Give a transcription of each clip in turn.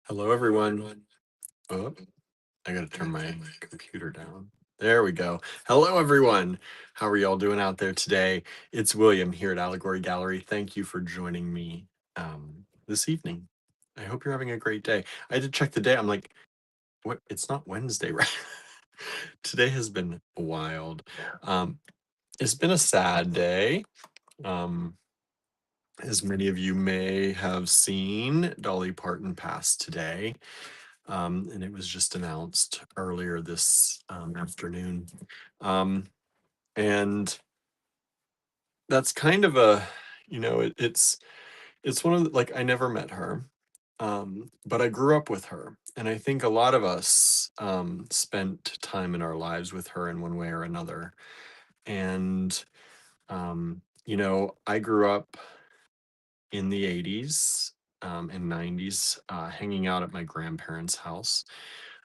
Hello, everyone. Oh, I gotta turn my computer down. There we go. Hello, everyone. How are y'all doing out there today? It's William here at Allegory Gallery. Thank you for joining me this evening. I hope you're having a great day. I had to check the day. I'm like, what? It's not Wednesday, right? Today has been wild. Um, it's been a sad day. Um, as many of you may have seen, Dolly Parton passed today. And it was just announced earlier this afternoon. Um, and that's kind of it's one of like I never met her, but I grew up with her, and I think a lot of us spent time in our lives with her in one way or another. And I grew up in the '80s and '90s, hanging out at my grandparents' house.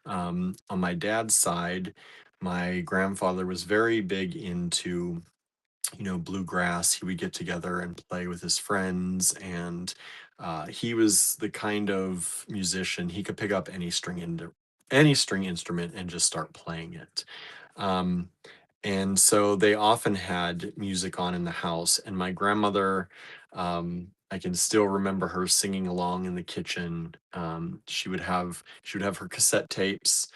On my dad's side, my grandfather was very big into, bluegrass. He would get together and play with his friends, and he was the kind of musician he could pick up any string instrument and just start playing it. Um, and so they often had music on in the house, and my grandmother, I can still remember her singing along in the kitchen. She would have her cassette tapes,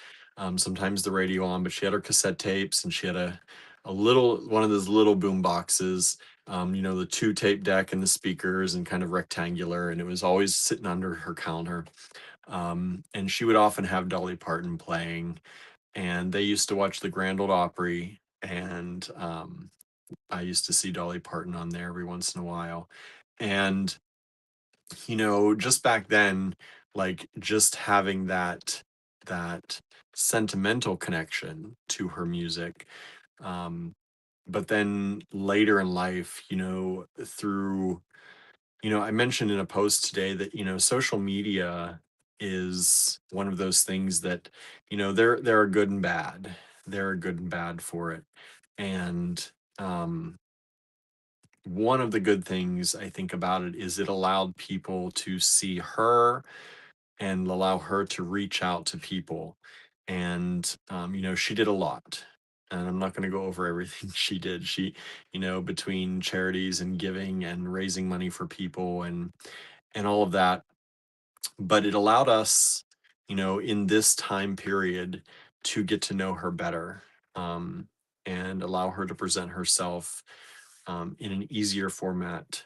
sometimes the radio on, but she had her cassette tapes, and she had a little one of those little boom boxes, the two tape deck and the speakers and kind of rectangular, and it was always sitting under her counter. And she would often have Dolly Parton playing, and they used to watch the Grand Ole Opry, and I used to see Dolly Parton on there every once in a while. And just back then, like just having that sentimental connection to her music. Um, but then later in life, I mentioned in a post today that, social media is one of those things that, there are good and bad. There are good and bad for it. And one of the good things I think about it is it allowed people to see her and allow her to reach out to people. And, she did a lot. And I'm not going to go over everything she did. Between charities and giving and raising money for people and all of that. But it allowed us, in this time period to get to know her better, um, and allow her to present herself in an easier format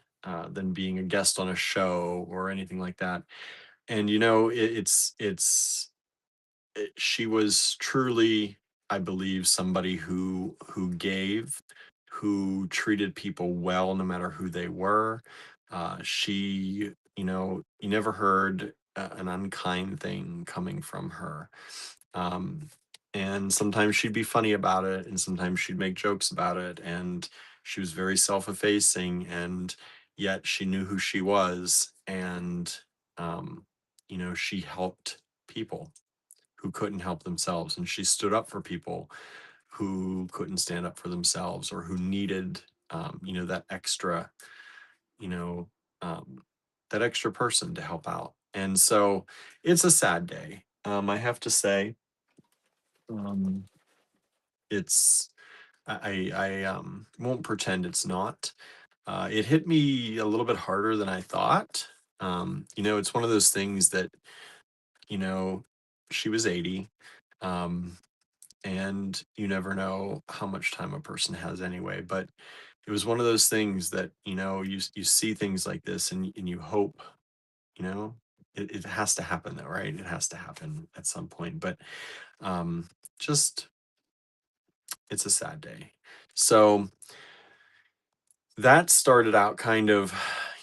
than being a guest on a show or anything like that. And she was truly, I believe, somebody who gave, who treated people well no matter who they were. She, you never heard an unkind thing coming from her. um, and sometimes she'd be funny about it, and sometimes she'd make jokes about it, and she was very self-effacing, and yet she knew who she was. And she helped people who couldn't help themselves, and she stood up for people who couldn't stand up for themselves, or who needed that extra, you know um, that extra person to help out. And so it's a sad day, I have to say. um, it's I won't pretend it's not. It hit me a little bit harder than I thought. It's one of those things that, you know she was 80. um, and you never know how much time a person has anyway. But it was one of those things that, you see things like this, and you hope, you know it has to happen though, right? It has to happen at some point. But um, just it's a sad day. So that started out kind of,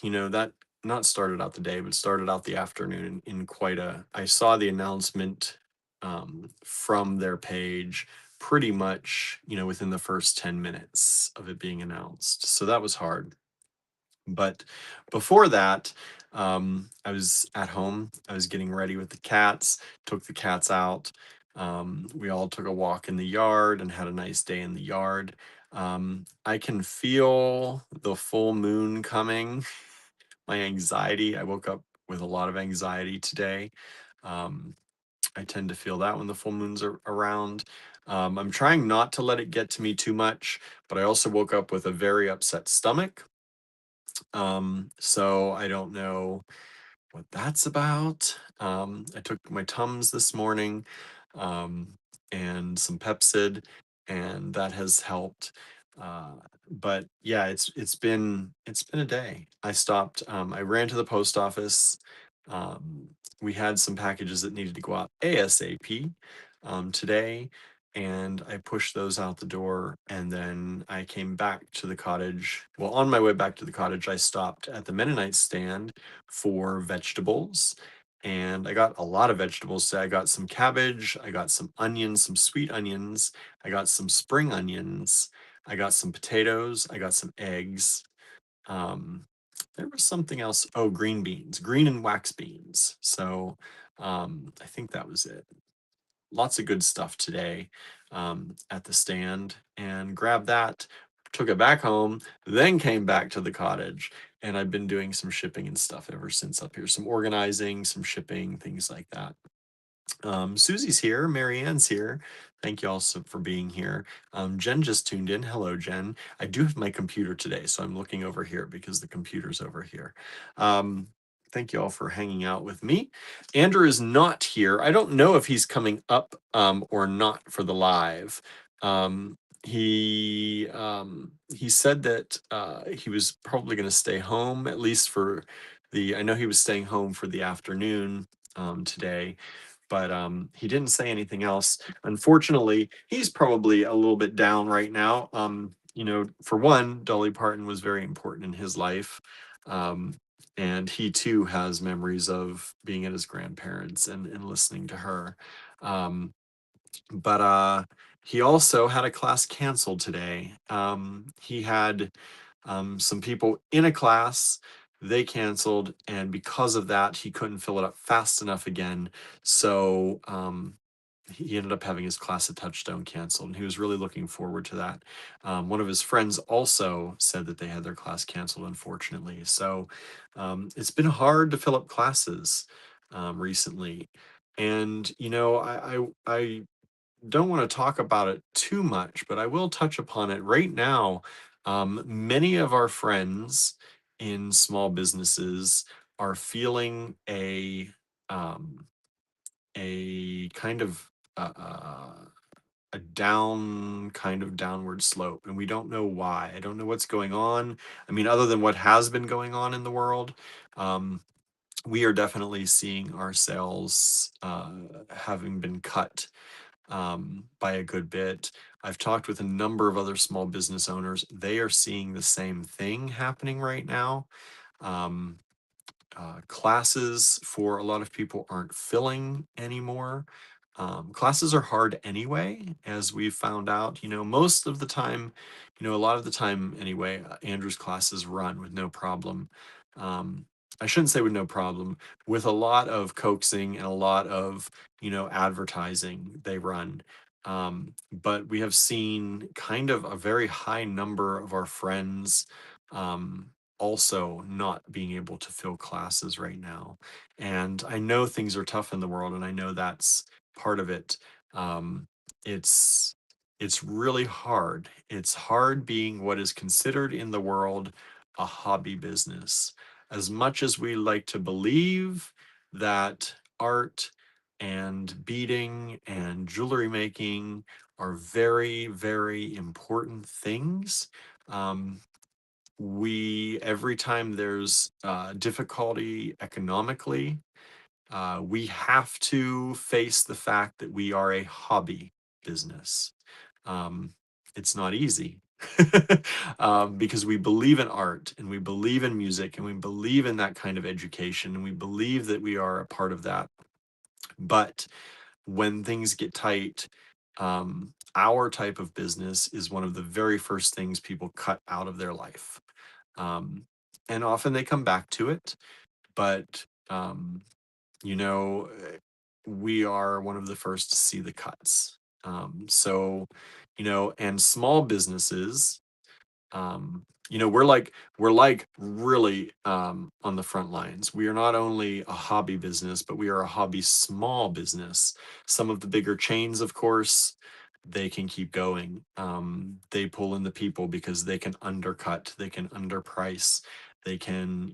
that not started out the day, but started out the afternoon in quite a. I saw the announcement from their page pretty much, within the first 10 minutes of it being announced. So that was hard. But before that, I was at home. I was getting ready with the cats, took the cats out. We all took a walk in the yard and had a nice day in the yard. I can feel the full moon coming. My anxiety, I woke up with a lot of anxiety today. Um, I tend to feel that when the full moons are around. I'm trying not to let it get to me too much, but I also woke up with a very upset stomach. So I don't know what that's about. I took my Tums this morning, um, and some Pepsid, and that has helped. Uh, but yeah, it's been a day. I stopped. I ran to the post office. Um, we had some packages that needed to go out ASAP today, and I pushed those out the door. And then I came back to the cottage. Well, on my way back to the cottage, I stopped at the Mennonite stand for vegetables. And I got a lot of vegetables today. I got some cabbage, I got some onions, some sweet onions, I got some spring onions, I got some potatoes, I got some eggs. Um, there was something else. Oh, green beans, green and wax beans. So I think that was it. Lots of good stuff today at the stand, and grabbed that, took it back home, then came back to the cottage. And I've been doing some shipping and stuff ever since up here, some organizing, some shipping, things like that. Susie's here. Marianne's here. Thank you all for being here. Jen just tuned in. Hello, Jen. I do have my computer today, so I'm looking over here because the computer's over here. Um, thank you all for hanging out with me. Andrew is not here. I don't know if he's coming up or not for the live. Um, he said that he was probably going to stay home at least for the. I know he was staying home for the afternoon today, but he didn't say anything else. Unfortunately, he's probably a little bit down right now. For one, Dolly Parton was very important in his life. Um, and he too has memories of being at his grandparents and listening to her. Um, but he also had a class canceled today. He had some people in a class, they canceled, and because of that, he couldn't fill it up fast enough again. So he ended up having his class at Touchstone canceled, and he was really looking forward to that. One of his friends also said that they had their class canceled, unfortunately. So it's been hard to fill up classes recently. And I don't want to talk about it too much, but I will touch upon it right now. Many of our friends in small businesses are feeling um, a kind of a downward slope, and we don't know why. I don't know what's going on. I mean, other than what has been going on in the world. Um, we are definitely seeing our sales having been cut by a good bit. I've talked with a number of other small business owners. They are seeing the same thing happening right now. Um, Classes for a lot of people aren't filling anymore. Classes are hard anyway, as we've found out. Most of the time, a lot of the time anyway, Andrew's classes run with no problem. Um, I shouldn't say with no problem, with a lot of coaxing and a lot of, advertising they run. But we have seen kind of a very high number of our friends um, also not being able to fill classes right now. And I know things are tough in the world, and I know that's part of it. Um, it's it's really hard. It's hard being what is considered in the world a hobby business. As much as we like to believe that art and beading and jewelry making are very, very important things, um, we every time there's difficulty economically, we have to face the fact that we are a hobby business. um, it's not easy. Because we believe in art, and we believe in music, and we believe in that kind of education, and we believe that we are a part of that. But when things get tight, our type of business is one of the very first things people cut out of their life. um, and often they come back to it, but you know we are one of the first to see the cuts. So and small businesses, we're like really on the front lines. We are not only a hobby business, but we are a hobby small business. Some of the bigger chains, of course, they can keep going. They pull in the people because they can undercut, they can underprice, they can,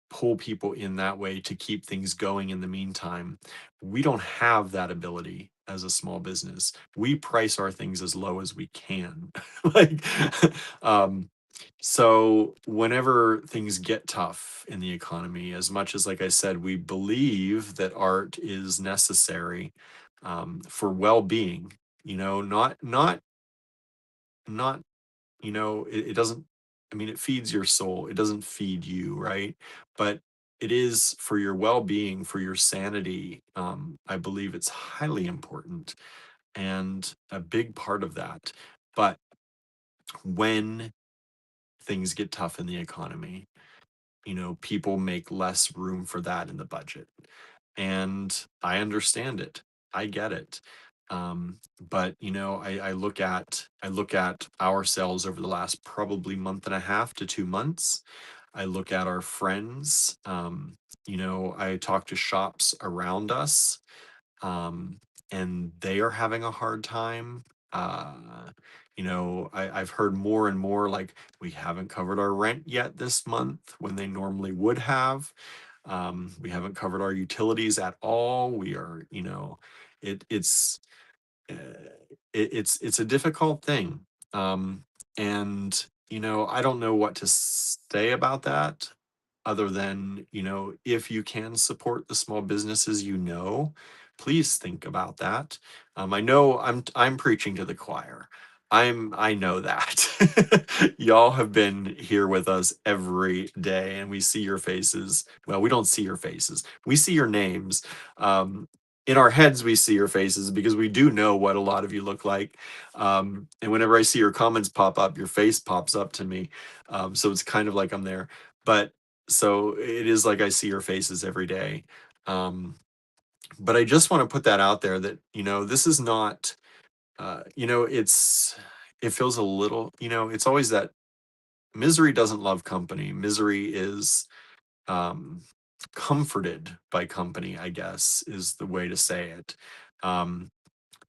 pull people in that way to keep things going in the meantime. We don't have that ability as a small business. We price our things as low as we can. like um so whenever things get tough in the economy, as much as, like I said, we believe that art is necessary for well-being, not it doesn't. I mean, it feeds your soul. It doesn't feed you, right? But it is for your well-being, for your sanity. I believe it's highly important and a big part of that. But when things get tough in the economy, people make less room for that in the budget. And I understand it. I get it. But I look at our sales over the last probably month and a half to 2 months. I look at our friends. I talk to shops around us, and they are having a hard time. I've heard more and more like we haven't covered our rent yet this month when they normally would have. We haven't covered our utilities at all. We are, it, it's uh, it's a difficult thing. And I don't know what to say about that other than, if you can support the small businesses, please think about that. I know I'm preaching to the choir. I know that. Y'all have been here with us every day and we see your faces. Well, we don't see your faces. We see your names. Um, in our heads, we see your faces because we do know what a lot of you look like. And whenever I see your comments pop up, your face pops up to me. So it's kind of like I'm there. But so it is like I see your faces every day. Um, but I just want to put that out there that, this is not, it feels a little, it's always that misery doesn't love company. Misery is um, comforted by company, I guess, is the way to say it. Um,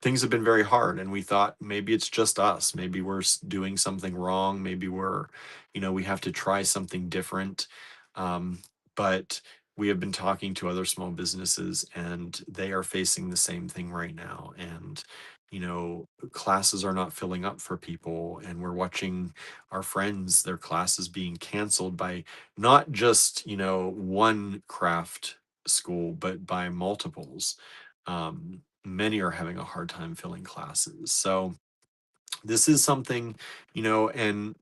Things have been very hard and we thought maybe it's just us, maybe we're doing something wrong, maybe we have to try something different. um, but we have been talking to other small businesses and they are facing the same thing right now. And classes are not filling up for people, and we're watching our friends, their classes being canceled by not just one craft school but by multiples. Many are having a hard time filling classes. So this is something, and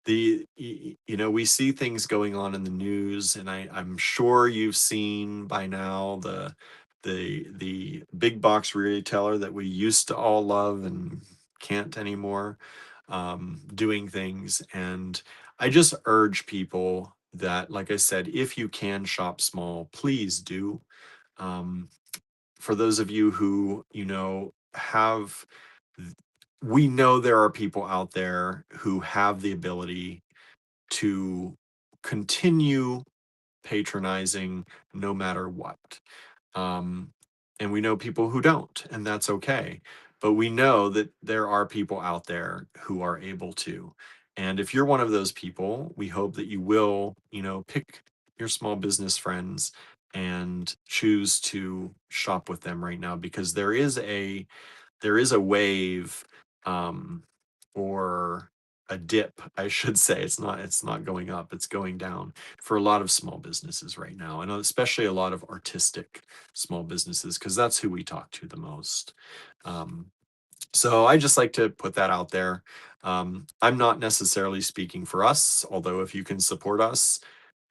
we see things going on in the news, and I'm sure you've seen by now the big box retailer that we used to all love and can't anymore, doing things. And I just urge people that, like I said, if you can shop small, please do. Um, for those of you who have we know there are people out there who have the ability to continue patronizing no matter what. um, and we know people who don't, and that's okay. But we know that there are people out there who are able to. And if you're one of those people, we hope that you will, pick your small business friends and choose to shop with them right now, because there is a wave, um, or a dip, I should say. It's not going up, it's going down for a lot of small businesses right now, and especially a lot of artistic small businesses, because that's who we talk to the most. Um, so I just like to put that out there. I'm not necessarily speaking for us, although if you can support us,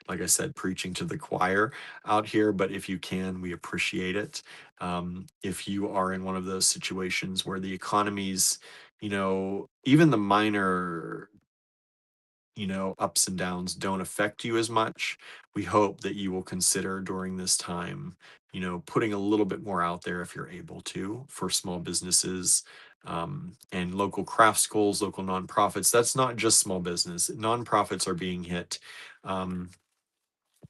like I said, preaching to the choir out here, but if you can, we appreciate it. If you are in one of those situations where the economy's, even the minor, ups and downs don't affect you as much, we hope that you will consider during this time, putting a little bit more out there if you're able to for small businesses. and local craft schools, local nonprofits. That's not just small business. Nonprofits are being hit. Um,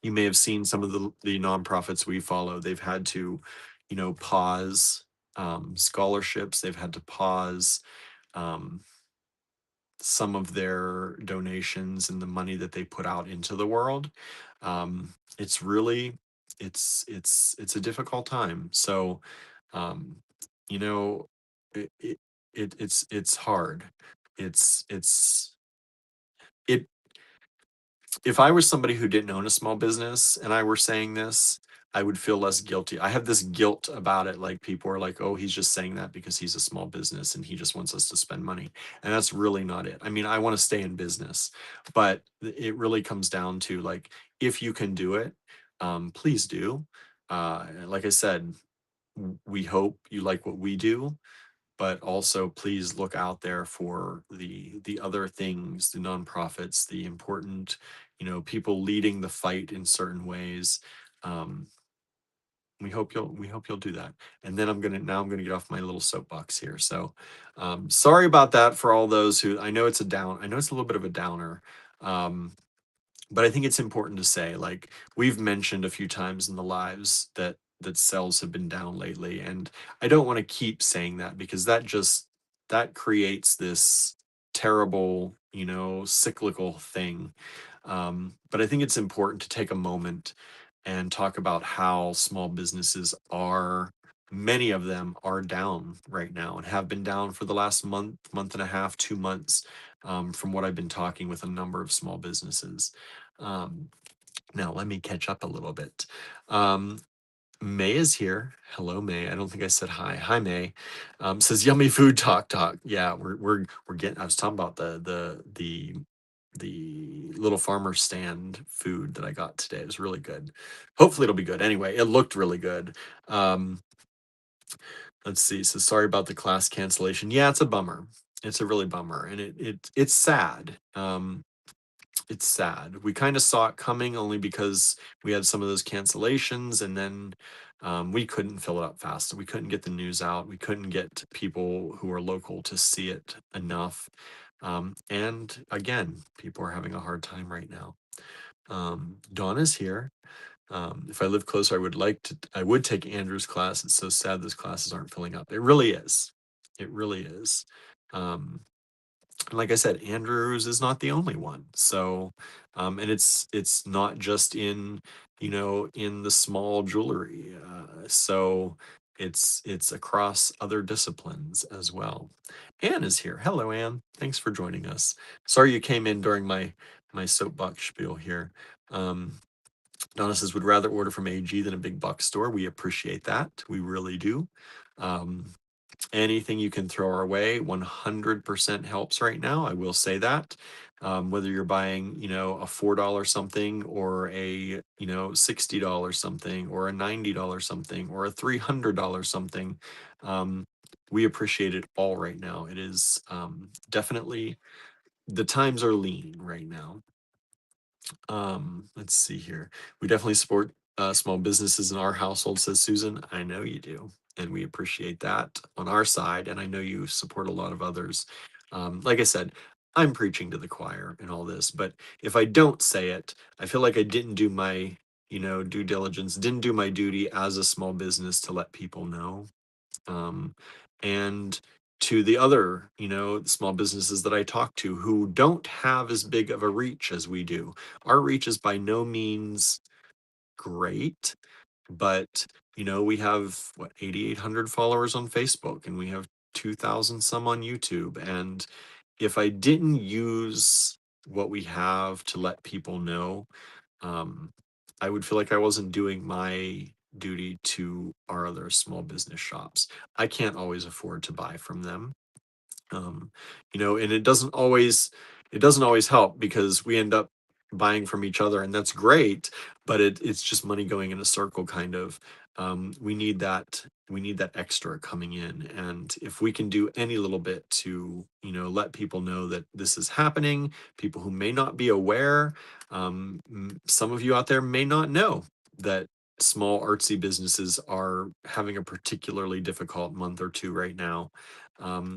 you may have seen some of the nonprofits we follow. They've had to, pause scholarships. They've had to pause um, some of their donations and the money that they put out into the world. It's really, it's a difficult time. So, um, you know, it's hard. It's it if I was somebody who didn't own a small business and I were saying this, I would feel less guilty. I have this guilt about it. Like, people are like, oh, he's just saying that because he's a small business and he just wants us to spend money. And that's really not it. I mean, I want to stay in business, but it really comes down to, like, if you can do it, please do. Like I said, we hope you like what we do, but also please look out there for the other things, the nonprofits, the important, people leading the fight in certain ways. um we hope you'll do that. And then I'm gonna get off my little soapbox here. So sorry about that for all those who, I know it's a little bit of a downer. um but I think it's important to say, like, we've mentioned a few times in the lives that sales have been down lately, and I don't want to keep saying that, because that creates this terrible, cyclical thing. But I think it's important to take a moment and talk about how small businesses are, many of them are down right now and have been down for the last month and a half, 2 months, from what I've been talking with a number of small businesses. Um, Now let me catch up a little bit. Um, May is here. Hello, May. I don't think I said hi. Hi, May. Says yummy food talk. Yeah, we're getting. I was talking about the little farmer stand food that I got today. It was really good. Hopefully it'll be good. Anyway, it looked really good. Um, let's see. So sorry about the class cancellation. Yeah, it's a bummer. It's a really bummer, and it's sad. It's sad. We kind of saw it coming, only because we had some of those cancellations, and then we couldn't fill it up fast. We couldn't get the news out. We couldn't get people who are local to see it enough. And again, people are having a hard time right now. Donna's here. If I lived closer, I would take Andrew's class. It's so sad those classes aren't filling up. It really is. It really is. Um, and like I said, Andrews is not the only one. So, and it's not just in the small jewelry. So it's across other disciplines as well. Anne is here. Hello, Anne. Thanks for joining us. Sorry you came in during my soapbox spiel here. Um, Donna says, would rather order from AG than a big box store. We appreciate that. We really do. Um, Anything you can throw our way 100% helps right now. I will say that. Whether you're buying, a $4 something, or a, $60 something, or a $90 something, or a $300 something, um, we appreciate it all right now. It is definitely, the times are lean right now. Let's see here. We definitely support small businesses in our household, says Susan. I know you do, and we appreciate that on our side. And I know you support a lot of others. Like I said, I'm preaching to the choir in all this, but if I don't say it, I feel like I didn't do my, due diligence, didn't do my duty as a small business to let people know. um, and to the other, small businesses that I talk to who don't have as big of a reach as we do. Our reach is by no means great, but we have, what, 8,800 followers on Facebook, and we have 2,000 some on YouTube. And if I didn't use what we have to let people know, um, I would feel like I wasn't doing my duty to our other small business shops. I can't always afford to buy from them. And it doesn't always help, because we end up buying from each other, and that's great, but it's just money going in a circle, kind of. We need that extra coming in, and if we can do any little bit to let people know that this is happening, people who may not be aware, some of you out there may not know that small artsy businesses are having a particularly difficult month or two right now.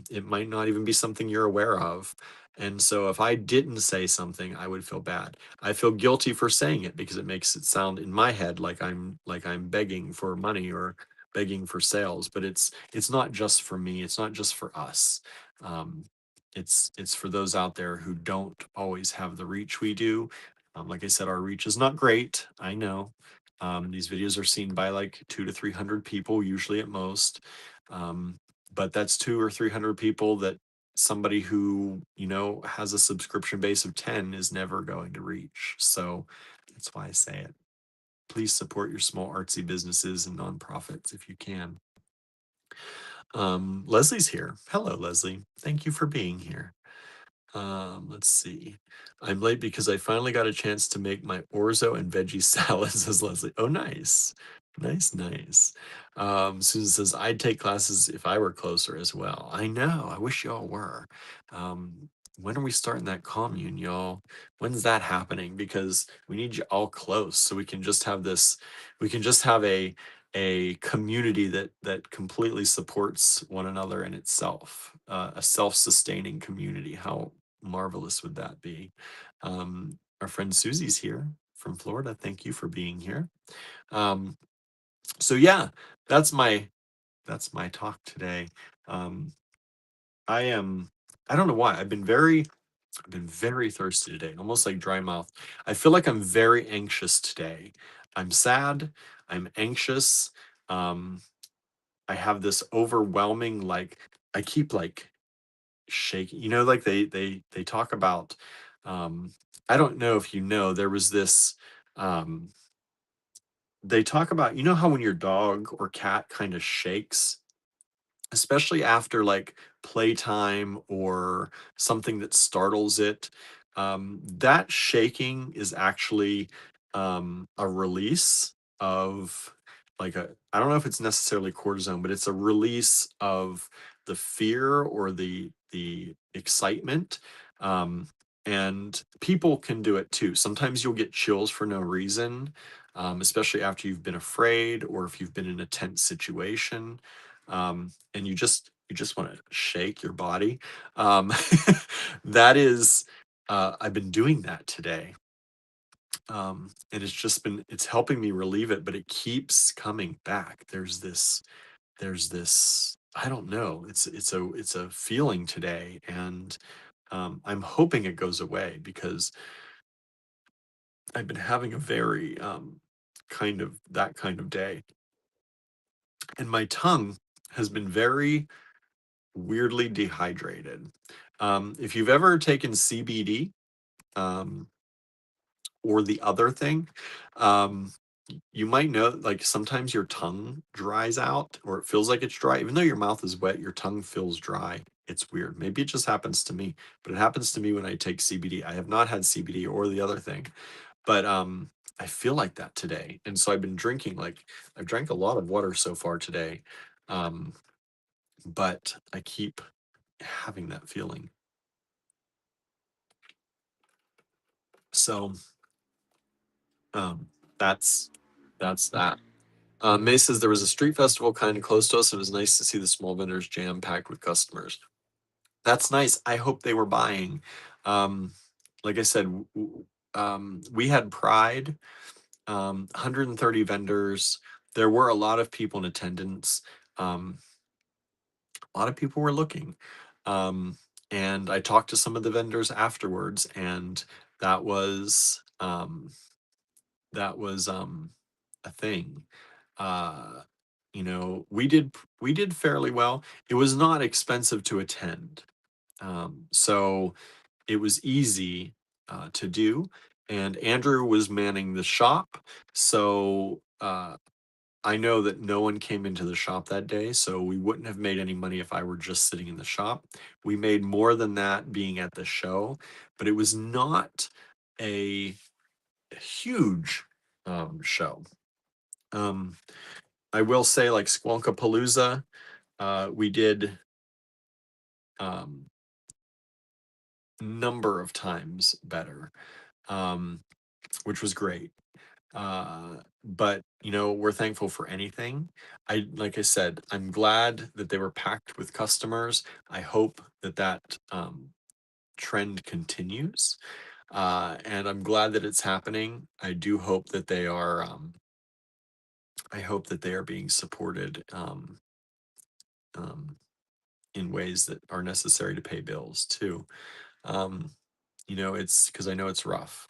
It might not even be something you're aware of. And so if I didn't say something, I would feel bad. I feel guilty for saying it because it makes it sound in my head like I'm begging for money or begging for sales, but it's not just for me, it's not just for us. Um, it's for those out there who don't always have the reach we do. Like I said, our reach is not great. I know. These videos are seen by like 200 to 300 people, usually at most. Um, but that's 200 or 300 people that somebody who, has a subscription base of 10 is never going to reach. So that's why I say it. Please support your small artsy businesses and nonprofits if you can. Leslie's here. Hello, Leslie. Thank you for being here. Let's see. I'm late because I finally got a chance to make my orzo and veggie salad, says Leslie. Oh, nice. Nice, nice. Susan says, I'd take classes if I were closer as well. I know. I wish y'all were. When are we starting that commune, y'all? When's that happening? Because we need you all close so we can just have a community that completely supports one another in itself, a self-sustaining community. How marvelous would that be? Our friend Susie's here from Florida. Thank you for being here. Um, so yeah, that's my talk today. Um, I am I don't know why I've been very thirsty today, almost like dry mouth. I feel like I'm very anxious today. I'm sad. I'm anxious. Um, I have this overwhelming like I keep like shaking. Like they talk about I don't know if there was this they talk about how when your dog or cat kind of shakes, especially after like playtime or something that startles it, that shaking is actually a release of like I don't know if it's necessarily cortisone, but it's a release of the fear or the excitement. um, and people can do it too. Sometimes you'll get chills for no reason, especially after you've been afraid or if you've been in a tense situation, and you just want to shake your body. Um, that is, I've been doing that today, and it's helping me relieve it, but it keeps coming back. There's this. I don't know. It's a feeling today, and I'm hoping it goes away because I've been having a very kind of day, and my tongue has been very weirdly dehydrated. If you've ever taken CBD, um, or the other thing, um, you might know like sometimes your tongue dries out or it feels like it's dry. Even though your mouth is wet, your tongue feels dry. It's weird. Maybe it just happens to me, but it happens to me when I take CBD. I have not had CBD or the other thing, but I feel like that today. And so I've been drinking I've drank a lot of water so far today. Um, but I keep having that feeling. So um, that's that. May says there was a street festival kind of close to us. It was nice to see the small vendors jam packed with customers. That's nice. I hope they were buying. Um, like I said, we had Pride, 130 vendors. There were a lot of people in attendance. Um, a lot of people were looking. And I talked to some of the vendors afterwards, and that was a thing. Uh, we did fairly well. It was not expensive to attend, so it was easy to do. And Andrew was manning the shop, so I know that no one came into the shop that day, so we wouldn't have made any money if I were just sitting in the shop. We made more than that being at the show, but it was not a huge show. Um, I will say, like Squonkapalooza, we did um, number of times better, um, which was great. But we're thankful for anything. Like I said, I'm glad that they were packed with customers. I hope that trend continues. And I'm glad that it's happening. I do hope that I hope that they are being supported um, in ways that are necessary to pay bills too. Um, it's because I know it's rough,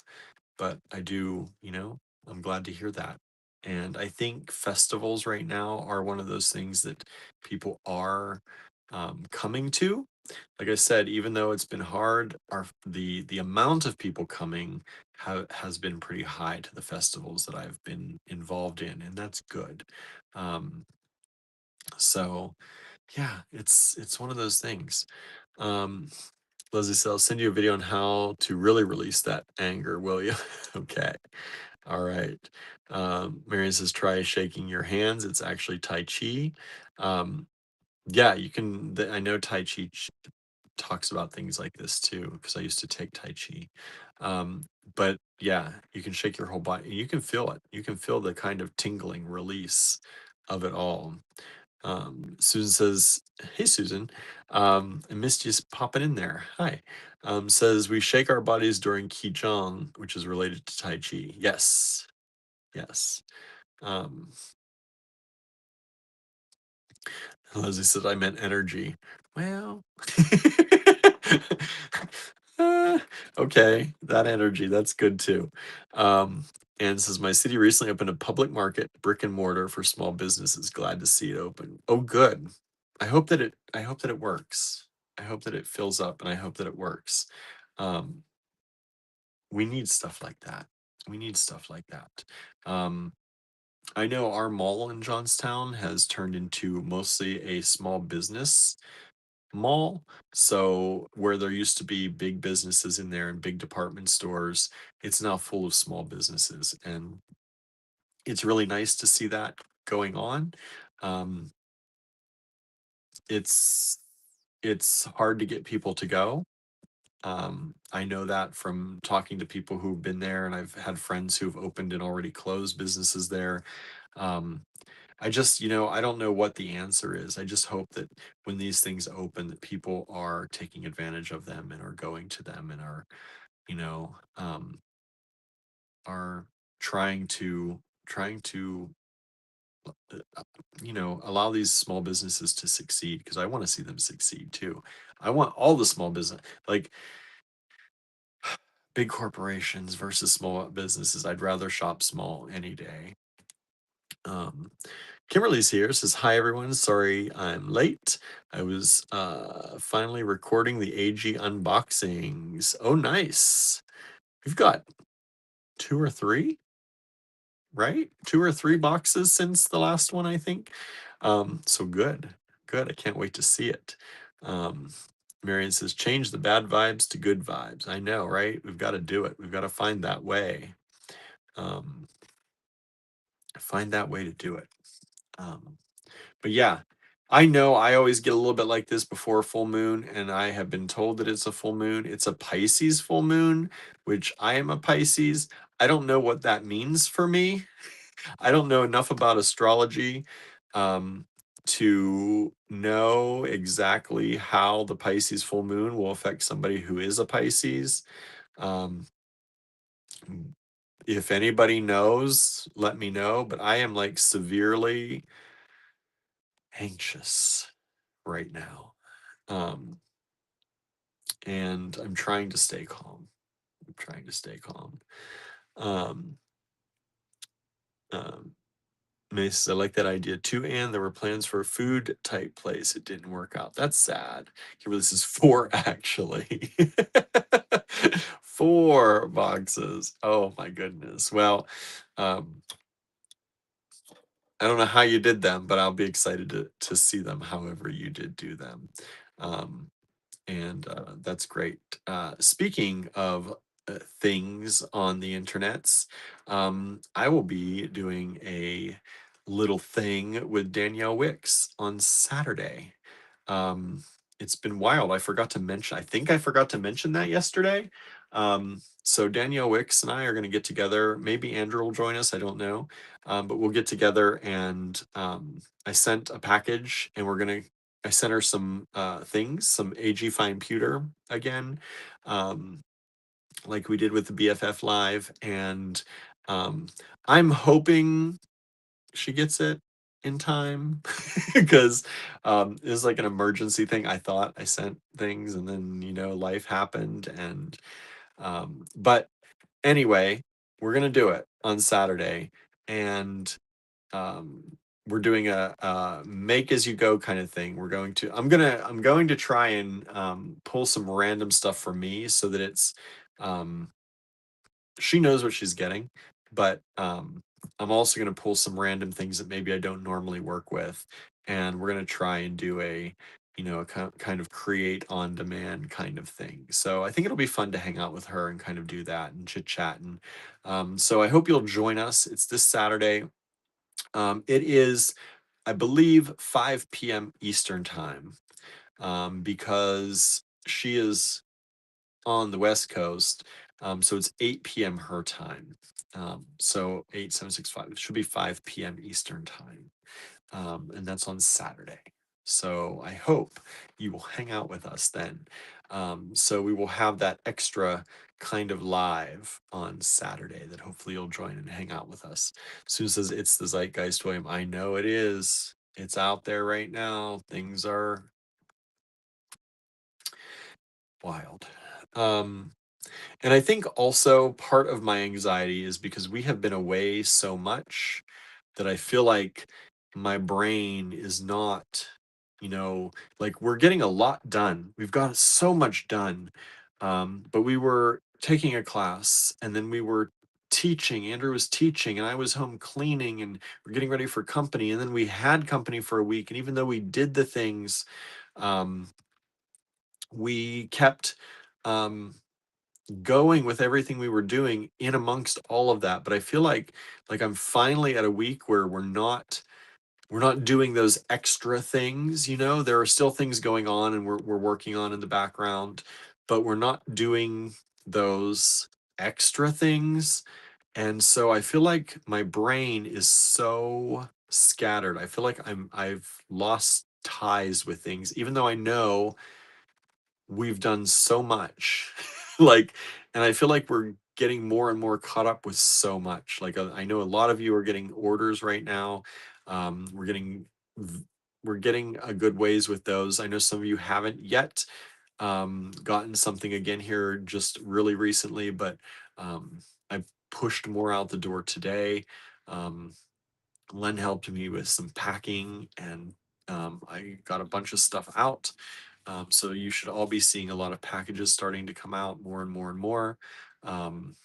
but I'm glad to hear that. And I think festivals right now are one of those things that people are coming to. Like I said, even though it's been hard, the amount of people coming has been pretty high to the festivals that I've been involved in, and that's good. Um, so yeah, it's one of those things. Um, Leslie said, I'll send you a video on how to really release that anger, will you? Okay. All right. Marion says, try shaking your hands. It's actually Tai Chi. Um, yeah, you can. I know Tai Chi talks about things like this too, because I used to take Tai Chi. Um, but yeah, you can shake your whole body. You can feel it. You can feel the kind of tingling release of it all. Susan says, hey, Susan, I missed you popping in there. Hi. Says, we shake our bodies during Qigong, which is related to Tai Chi. Yes. Yes. Um, Leslie said, I meant energy. Well, uh, okay, that energy, that's good too. And says, my city recently opened a public market, brick and mortar for small businesses. Glad to see it open. Oh, good. I hope that it works. I hope that it fills up and I hope that it works. Um, we need stuff like that. We need stuff like that. Um, I know our mall in Johnstown has turned into mostly a small business mall. So where there used to be big businesses in there and big department stores, it's now full of small businesses. And it's really nice to see that going on. Um, it's it's hard to get people to go. I know that from talking to people who've been there, and I've had friends who've opened and already closed businesses there. Um, I don't know what the answer is. I just hope that when these things open, that people are taking advantage of them and are going to them and you know, um, are trying to, allow these small businesses to succeed because I want to see them succeed too. I want all the small business, like big corporations versus small businesses. I'd rather shop small any day. Um, Kimberly's here, says, hi everyone. Sorry I'm late. I was finally recording the AG unboxings. Oh, nice. We've got two or three, right? Two or three boxes since the last one, I think. So good. Good. I can't wait to see it. Um, Marion says, change the bad vibes to good vibes. I know, right? We've got to do it. We've got to find that way. Um, find that way to do it. Um, But yeah, I know I always get a little bit like this before a full moon, and I have been told that it's a full moon. It's a Pisces full moon, which I am a Pisces. I don't know what that means for me. I don't know enough about astrology um, to know exactly how the Pisces full moon will affect somebody who is a Pisces. Um, if anybody knows, let me know. But I am like severely anxious right now. Um, and I'm trying to stay calm. I'm trying to stay calm. Um, um, Mace, I like that idea too. And there were plans for a food type place. It didn't work out. That's sad. Here, this is four actually. Four boxes. Oh my goodness. Well, um, I don't know how you did them, but I'll be excited to see them however you did do them. Um, and that's great. Speaking of things on the internets, I will be doing a little thing with Danielle Wicks on Saturday. Um, it's been wild. I think I forgot to mention that yesterday. So Danielle Wicks and I are going to get together. Maybe Andrew will join us. I don't know. But we'll get together and I sent a package and I sent her some things, some AG fine pewter again, um, like we did with the BFF Live. And um, I'm hoping she gets it in time because it was like an emergency thing. I thought I sent things and then life happened, and but anyway, we're gonna do it on Saturday, and um we're doing a make as you go kind of thing. I'm going to try and pull some random stuff for me so that it's um she knows what she's getting, but I'm also going to pull some random things that maybe I don't normally work with, and we're going to try and do a kind of create on demand kind of thing. So I think it'll be fun to hang out with her and kind of do that and chit chat. And so I hope you'll join us. It's this Saturday. It is, I believe, 5 p.m. Eastern time, because she is on the West Coast. So it's 8 p.m. her time. So 8765. It should be 5 p.m. Eastern time. And that's on Saturday. So I hope you will hang out with us then. So we will have that extra kind of live on Saturday that hopefully you'll join and hang out with us. Sue says it's the zeitgeist, William. I know it is. It's out there right now. Things are wild. And I think also part of my anxiety is because we have been away so much that I feel like my brain is not, like we're getting a lot done. We've got so much done. But we were taking a class and then we were teaching. Andrew was teaching and I was home cleaning and we're getting ready for company. And then we had company for a week. And even though we did the things, um, we kept um, going with everything we were doing in amongst all of that. But I feel like I'm finally at a week where we're not doing those extra things. There are still things going on and we're working on in the background, but we're not doing those extra things. And so I feel like my brain is so scattered. I feel like I've lost ties with things, even though I know we've done so much. like and I feel like we're getting more and more caught up with so much. I know a lot of you are getting orders right now. We're getting a good ways with those. I know some of you haven't yet gotten something again here just really recently, but I pushed more out the door today. um, Len helped me with some packing, and I got a bunch of stuff out. So you should all be seeing a lot of packages starting to come out more and more and more. Um,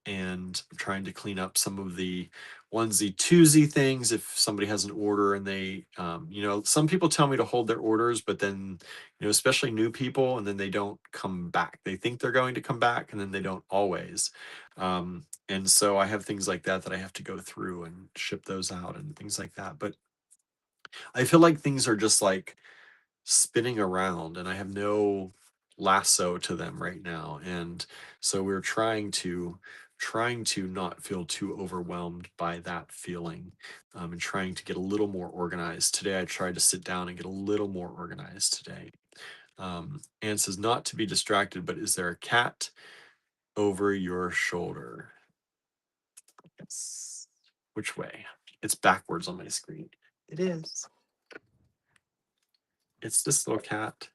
and I'm trying to clean up some of the onesie twosie things. If somebody has an order and some people tell me to hold their orders, but then, especially new people, and then they don't come back. They think they're going to come back and then they don't always. And so I have things like that I have to go through and ship those out and things like that. But I feel like things are just like spinning around and I have no lasso to them right now. And so we're trying to not feel too overwhelmed by that feeling, and trying to get a little more organized. Today I tried to sit down and get a little more organized today. Anne says not to be distracted, but is there a cat over your shoulder? Yes. Which way? It's backwards on my screen. It is. It's this little cat.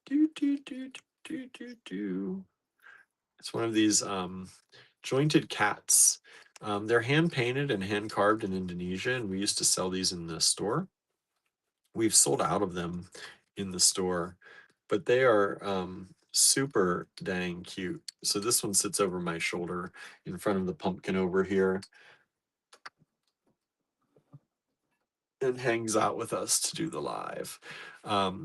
Do do do do do do. It's one of these jointed cats. They're hand painted and hand carved in Indonesia, and we used to sell these in the store. We've sold out of them in the store, but they are super dang cute. So this one sits over my shoulder in front of the pumpkin over here and hangs out with us to do the live.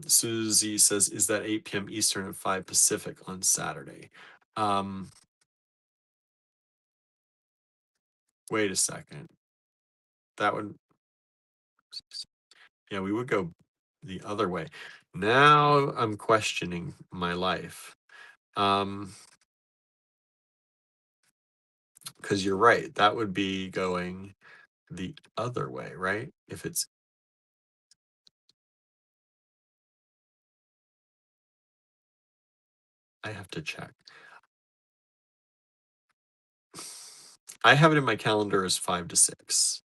Susie says, is that 8 p.m. Eastern and 5 Pacific on Saturday? Um, Wait a second. That would, yeah, we would go the other way. Now I'm questioning my life. Because you're right. That would be going the other way, right? If it's, I have to check. I have it in my calendar as 5 to 6.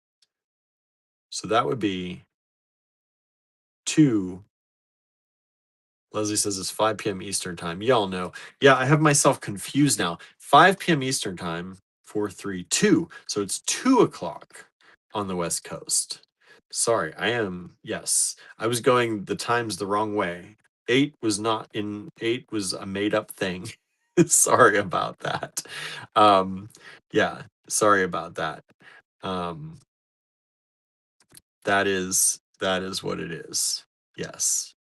So that would be 2. Leslie says it's 5 p.m. Eastern time. Y'all know. Yeah, I have myself confused now. 5 p.m. Eastern time, 4, 3, 2. So it's 2 o'clock on the West Coast. Sorry, yes. I was going the times the wrong way. 8 was not in, 8 was a made up thing. Sorry about that. Yeah, sorry about that. Um, that is what it is. Yes.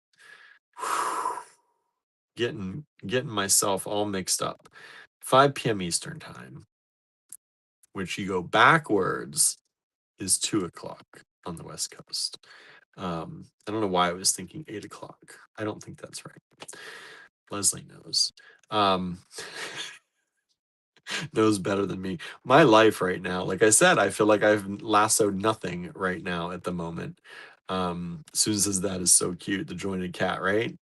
Getting myself all mixed up. 5 p.m. Eastern time, which you go backwards, is 2 o'clock on the West Coast. I don't know why I was thinking 8 o'clock. I don't think that's right. Leslie knows. Knows better than me. My life right now, like I said, I feel like I've lassoed nothing right now at the moment. Susan says that is so cute, the jointed cat, right?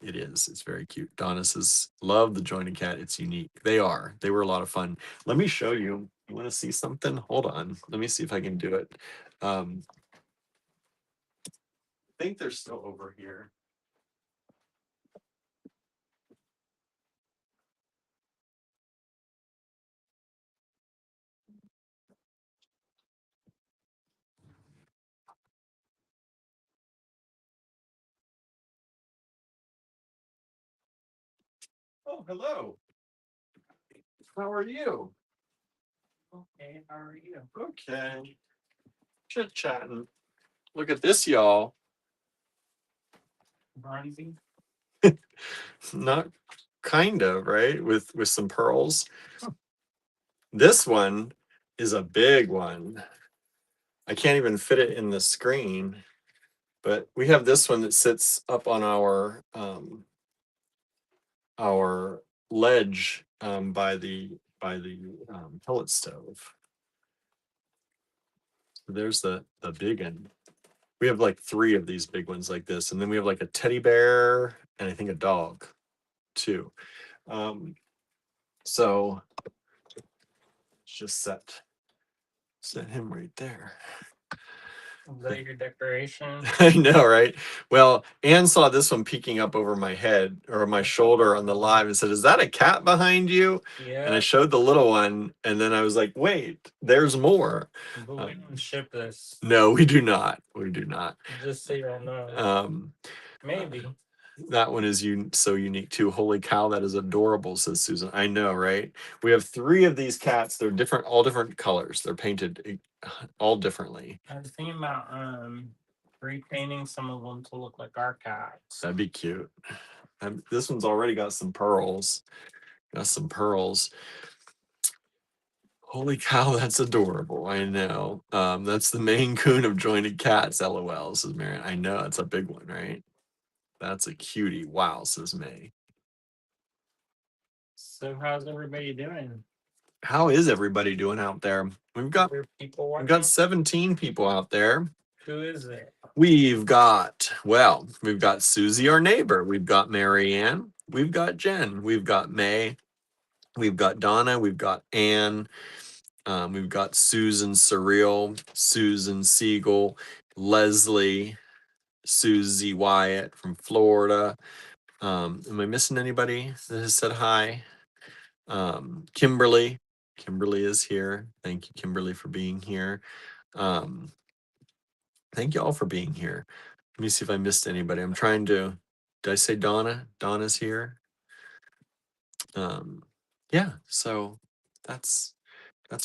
It is. It's very cute. Donna says, love the jointed cat. It's unique. They are. They were a lot of fun. Let me show you. You want to see something? Hold on. Let me see if I can do it. I think they're still over here. Oh, hello. How are you? Okay, how are you? Okay. Chit chatting. Look at this, y'all. Bronzy. Not kind of, right? With some pearls. This one is a big one. I can't even fit it in the screen, but we have this one that sits up on our ledge by the pellet stove. So there's the big one. We have like 3 of these big ones like this, and then we have like a teddy bear and I think a dog too. So just set him right there. Is that your decoration? I know, right? Well, Anne saw this one peeking up over my head or my shoulder on the live and said, "Is that a cat behind you?" Yeah. And I showed the little one, and then I was like, "Wait, there's more." But we don't ship this. No, we do not. We do not. Just so y'all know. Maybe. That one is so unique too. Holy cow, that is adorable, says Susan. I know, right? We have 3 of these cats. They're different, all different colors. They're painted all differently. I was thinking about repainting some of them to look like our cats. That'd be cute. This one's already got some pearls. Got some pearls. Holy cow, that's adorable. I know. That's the Maine Coon of jointed cats, LOL, says Marion. I know, it's a big one, right? That's a cutie. Wow, says May. So how's everybody doing? How is everybody doing out there? We've got 17 people out there. Who is it? We've got Susie, our neighbor. We've got Marianne. We've got Jen. We've got May. We've got Donna. We've got Anne. We've got Susan Surreal, Susan Siegel, Leslie, Susie Wyatt from Florida. Am I missing anybody that has said hi? Kimberly. Kimberly is here. Thank you, Kimberly, for being here. Thank you all for being here. Let me see if I missed anybody. I'm trying to. Did I say Donna? Donna's here. Yeah. So that's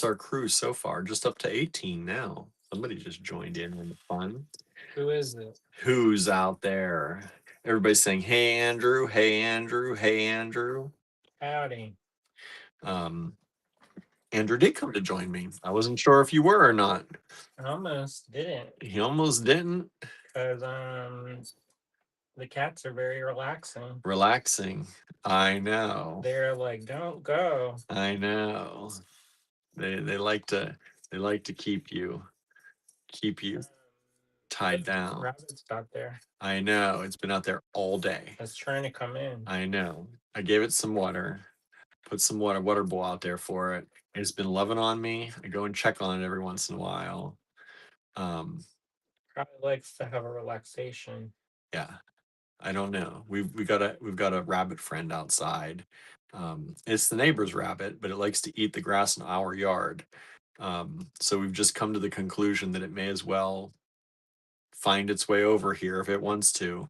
our crew so far. Just up to 18 now. Somebody just joined in on the fun. Who is it? Who's out there? Everybody's saying, "Hey Andrew, hey Andrew, hey Andrew." Howdy. Andrew did come to join me. I wasn't sure if you were or not. I almost didn't. He almost didn't. Because The cats are very relaxing. Relaxing. I know. They're like, don't go. I know. They like to keep you tied down. Rabbit's out there. I know. It's been out there all day. It's trying to come in. I know. I gave it some water. Put some water bowl out there for it. It's been loving on me. I go and check on it every once in a while. Probably likes to have a relaxation. Yeah. I don't know. We've got a rabbit friend outside. It's the neighbor's rabbit, but it likes to eat the grass in our yard. So we've just come to the conclusion that it may as well find its way over here if it wants to.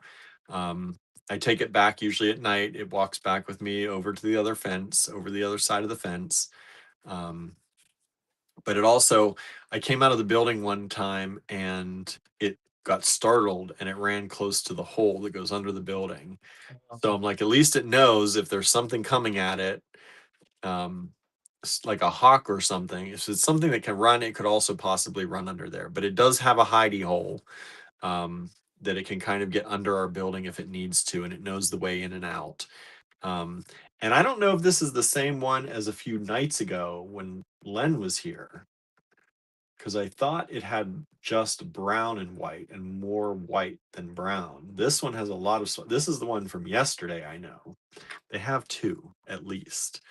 I take it back usually at night. It walks back with me over to the other fence, over the other side of the fence. But it also, I came out of the building one time and it got startled and it ran close to the hole that goes under the building. So I'm like, at least it knows if there's something coming at it, like a hawk or something. If it's something that can run, it could also possibly run under there. But it does have a hidey hole that it can kind of get under our building if it needs to, and it knows the way in and out. And I don't know if this is the same one as a few nights ago when Len was here, because I thought it had just brown and white and more white than brown. This one has a lot of, this is the one from yesterday, I know. They have two at least,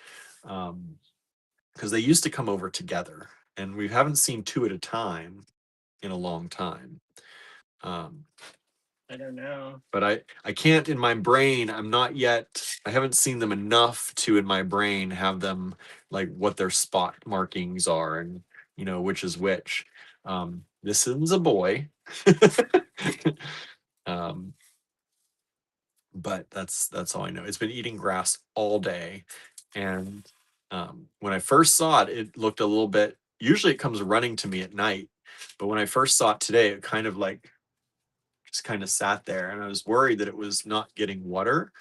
because they used to come over together, and we haven't seen two at a time in a long time. I don't know. But I can't in my brain, I haven't seen them enough to in my brain have them like what their spot markings are and which is which. This is a boy. But that's all I know. It's been eating grass all day. And when I first saw it, it looked a little bit, usually it comes running to me at night. But when I first saw it today, it kind of like just kind of sat there, and I was worried that it was not getting water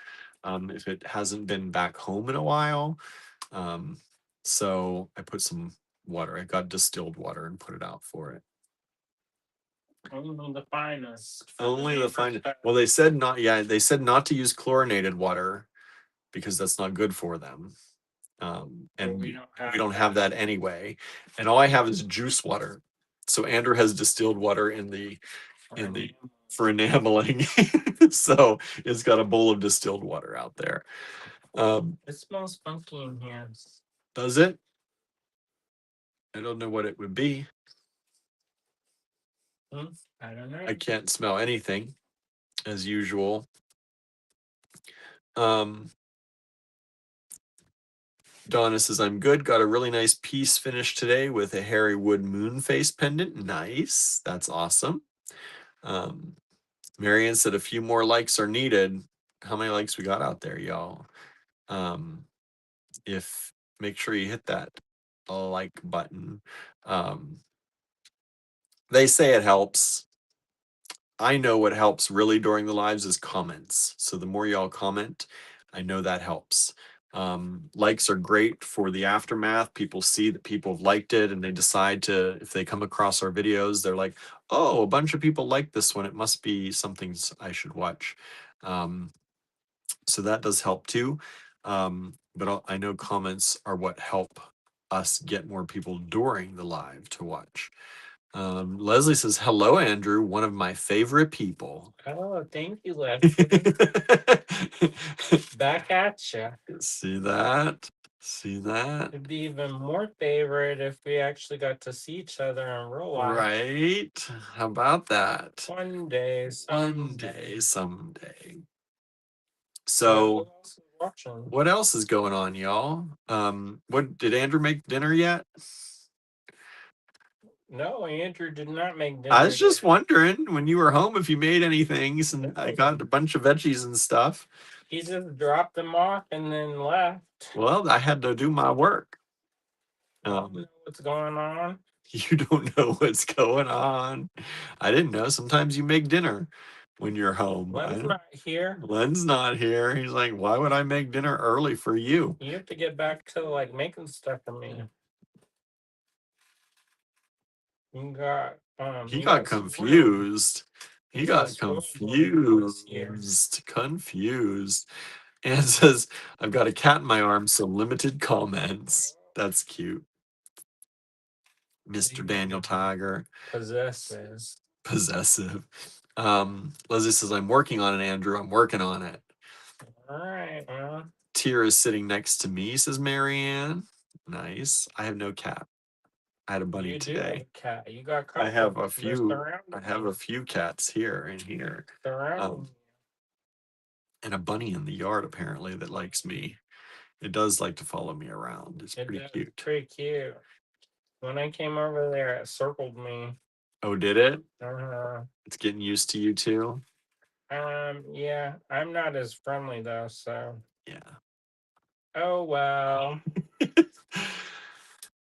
if it hasn't been back home in a while. So I put some water. I got distilled water and put it out for it. Only the finest. Only the finest. Well, they said not. Yeah, they said not to use chlorinated water because that's not good for them. And we don't have that anyway. And all I have is juice water. So Andrew has distilled water in the for enameling. So it's got a bowl of distilled water out there. It smells funky in here. Does it? I don't know what it would be. I don't know. I can't smell anything as usual. Donna says, I'm good. Got a really nice piece finished today with a Harry Wood moon face pendant. Nice. That's awesome. Marianne said a few more likes are needed. How many likes we got out there, y'all? Make sure you hit that like button. They say it helps. I know what helps really during the lives is comments. So the more y'all comment, I know that helps. Likes are great for the aftermath. People see that people have liked it and they decide to, if they come across our videos, they're like, oh, a bunch of people like this one. It must be something I should watch. So that does help too. But I know comments are what help us get more people during the live to watch. Leslie says, hello, Andrew, one of my favorite people. Oh, thank you, Leslie. Back at you. See that? See that? It'd be even more favorite if we actually got to see each other in real life. Right? How about that? One day, someday. So, what else is going on, y'all? What did Andrew make dinner yet? No, Andrew did not make dinner. I was just wondering when you were home if you made anything, and I got a bunch of veggies and stuff. He just dropped them off and then left. Well, I had to do my work. What's going on? You don't know what's going on. I didn't know. Sometimes you make dinner when you're home. Len's not here. Len's not here. He's like, why would I make dinner early for you? You have to get back to like making stuff for me. He got confused. He got confused. And says, I've got a cat in my arm, so limited comments. That's cute. Mr. Daniel Tiger. Possessive. Leslie says, I'm working on it, Andrew. I'm working on it. All right. Tira is sitting next to me, says Marianne. Nice. I have no cat. I had a bunny today. You do have a cat. You got I have a They're few. surrounding I have you. a few cats here and here. Surrounding And a bunny in the yard apparently that likes me. It does like to follow me around. It's pretty cute. Pretty cute. When I came over there, it circled me. Oh, did it? Uh-huh. It's getting used to you too. Yeah. I'm not as friendly though, so. Yeah. Oh well.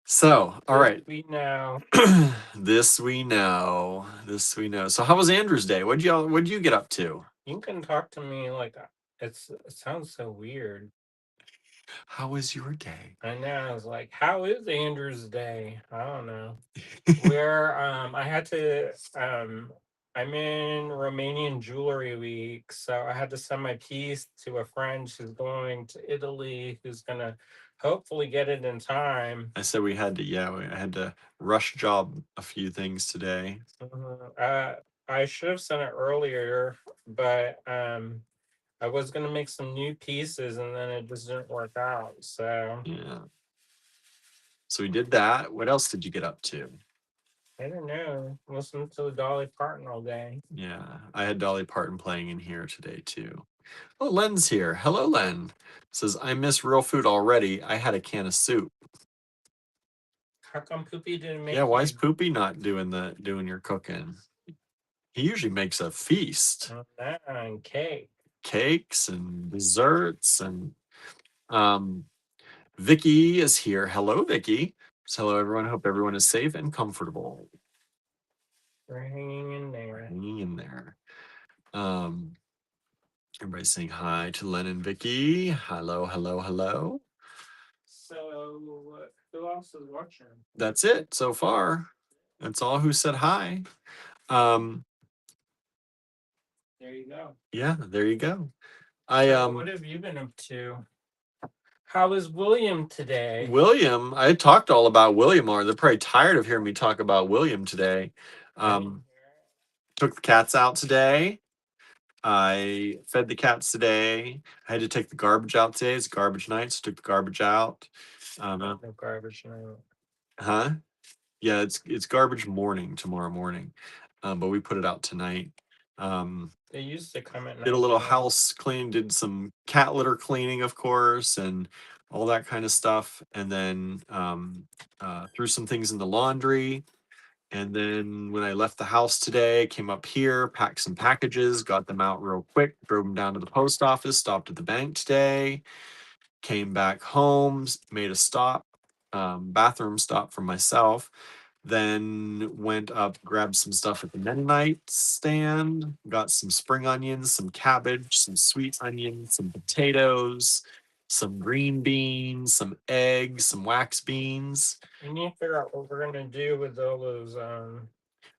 So, all right. We know. This we know. This we know. So, how was Andrew's day? What'd you get up to? You can talk to me like it sounds so weird. How was your day? I know. I was like, how is Andrew's day? I don't know. Where I had to I'm in Romanian jewelry week, so I had to send my piece to a friend who's going to Italy, who's gonna hopefully get it in time. I said I had to rush job a few things today. I should have sent it earlier, but I was gonna make some new pieces and then it just didn't work out. So Yeah. So we did that. What else did you get up to? I don't know. Listen to the Dolly Parton all day. Yeah, I had Dolly Parton playing in here today too. Oh, Len's here. Hello, Len. Says, I miss real food already. I had a can of soup. How come Poopy didn't make Yeah, why is you? Poopy not doing your cooking? He usually makes a feast. And cake. Cakes and desserts and Vicky is here. Hello, Vicky. So hello everyone. Hope everyone is safe and comfortable. We're hanging in there. Hanging in there. Everybody's saying hi to Len and Vicky. Hello, hello, hello. So who else is watching? That's it so far. That's all who said hi. There you go. Yeah, there you go. What have you been up to? How is William today? William, I talked all about William already. They're probably tired of hearing me talk about William today. Took the cats out today. I fed the cats today. I had to take the garbage out today. It's garbage night, so took the garbage out. No garbage night. Huh? Yeah, it's garbage morning tomorrow morning, but we put it out tonight. They used to come at night. Did a little house clean, did some cat litter cleaning, of course, and all that kind of stuff, and then threw some things in the laundry. And then when I left the house today, came up here, packed some packages, got them out real quick, drove them down to the post office, stopped at the bank today, came back home, made a stop, bathroom stop for myself, then went up, grabbed some stuff at the Mennonite stand, got some spring onions, some cabbage, some sweet onions, some potatoes, some green beans, some eggs, some wax beans. We need to figure out what we're gonna do with all those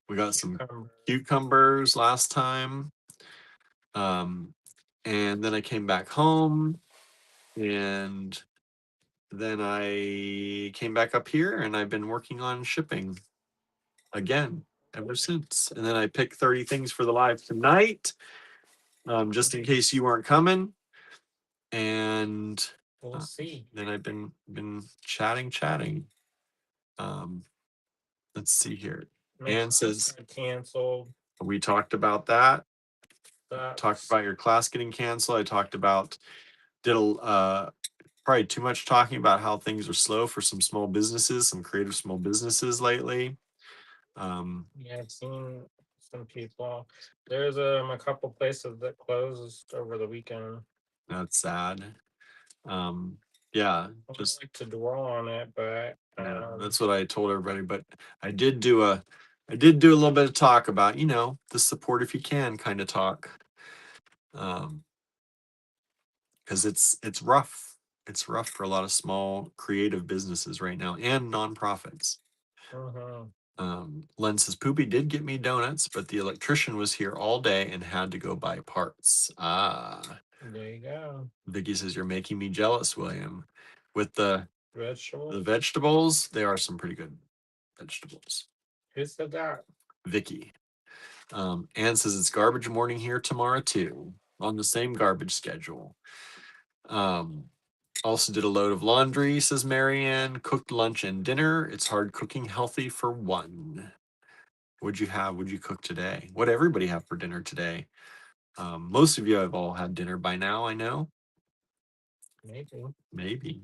We got some cucumbers last time. And then I came back home and then I came back up here and I've been working on shipping again ever since. And then I picked 30 things for the live tonight, just in case you weren't coming. And we'll see. Then I've been chatting. Let's see here. Ann says canceled. We talked about that. Talked about your class getting canceled. I talked about probably too much talking about how things are slow for some small businesses, some creative small businesses lately. Yeah, I've seen some people. There's a couple places that closed over the weekend. That's sad. Yeah, just like to dwell on it, but yeah, that's what I told everybody. But I did do a little bit of talk about, the support if you can kind of talk. Because it's rough. It's rough for a lot of small creative businesses right now and nonprofits. Len says, Poopy did get me donuts, but the electrician was here all day and had to go buy parts. Ah, There you go. Vicky says, you're making me jealous, William. With the Vegetables. vegetables, they are some pretty good vegetables. Who said that? Vicky. Ann says, it's garbage morning here tomorrow, too, on the same garbage schedule. Also did a load of laundry, says Marianne. Cooked lunch and dinner. It's hard cooking healthy for one. What'd you have? What'd you cook today? What everybody have for dinner today? Most of you have all had dinner by now, I know. Maybe. Maybe.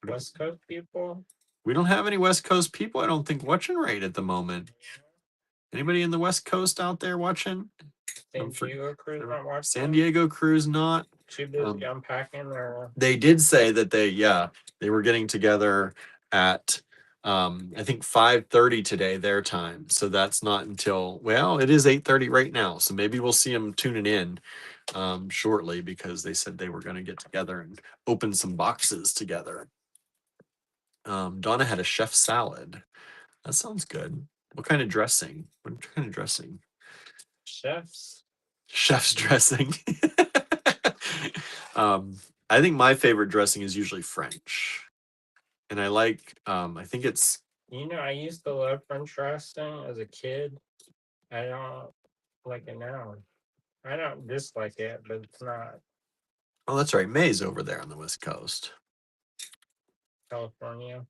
West Coast people? We don't have any West Coast people, I don't think, watching right at the moment. Anybody in the West Coast out there watching? San Diego crew's not watching. San Diego crew's not. Too busy unpacking their. They did say that they were getting together at I think 5:30 today their time. So that's not until, well, it is 8:30 right now. So maybe we'll see them tuning in shortly, because they said they were going to get together and open some boxes together. Donna had a chef salad. That sounds good. What kind of dressing? What kind of dressing? Chef's dressing. I think my favorite dressing is usually French. And I like, I think it's. I used to love French dressing as a kid. I don't like it now. I don't dislike it, but it's not. Oh, that's right. May's over there on the West Coast. California.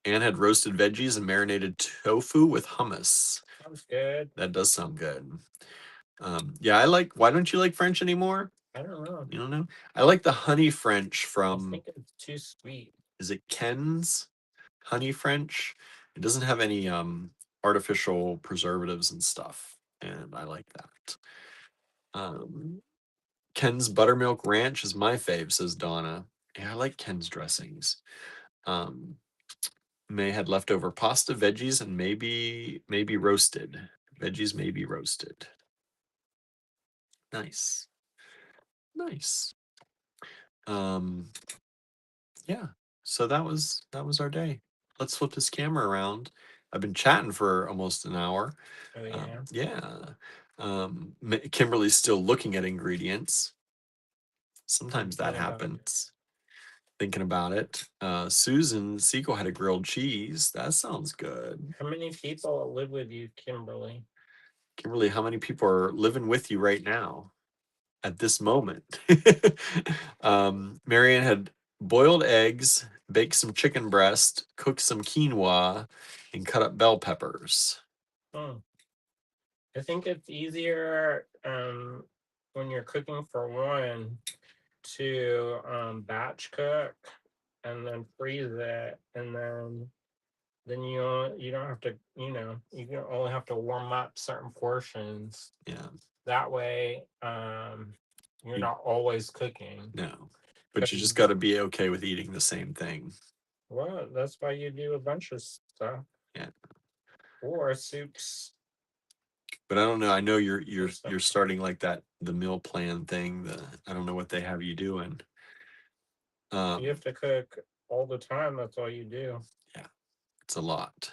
Anne had roasted veggies and marinated tofu with hummus. Sounds good. That does sound good. Yeah, why don't you like French anymore? I don't know. You don't know? I like the honey French I from, think it's too sweet. is it Ken's honey French? It doesn't have any artificial preservatives and stuff, and I like that. Ken's buttermilk ranch is my fave, says Donna. Yeah, I like Ken's dressings. May had leftover pasta, veggies, and maybe roasted. Veggies maybe roasted. Nice. Yeah. So that was our day. Let's flip this camera around. I've been chatting for almost an hour. Oh yeah. Yeah. Kimberly's still looking at ingredients. Sometimes that happens. Thinking about it. Susan Siegel had a grilled cheese. That sounds good. How many people live with you, Kimberly? Kimberly, how many people are living with you right now at this moment? Marianne had boiled eggs, baked some chicken breast, cooked some quinoa, and cut up bell peppers. I think it's easier when you're cooking for one to batch cook and then freeze it, and then you don't have to, you can only have to warm up certain portions. Yeah. That way you're not always cooking. No. But you just got to be okay with eating the same thing. Well, that's why you do a bunch of stuff. Yeah. Or soups. But I don't know. I know you're starting like that, the meal plan thing. I don't know what they have you doing. You have to cook all the time. That's all you do. Yeah, it's a lot.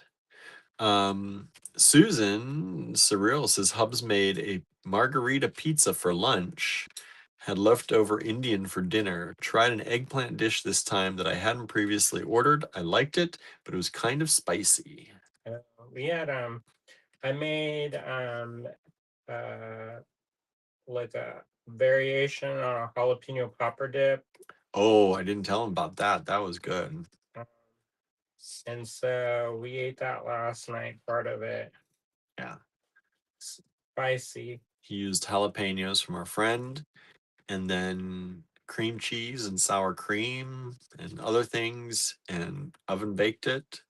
Susan Surreal says Hubs made a margarita pizza for lunch, had leftover Indian for dinner, tried an eggplant dish this time that I hadn't previously ordered. I liked it, but it was kind of spicy. We had I made like a variation on a jalapeno popper dip. Oh, I didn't tell him about that. That was good. And so we ate that last night, part of it. Yeah. Spicy. He used jalapenos from our friend, and then cream cheese and sour cream and other things, and oven baked it.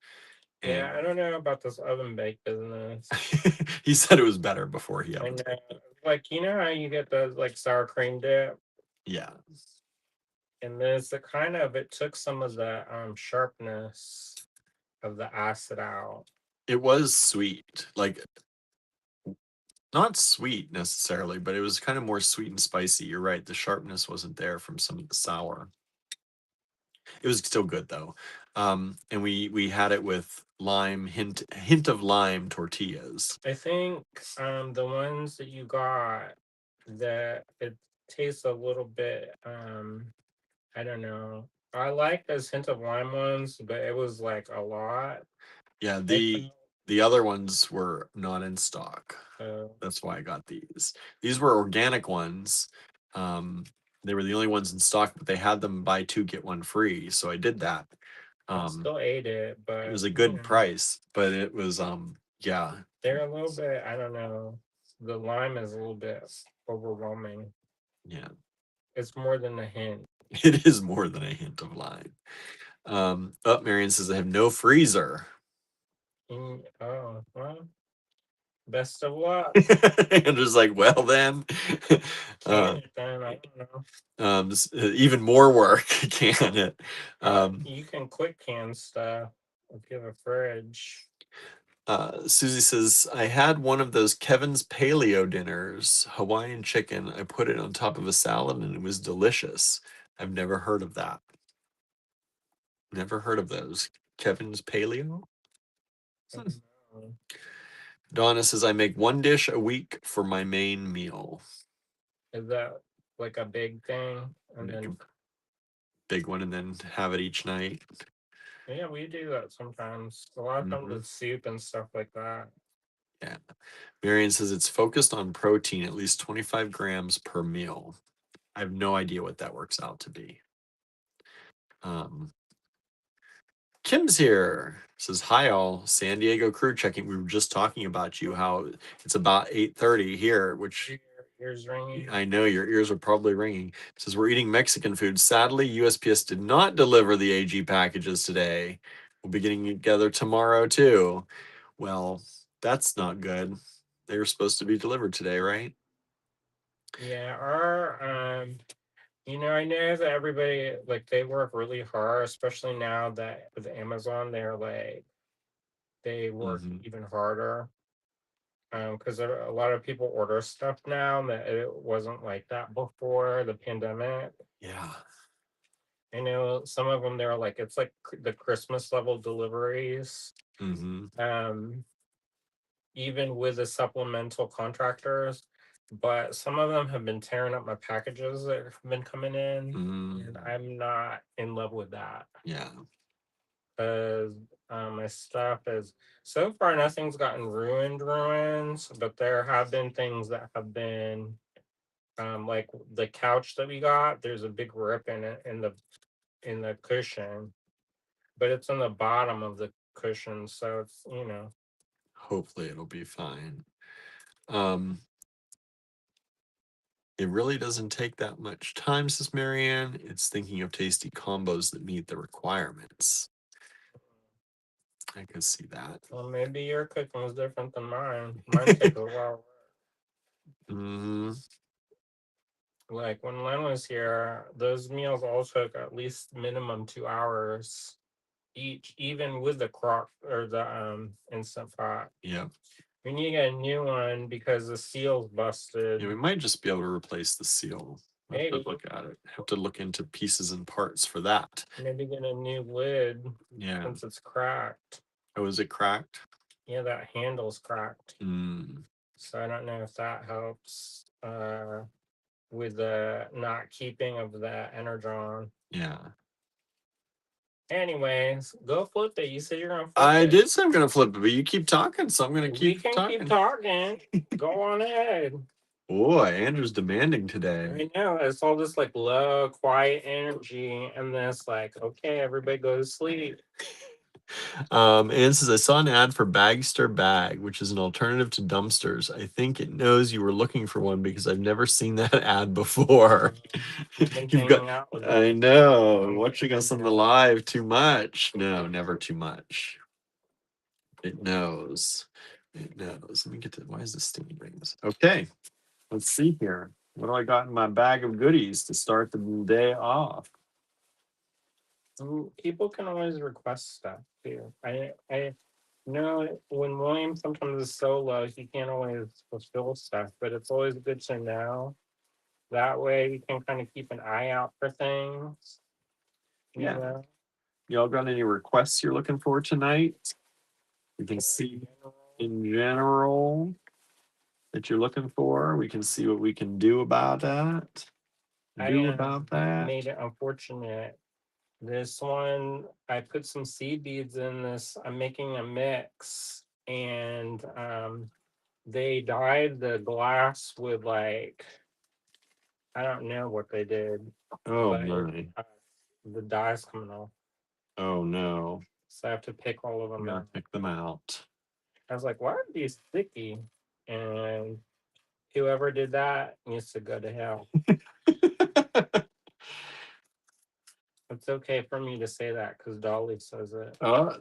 Yeah, I don't know about this oven baked business. He said it was better before he ovened it. Like, you know how you get those like sour cream dip? Yeah. And there's it took some of the sharpness of the acid out. It was sweet, like not sweet necessarily, but it was kind of more sweet and spicy. You're right. The sharpness wasn't there from some of the sour. It was still good though. And we had it with hint of lime tortillas. I think the ones that you got, that it tastes a little bit I don't know. I like those hint of lime ones, but it was like a lot. Yeah, I the other ones were not in stock. felt That's why I got these. These were organic ones. Um, they were the only ones in stock, but they had them buy two get one free, so I did that. I Um, still ate it, it but was a good price, but it was yeah, they're a little bit, I don't know. The lime is a little bit overwhelming. yeah. It's more than a hint. It is more than a hint of lime. Marion says I have no freezer. Oh, well, best of luck. And just like, well then, Can uh, it then? I don't know. even more work, can it? You can quick can stuff if you have a fridge. Susie says, I had one of those Kevin's Paleo dinners, Hawaiian chicken. I put it on top of a salad and it was delicious. I've never heard of that. Never heard of those. Kevin's Paleo? I Hmm. don't know. Donna says, I make one dish a week for my main meal. Is that like a big thing? And Make a then, big one and then have it each night. yeah, we do that sometimes. A lot of times Hmm. with soup and stuff like that. Yeah. Marion says it's focused on protein, at least 25 grams per meal. I have no idea what that works out to be. Um, Kim's here. Says hi all. San Diego crew checking. We were just talking about you. How it's about 8:30 here, which Your ears ringing. I know your ears are probably ringing. Says we're eating Mexican food. Sadly, USPS did not deliver the AG packages today. We'll be getting together tomorrow too. Well, that's not good. They were supposed to be delivered today, right? Yeah, I know that everybody like they work really hard, especially now that with Amazon, they work Mm-hmm. even harder. Because a lot of people order stuff now that it wasn't like that before the pandemic. Yeah. I know some of them they're like it's like the Christmas level deliveries. Mm-hmm. Um, even with the supplemental contractors, but some of them have been tearing up my packages that have been coming in, Mm-hmm. and I'm not in love with that Yeah. because my stuff is so far nothing's gotten ruins, but there have been things that have been like the couch that we got. There's a big rip in it in the cushion, but it's on the bottom of the cushion, so it's Hopefully it'll be fine. Um, it really doesn't take that much time, says Marianne. It's thinking of tasty combos that meet the requirements. I can see that. well, maybe your cooking was different than mine. Mine takes a while. Hmm. Like when Len was here, those meals all took at least minimum 2 hours each, even with the crock or the instant pot. Yeah. We need to get a new one because the seal's busted. Yeah, we might just be able to replace the seal. I'll have to Maybe, look at it. Have to look into pieces and parts for that. maybe get a new lid Yeah. since it's cracked. Oh, is it cracked? Yeah, that handle's cracked. Mm, So I don't know if that helps with the not keeping of the energon. yeah. Anyways, go flip it. You said you're gonna flip I it. did say I'm gonna flip it, but you keep talking, so I'm gonna We keep can keep talking. talking. Go on ahead. Boy, Andrew's demanding today. I know it's all this like low, quiet energy, and then it's like, okay, everybody go to sleep. Ann says, I saw an ad for Bagster Bag, which is an alternative to dumpsters. I think it knows you were looking for one because I've never seen that ad before. You've been You've got, hanging out with I them. know, watching us on the live too much. No, never too much. It knows. It knows. Let me get to, why is this stinging rings? Okay, let's see here. What do I got in my bag of goodies to start the day off? People can always request stuff too. I know when William sometimes is solo, he can't always fulfill stuff, but it's always good to know. That way, you can kind of keep an eye out for things. You Yeah. know. Y'all got any requests you're looking for tonight? We can see in general that you're looking for. We can see what we can do about that. Do about that. Made it unfortunate. This one, I put some seed beads in this. I'm making a mix, and they dyed the glass with like I don't know what they did, Oh but my. the dye's coming off. Oh no. So I have to pick all of them Gotta out. pick them out. I was like, why are these sticky? And whoever did that needs to go to hell. It's okay for me to say that because Dolly says it. Oh,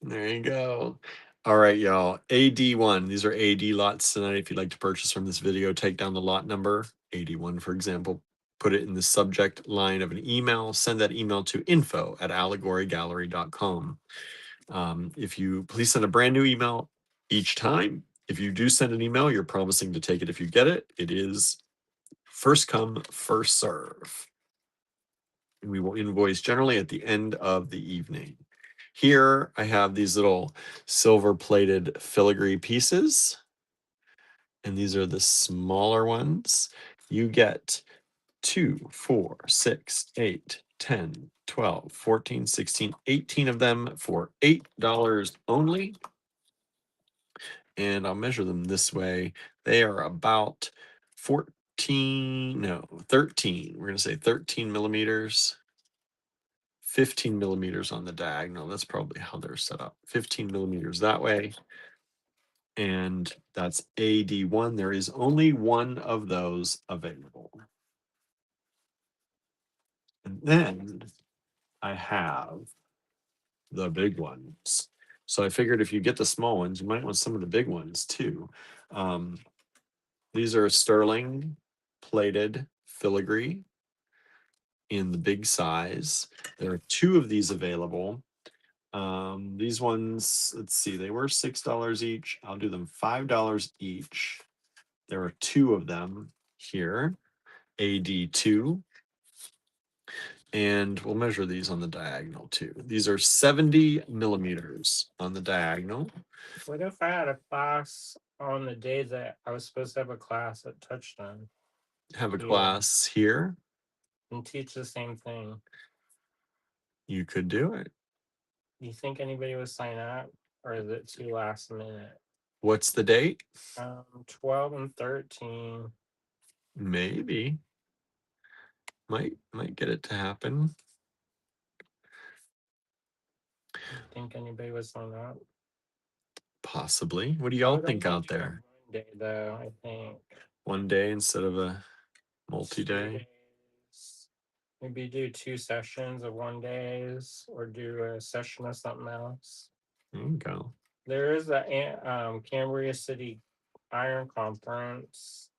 there you go. All right, y'all. AD1. These are AD lots tonight. If you'd like to purchase from this video, take down the lot number, AD1, for example. Put it in the subject line of an email. Send that email to info@allegorygallery.com. If you please send a brand new email each time. If you do send an email, you're promising to take it if you get it. It is first come, first serve. And we will invoice generally at the end of the evening. Here I have these little silver plated filigree pieces. And these are the smaller ones. You get 2, 4, 6, 8, 10, 12, 14, 16, 18 of them for $8 only. And I'll measure them this way. They are about 13. We're going to say 13 millimeters. 15 millimeters on the diagonal. That's probably how they're set up. 15 millimeters that way. And that's AD1. There is only one of those available. And then I have the big ones. So I figured if you get the small ones, you might want some of the big ones too. These are sterling plated filigree in the big size. There are 2 of these available. These ones, let's see, they were $6 each. I'll do them $5 each. There are 2 of them here, AD2. And we'll measure these on the diagonal too. These are 70 millimeters on the diagonal. What if I had a class on the day that I was supposed to have a class at Touchdown Have a class here. and teach the same thing? You could do it. Do you think anybody would sign up, or is it too last minute? What's the date? 12 and 13. Maybe. Might get it to happen. Think anybody would sign up? Possibly. What do y'all think out there? One day, though, I think. One day instead of a multi-day? Maybe do 2 sessions of 1 days, or do a session of something else. There you go. There is a Cambria City Iron Conference.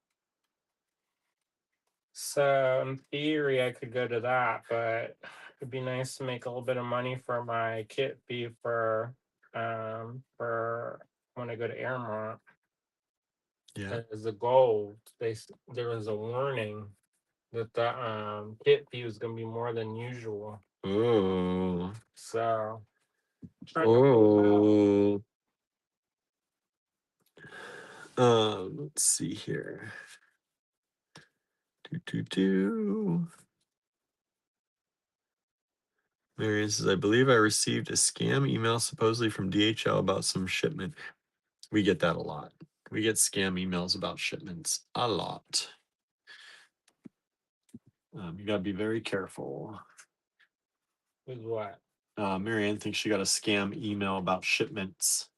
So in theory, I could go to that, but it'd be nice to make a little bit of money for my kit fee for when I go to Airmont. Yeah. As a goal, there was a warning that the kit fee was going to be more than usual. Oh. So. Oh. Let's see here. Marion says, I believe I received a scam email supposedly from DHL about some shipment. We get that a lot. We get scam emails about shipments a lot. You got to be very careful. With what? Marianne thinks she got a scam email about shipments.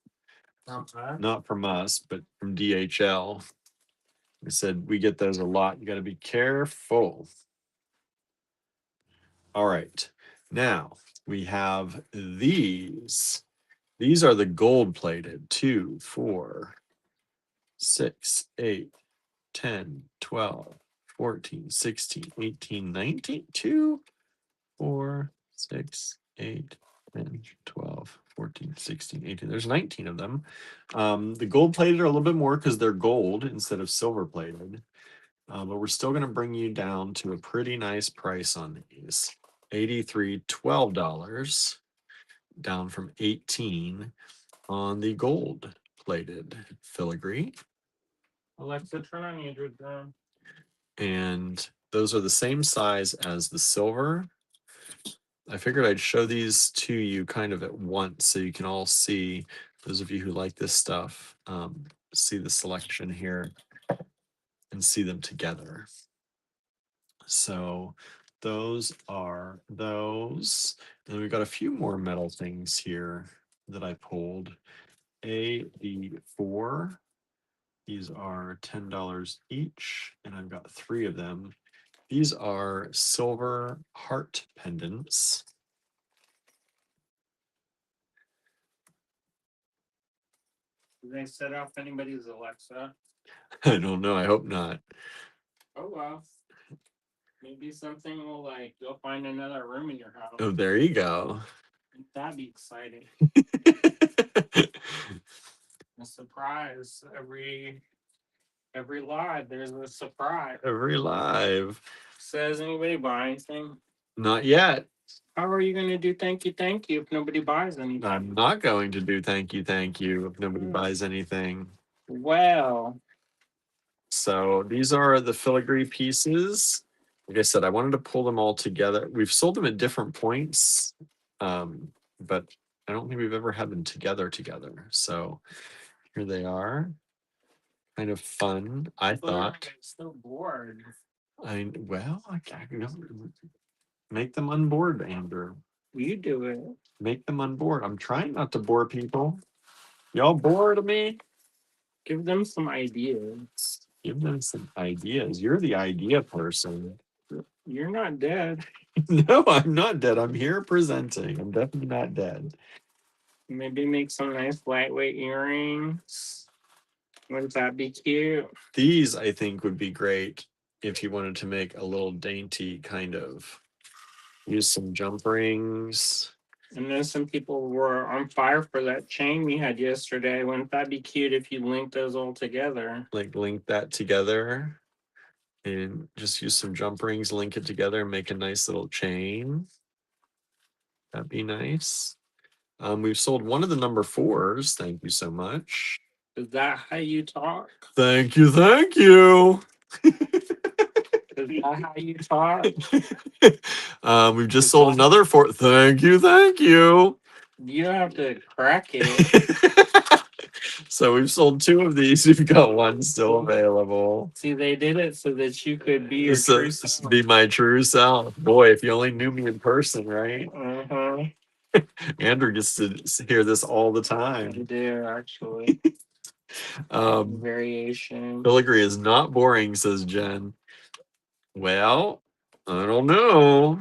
Not from us, but from DHL. I said, we get those a lot. You got to be careful. All right. Now we have these. These are the gold plated 2, 4, 6, 8, 10, 12, 14, 16, 18, 19, 2, 4, 6, 8, 10, 12, 14, 16, 18. There's 19 of them. The gold plated are a little bit more because they're gold instead of silver plated. But we're still going to bring you down to a pretty nice price on these. $83, $12 down from 18. on the gold plated filigree. Alexa, turn on Andrew's room. And those are the same size as the silver. I figured I'd show these to you kind of at once so you can all see, those of you who like this stuff, see the selection here and see them together. So those are those. And we've got a few more metal things here that I pulled. AD4. These are $10 each, and I've got 3 of them. These are silver heart pendants. Did they set off anybody's Alexa? I don't know. I hope not. Oh well. Maybe something will like you'll find another room in your house. Oh, there you go. That'd be exciting. A surprise every live. There's a surprise. Every live. Says anybody buy anything? Not yet. How are you going to do thank you if nobody buys anything? I'm not going to do thank you if nobody buys anything. Well, so these are the filigree pieces. Like I said, I wanted to pull them all together. We've sold them at different points, but I don't think we've ever had them together. So here they are. Kind of fun, I thought. So bored. I make them unboard, Andrew. You do it. Make them unboard. I'm trying not to bore people. Y'all bored of me? Give them some ideas. Give them some ideas. You're the idea person. You're not dead. No, I'm not dead. I'm here presenting. I'm definitely not dead. Maybe make some nice lightweight earrings. Wouldn't that be cute? These, I think, would be great if you wanted to make a little dainty kind of. Use some jump rings. And then some people were on fire for that chain we had yesterday. Wouldn't that be cute if you linked those all together? Like link that together and just use some jump rings, link it together, and make a nice little chain. That'd be nice. We've sold one of the number 4s. Thank you so much. Is that how you talk? Thank you. Thank you. Is that how you talk? We've just sold another 4. Thank you. Thank you. You don't have to crack it. So we've sold 2 of these. We've got 1 still available. See, they did it so that you could be your true self. Be my true self. Boy, if you only knew me in person, right? Andrew gets to hear this all the time. I do, actually. Variation. Filigree is not boring, says Jen. Well, I don't know.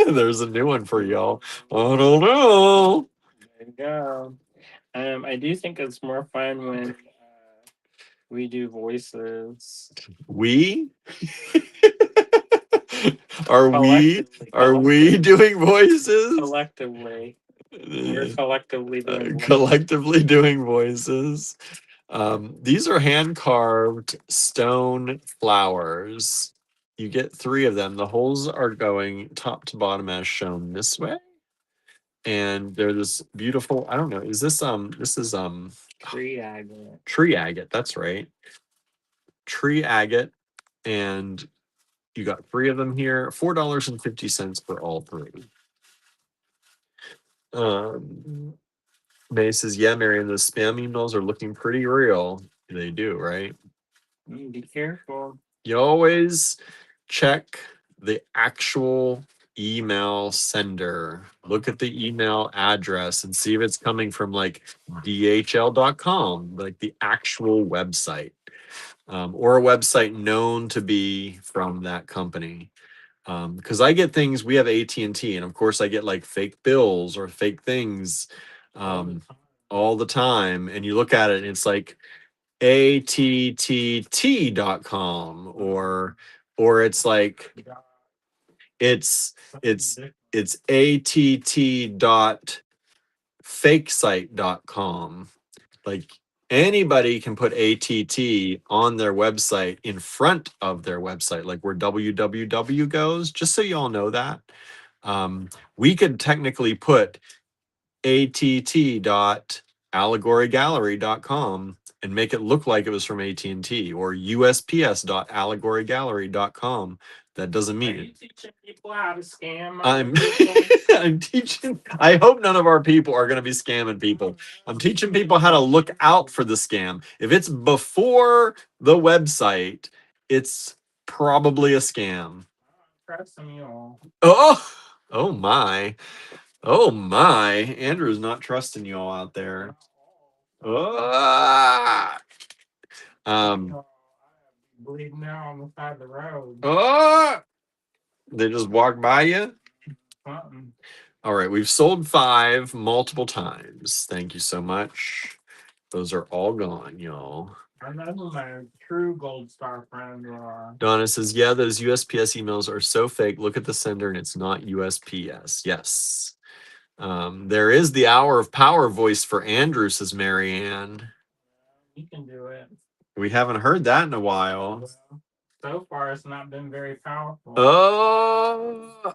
There's a new one for y'all. I don't know. There you go. I do think it's more fun when we do voices. We? Are we doing voices? Collectively. We're collectively doing voices. These are hand-carved stone flowers. You get 3 of them. The holes are going top to bottom as shown this way. And they're this beautiful, I don't know, is this tree agate. Tree agate, that's right. Tree agate, and you got 3 of them here. $4.50 for all 3. May says, yeah, Marion, those spam emails are looking pretty real. They do, right? Be careful. You always check the actual email sender. Look at the email address and see if it's coming from like dhl.com, like the actual website, or a website known to be from that company. Because I get things, we have AT&T, and of course I get like fake bills or fake things all the time. And you look at it and it's like att.com, or it's like it's att.fakesite.com. Like anybody can put att on their website in front of their website, like where www goes, just so you all know that. We could technically put att.allegorygallery.com and make it look like it was from AT&T, or usps.allegorygallery.com. That doesn't Are mean you it. teaching people how to scam other I'm people? I'm teaching. I hope none of our people are going to be scamming people. I'm teaching people how to look out for the scam. If it's before the website, it's probably a scam. Trust me all. Oh, oh my. Oh my. Andrew's not trusting you all out there. Ah! Um, Bleeding out on the side of the road. ah! They just walk by you. Something. All right, we've sold 5 multiple times. Thank you so much. Those are all gone, y'all. I know who my true gold star friends are. Donna says, yeah, those USPS emails are so fake. Look at the sender and it's not USPS. Yes. There is the hour of power voice for Andrew, says Marianne. You can do it. We haven't heard that in a while. Well, so far, it's not been very powerful. Oh,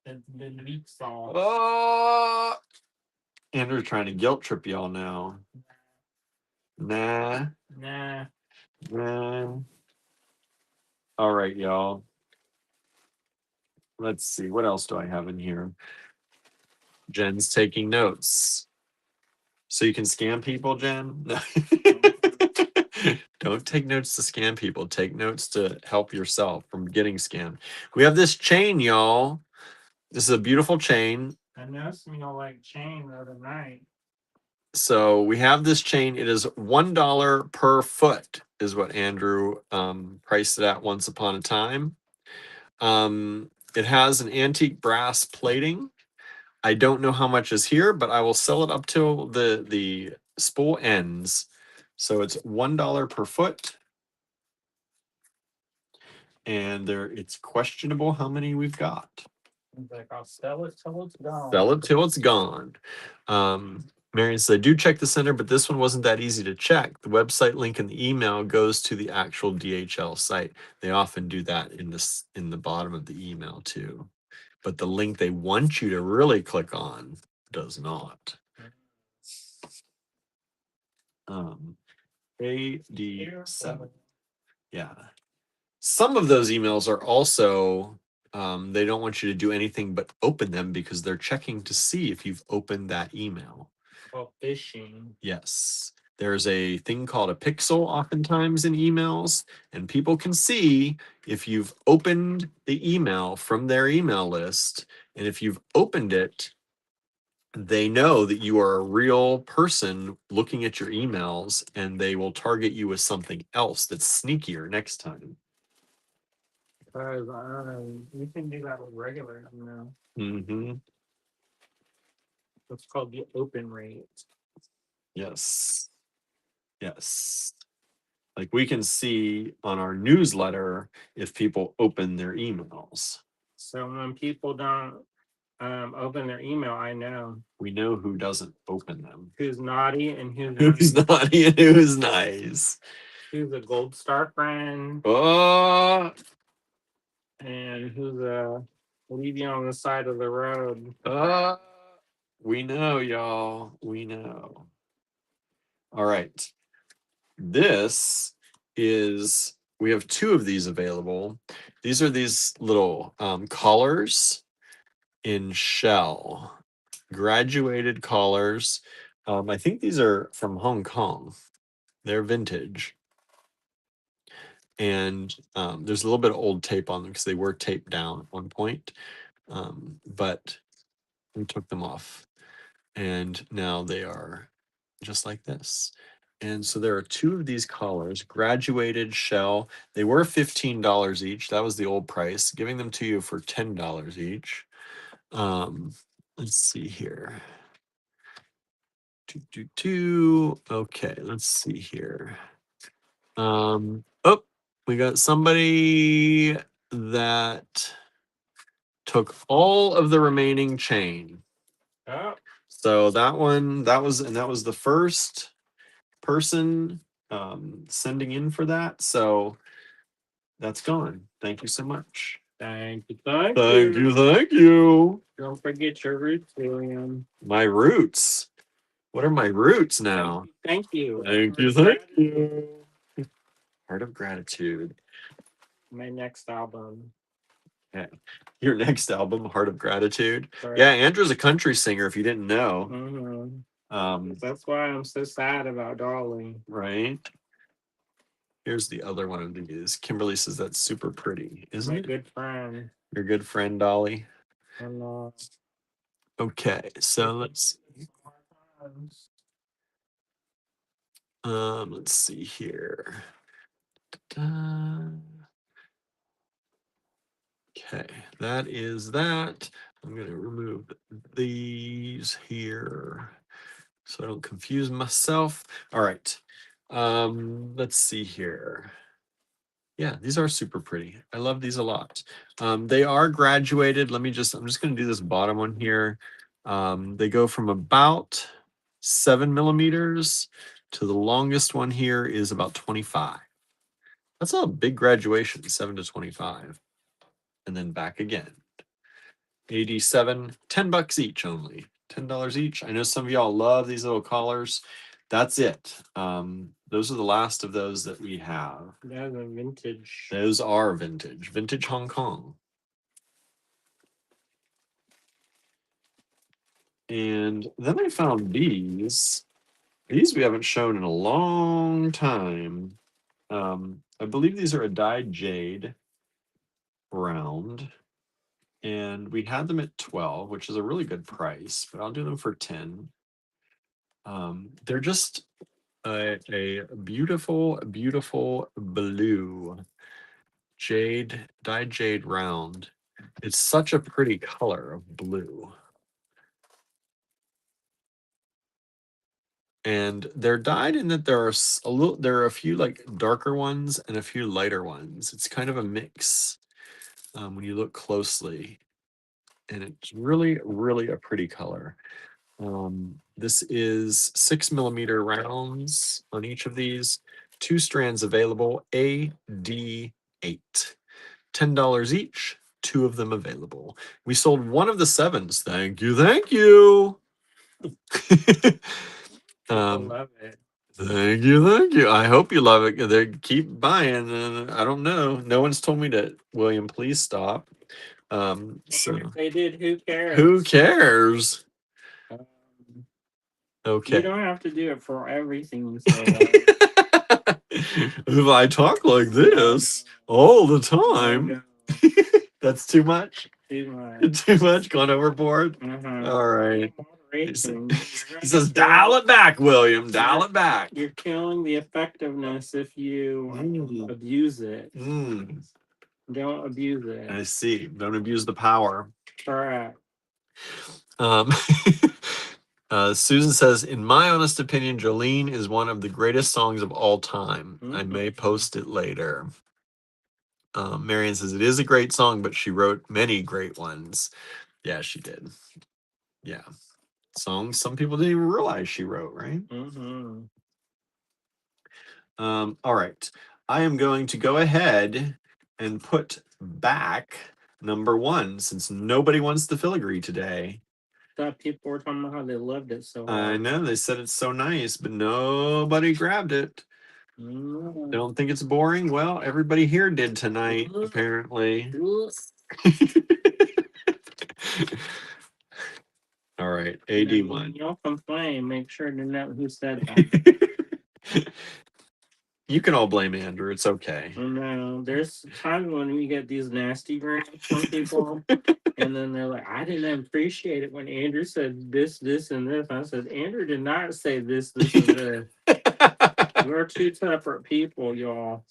It's been weak sauce. oh. Andrew's trying to guilt trip y'all now. Nah. Nah. Nah. All right, y'all. Let's see. What else do I have in here? Jen's taking notes. So you can scam people, Jen? No. Don't take notes to scam people. Take notes to help yourself from getting scammed. We have this chain, y'all. This is a beautiful chain. I know some y'all like chain the other night. So we have this chain. It is $1 per foot, is what Andrew priced it at once upon a time. It has an antique brass plating. I don't know how much is here, but I will sell it up till the spool ends. So it's $1 per foot. And it's questionable how many we've got. He's like, I'll sell it till it's gone. Sell it till it's gone. Marion says, I do check the center, but this one wasn't that easy to check. The website link in the email goes to the actual DHL site. They often do that in the bottom of the email too. But the link they want you to really click on does not. AD7. Yeah. Some of those emails are also, they don't want you to do anything but open them because they're checking to see if you've opened that email. Well, phishing. Yes. There's a thing called a pixel oftentimes in emails, and people can see if you've opened the email from their email list. And if you've opened it, they know that you are a real person looking at your emails, and they will target you with something else that's sneakier next time. Because you can do that with regular email. Mm-hmm. It's called the open rate. Yes. Yes. Like we can see on our newsletter if people open their emails. So when people don't open their email, I know We know who doesn't open them. who's naughty and Who's naughty and who's nice. Who's a gold star friend. Oh, and who's leave you on the side of the road. we know, y'all. We know. All right. This is, we have 2 of these available. These are these little collars in shell, graduated collars. I think these are from Hong Kong. They're vintage. And there's a little bit of old tape on them because they were taped down at one point. But we took them off. And now they are just like this. And so there are 2 of these collars, graduated shell. They were $15 each. That was the old price. Giving them to you for $10 each. Let's see here. Okay, let's see here. Oh, we got somebody that took all of the remaining chain. Oh. So that was the first person sending in for that. So that's gone. Thank you so much. Thank you, thank Thank you. you, thank you. Don't forget your roots, William. My roots. What are my roots now? Thank you. Thank you, thank you. Heart of Gratitude. My next album. Okay. Your next album, Heart of Gratitude. Yeah, Andrew's a country singer, if you didn't know. That's why I'm so sad about Dolly. Right. Here's the other one of these. Kimberly says that's super pretty, isn't it? Good friend. Your good friend Dolly. And, okay, so let's see here. Okay, that is that. I'm gonna remove these here so I don't confuse myself. All right. Let's see here. Yeah, these are super pretty. I love these a lot. They are graduated. I'm just going to do this bottom one here. They go from about 7 millimeters to the longest one here is about 25. That's a big graduation, 7 to 25. And then back again. 87, $10 each only. $10 each. I know some of y'all love these little collars. That's it. Those are the last of those that we have. Those are vintage. Those are vintage. Vintage Hong Kong. And then I found these. These we haven't shown in a long time. I believe these are a dyed jade round. And we had them at 12, which is a really good price, but I'll do them for 10. They're just a beautiful, beautiful blue dyed jade round. It's such a pretty color of blue. And they're dyed in that there are a few like darker ones and a few lighter ones. It's kind of a mix when you look closely, and it's really, really a pretty color. This is 6 millimeter rounds on each of these. 2 strands available. AD8. $10 each. 2 of them available. We sold one of the 7s. Thank you, thank you. Love it. Thank you, thank you. I hope you love it. They keep buying, and I don't know. No one's told me to. William, please stop. So if they did, who cares? Who cares? Okay. You don't have to do it for everything you say. If I talk like this all the time, that's too much. Too much gone overboard. All right. He says, dial it back, William. Dial it back. You're killing the effectiveness if you abuse it. Don't abuse it. I see. Don't abuse the power. Correct. Susan says, in my honest opinion, Jolene is one of the greatest songs of all time. I may post it later. Marianne says, it is a great song, but she wrote many great ones. Yeah, she did. Yeah. Songs some people didn't even realize she wrote, right? All right. I am going to go ahead and put back number 1 since nobody wants the filigree today. Thought people were talking about how they loved it so hard. I know, they said it's so nice, but nobody grabbed it. Don't think it's boring? Well, everybody here did tonight, apparently. All right, AD1. Y'all complain. Make sure to know who said that. You can all blame Andrew. It's okay. No, there's times when we get these nasty grants from people, and then they're like, I didn't appreciate it when Andrew said this, this, and this. I said, Andrew did not say this, this, and this. We're 2 separate people, y'all.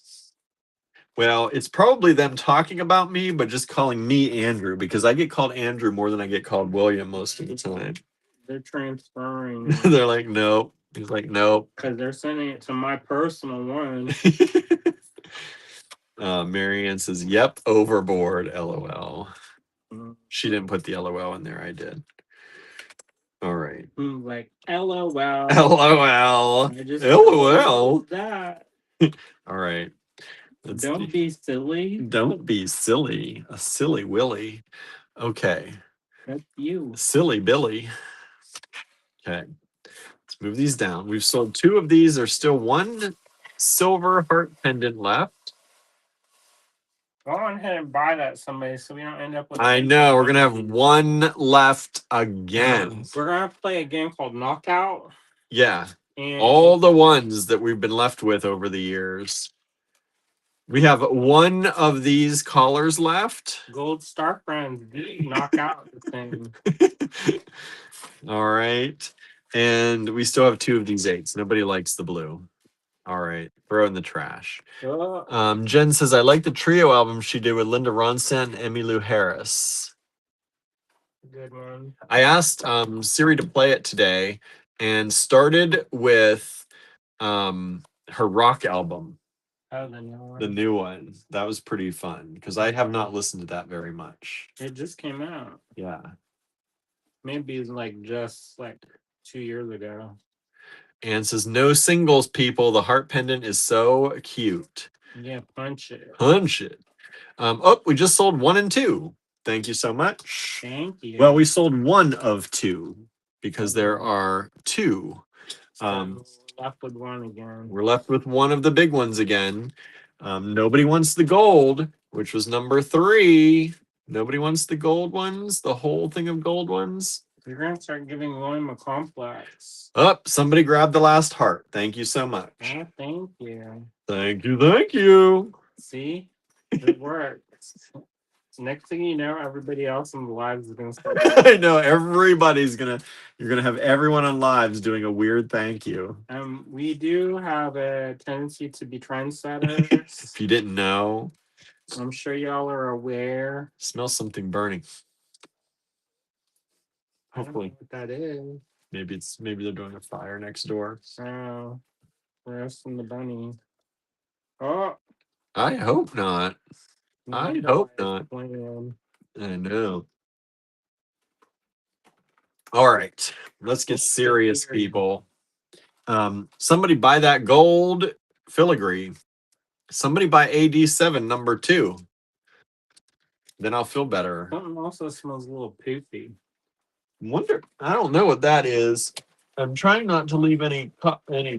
Well, it's probably them talking about me, but just calling me Andrew, because I get called Andrew more than I get called William most of the time. They're transferring. They're like, nope. He's like, nope. Because they're sending it to my personal one. Marianne says, yep, overboard, LOL. She didn't put the LOL in there. I did. All right. Like, LOL. LOL. LOL. That. All right. Don't be silly. Don't be silly. A silly Willy. Okay. That's you. Silly Billy. Okay. Let's move these down. We've sold 2 of these. There's still 1 silver heart pendant left. Go on ahead and buy that somebody so we don't end up with. I know. We're going to have 1 left again. We're going to play a game called Knockout. Yeah. And all the ones that we've been left with over the years. We have 1 of these collars left. Gold Star Friends knock out the thing. All right. And we still have 2 of these 8s. Nobody likes the blue. All right. Throw in the trash. Jen says, I like the trio album she did with Linda Ronstadt and Emmylou Harris. Good one. I asked Siri to play it today and started with her rock album. Oh, the new one. The new one. That was pretty fun because I have not listened to that very much. It just came out. Yeah. Maybe it's just 2 years ago. And says, no singles, people. The heart pendant is so cute. Yeah, punch it. Punch it. Oh, we just sold 1 and 2. Thank you so much. Thank you. Well, we sold 1 of 2 because there are 2. Left with 1 again. We're left with 1 of the big ones again. Nobody wants the gold, which was number 3. Nobody wants the gold ones, the whole thing of gold ones. You're going to start giving William a complex. Oh, somebody grabbed the last heart. Thank you so much. Oh, thank you. Thank you. Thank you. See? It works. Next thing you know, everybody else in the lives is going to start. I know. You're going to have everyone on lives doing a weird thank you. We do have a tendency to be trendsetters. If you didn't know. I'm sure y'all are aware. Smell something burning. Hopefully. I don't know what that is. Maybe they're doing a fire next door. Oh, roasting the bunny. Oh, I hope not. I hope not. I know. All right, let's get serious, people. Somebody buy that gold filigree. Somebody buy AD7 number 2. Then I'll feel better. Something also smells a little poofy. I don't know what that is. I'm trying not to leave any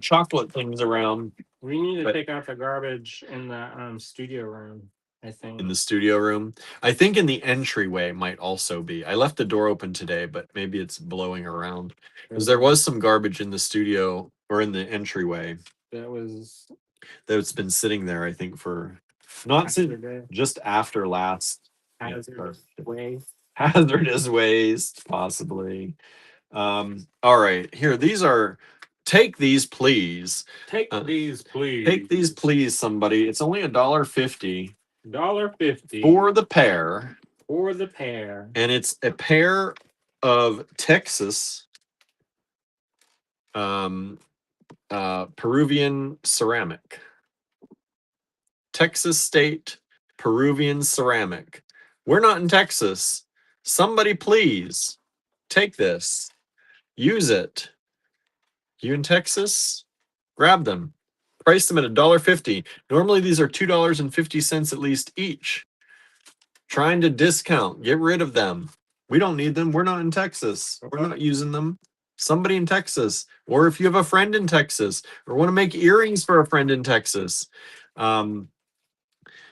chocolate things around. We need to take out the garbage in the studio room, I think. In the studio room? I think in the entryway might also be. I left the door open today, but maybe it's blowing around. Because there was some garbage in the studio or in the entryway. That's been sitting there, I think, for not since just after last. Hazardous waste, possibly. All right, here, take these, please. Take these, please. Take these, please, somebody. It's only $1.50. $1.50 for the pair. For the pair. And it's a pair of Texas Peruvian ceramic. Texas State Peruvian ceramic. We're not in Texas. Somebody please take this. Use it. You in Texas? Grab them. Price them at $1.50. Normally these are $2.50 at least each. Trying to discount. Get rid of them. We don't need them. We're not in Texas. We're not using them. Somebody in Texas. Or if you have a friend in Texas or want to make earrings for a friend in Texas.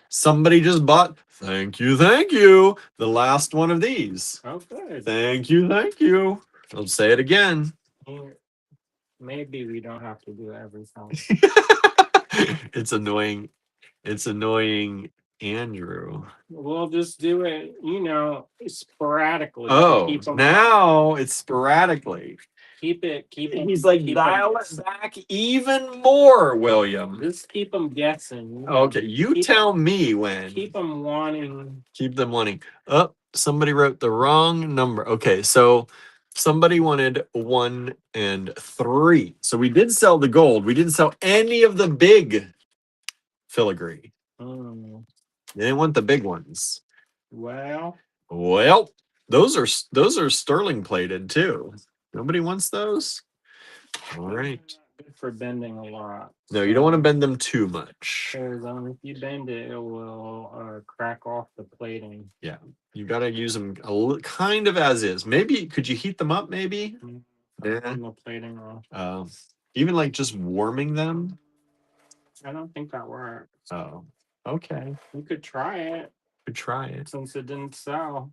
Somebody just bought, thank you, the last one of these. Oh, good. Thank you. I'll say it again. Maybe we don't have to do it every time. It's annoying. It's annoying, Andrew. We'll just do it, sporadically. Oh, now it's sporadically. Keep it. He's like, dial it back even more, William. Just keep them guessing. Okay, you tell me when. Keep them wanting. Keep them wanting. Oh, somebody wrote the wrong number. Okay, so somebody wanted 1 and 3. So we did sell the gold. We didn't sell any of the big filigree. They didn't want the big ones. Well, those are sterling plated too. Nobody wants those. All right. good for bending a lot. No, you don't want to bend them too much. Because if you bend it, it will crack off the plating. Yeah, you got to use them kind of as is. Maybe could you heat them up? Maybe. Yeah. The plating off. Even like just warming them. I don't think that works. Oh, okay. You could try it. Could try it Since it didn't sell.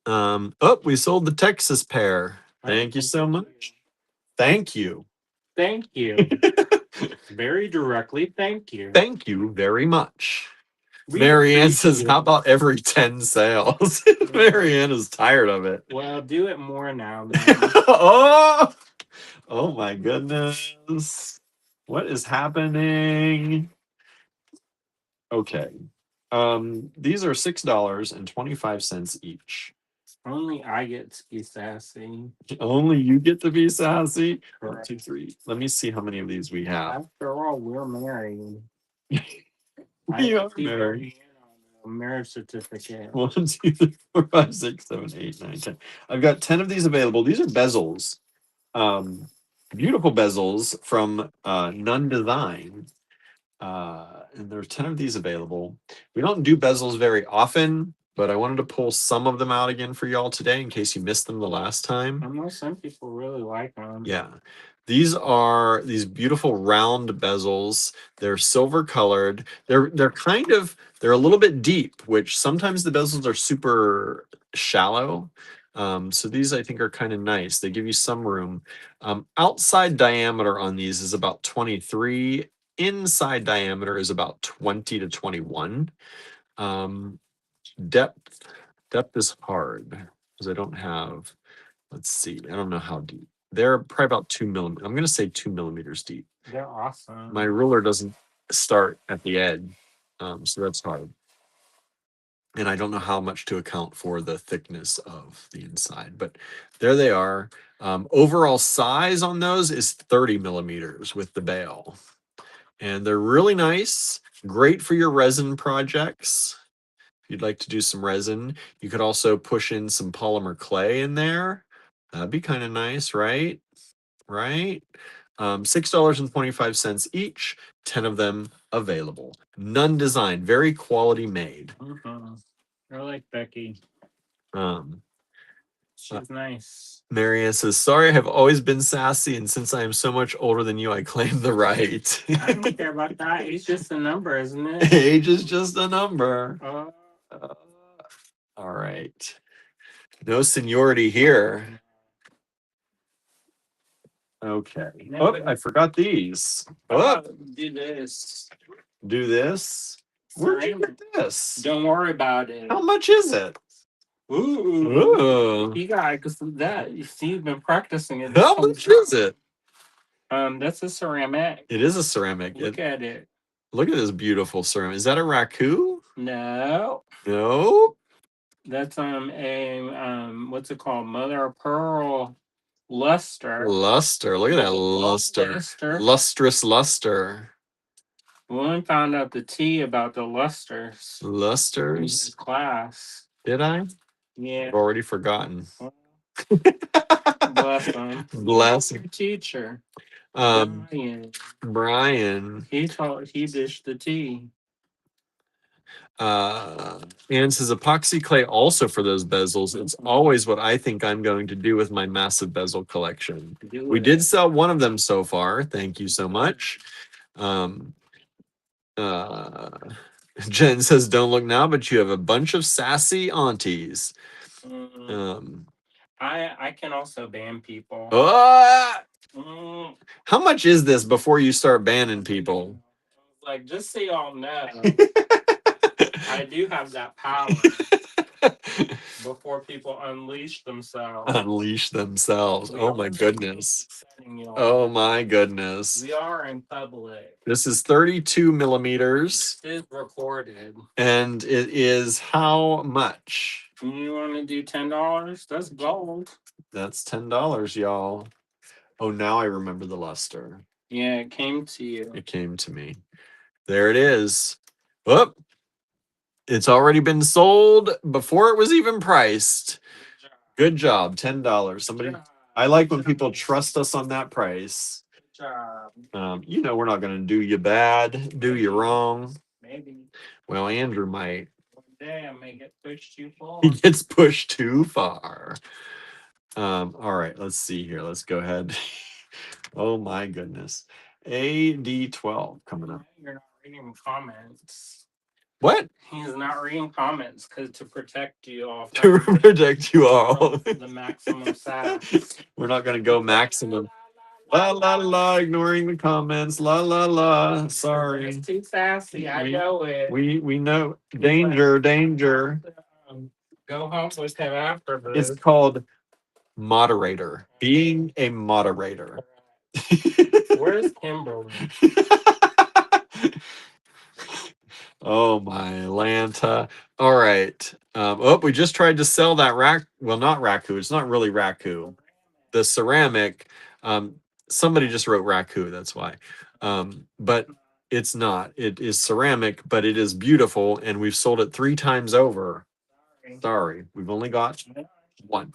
Oh, we sold the Texas pear. Thank you so much. Thank you. Thank you. Very directly, thank you. Thank you very much. Marianne says, how about every 10 sales? Marianne is tired of it. Well, do it more now. Oh my goodness. What is happening? Okay. These are $6.25 each. Only I get to be sassy. Only you get to be sassy. 1, 2, 3. Let me see how many of these we have. After all, we're married. We are married. A marriage certificate. 1, 2, 3, 4, 5, 6, 7, 8, 9, 10. I've got 10 of these available. These are bezels. Beautiful bezels from None Design. And there's 10 of these available. We don't do bezels very often, but I wanted to pull some of them out again for y'all today in case you missed them the last time. I know some people really like them. Yeah. These are these beautiful round bezels. They're silver colored. They're a little bit deep, which sometimes the bezels are super shallow. So these I think are kind of nice. They give you some room. Outside diameter on these is about 23. Inside diameter is about 20 to 21. Depth is hard because I don't have, let's see, I don't know how deep. They're probably about 2 millimeters. I'm going to say 2 millimeters deep. They're awesome. My ruler doesn't start at the edge, so that's hard. And I don't know how much to account for the thickness of the inside, but there they are. Overall size on those is 30 millimeters with the bail. And they're really nice, great for your resin projects. If you'd like to do some resin, you could also push in some polymer clay in there. That'd be kind of nice, right? Right? $6.25 each, 10 of them available. None Design, very quality made. I like Becky. She's nice. Marianne says, sorry, I have always been sassy, and since I am so much older than you, I claim the right. I don't care about that. Age is just a number, isn't it? Age is just a number. All right. No seniority here. Okay. Oh, I forgot these. Oh, do this. Do this? Where'd you get this? Don't worry about it. How much is it? Ooh. You got that. You see, you've been practicing it. How much is it? That's a ceramic. It is a ceramic. Look at it. Look at this beautiful ceramic. Is that a raku? No. No. That's what's it called? Mother of pearl luster. Luster. Look at that luster. Lustrous luster. William found out the tea about the lusters. Lusters? In his class. Did I? Yeah. I've already forgotten. Bless him. Bless him. Teacher. Brian. He dished the tea. And says epoxy clay also for those bezels. It's always what I think I'm going to do with my massive bezel collection. We did sell one of them so far. Thank you so much. Jen says, don't look now, but you have a bunch of sassy aunties. I can also ban people. How much is this before you start banning people? Like, just so y'all know, I do have that power before people unleash themselves. Unleash themselves. Oh my goodness. Oh my goodness. We are in public. This is 32 millimeters. This is recorded. And it is how much? You want to do $10? That's gold. That's $10, y'all. Oh, now I remember the luster. Yeah, it came to you. It came to me. There it is. Whoop. It's already been sold before it was even priced. Good job. $10. Somebody. I like when people trust us on that price. job. You know we're not going to do you bad, do you wrong. Maybe. Well, Andrew might. One day I may get pushed too far. He gets pushed too far. All right, let's see here. Let's go ahead. Oh my goodness. AD12 coming up. You're not reading comments. What? He's not reading comments because to protect you all. To protect you all. The maximum sass. We're not going to go maximum. La la la, ignoring the comments. La la la. Sorry. It's too sassy. I know it. We know. Danger, danger. Go home with him after this. It's called moderator. Being a moderator. Where's Kimberly? Oh my Lanta. All right. Oh, we just tried to sell that well, not raku. It's not really raku. The ceramic. Somebody just wrote raku, that's why. But it's not. It is ceramic, but it is beautiful, and we've sold it 3 times over. Sorry, we've only got 1.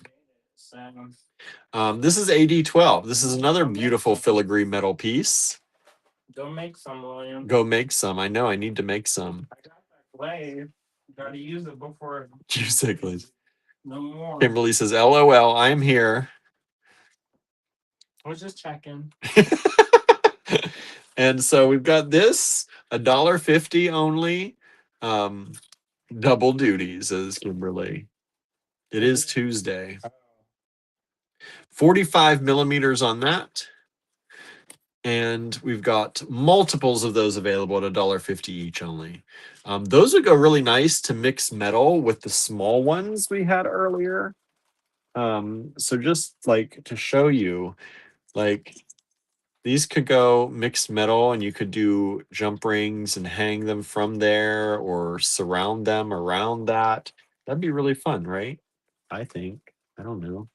This is AD12. This is another beautiful filigree metal piece. Go make some, William. Go make some. I know. I need to make some. I got that clay. Gotta use it before. Use it, please. No more. Kimberly says, LOL, I'm here. I was just checking. And so we've got this, $1.50 only. Double duty, says Kimberly. It is Tuesday. 45 millimeters on that. And we've got multiples of those available at $1.50 each only. Those would go really nice to mix metal with the small ones we had earlier. So just like to show you, like these could go mixed metal, and you could do jump rings and hang them from there or surround them around that. That'd be really fun, right? I think. I don't know.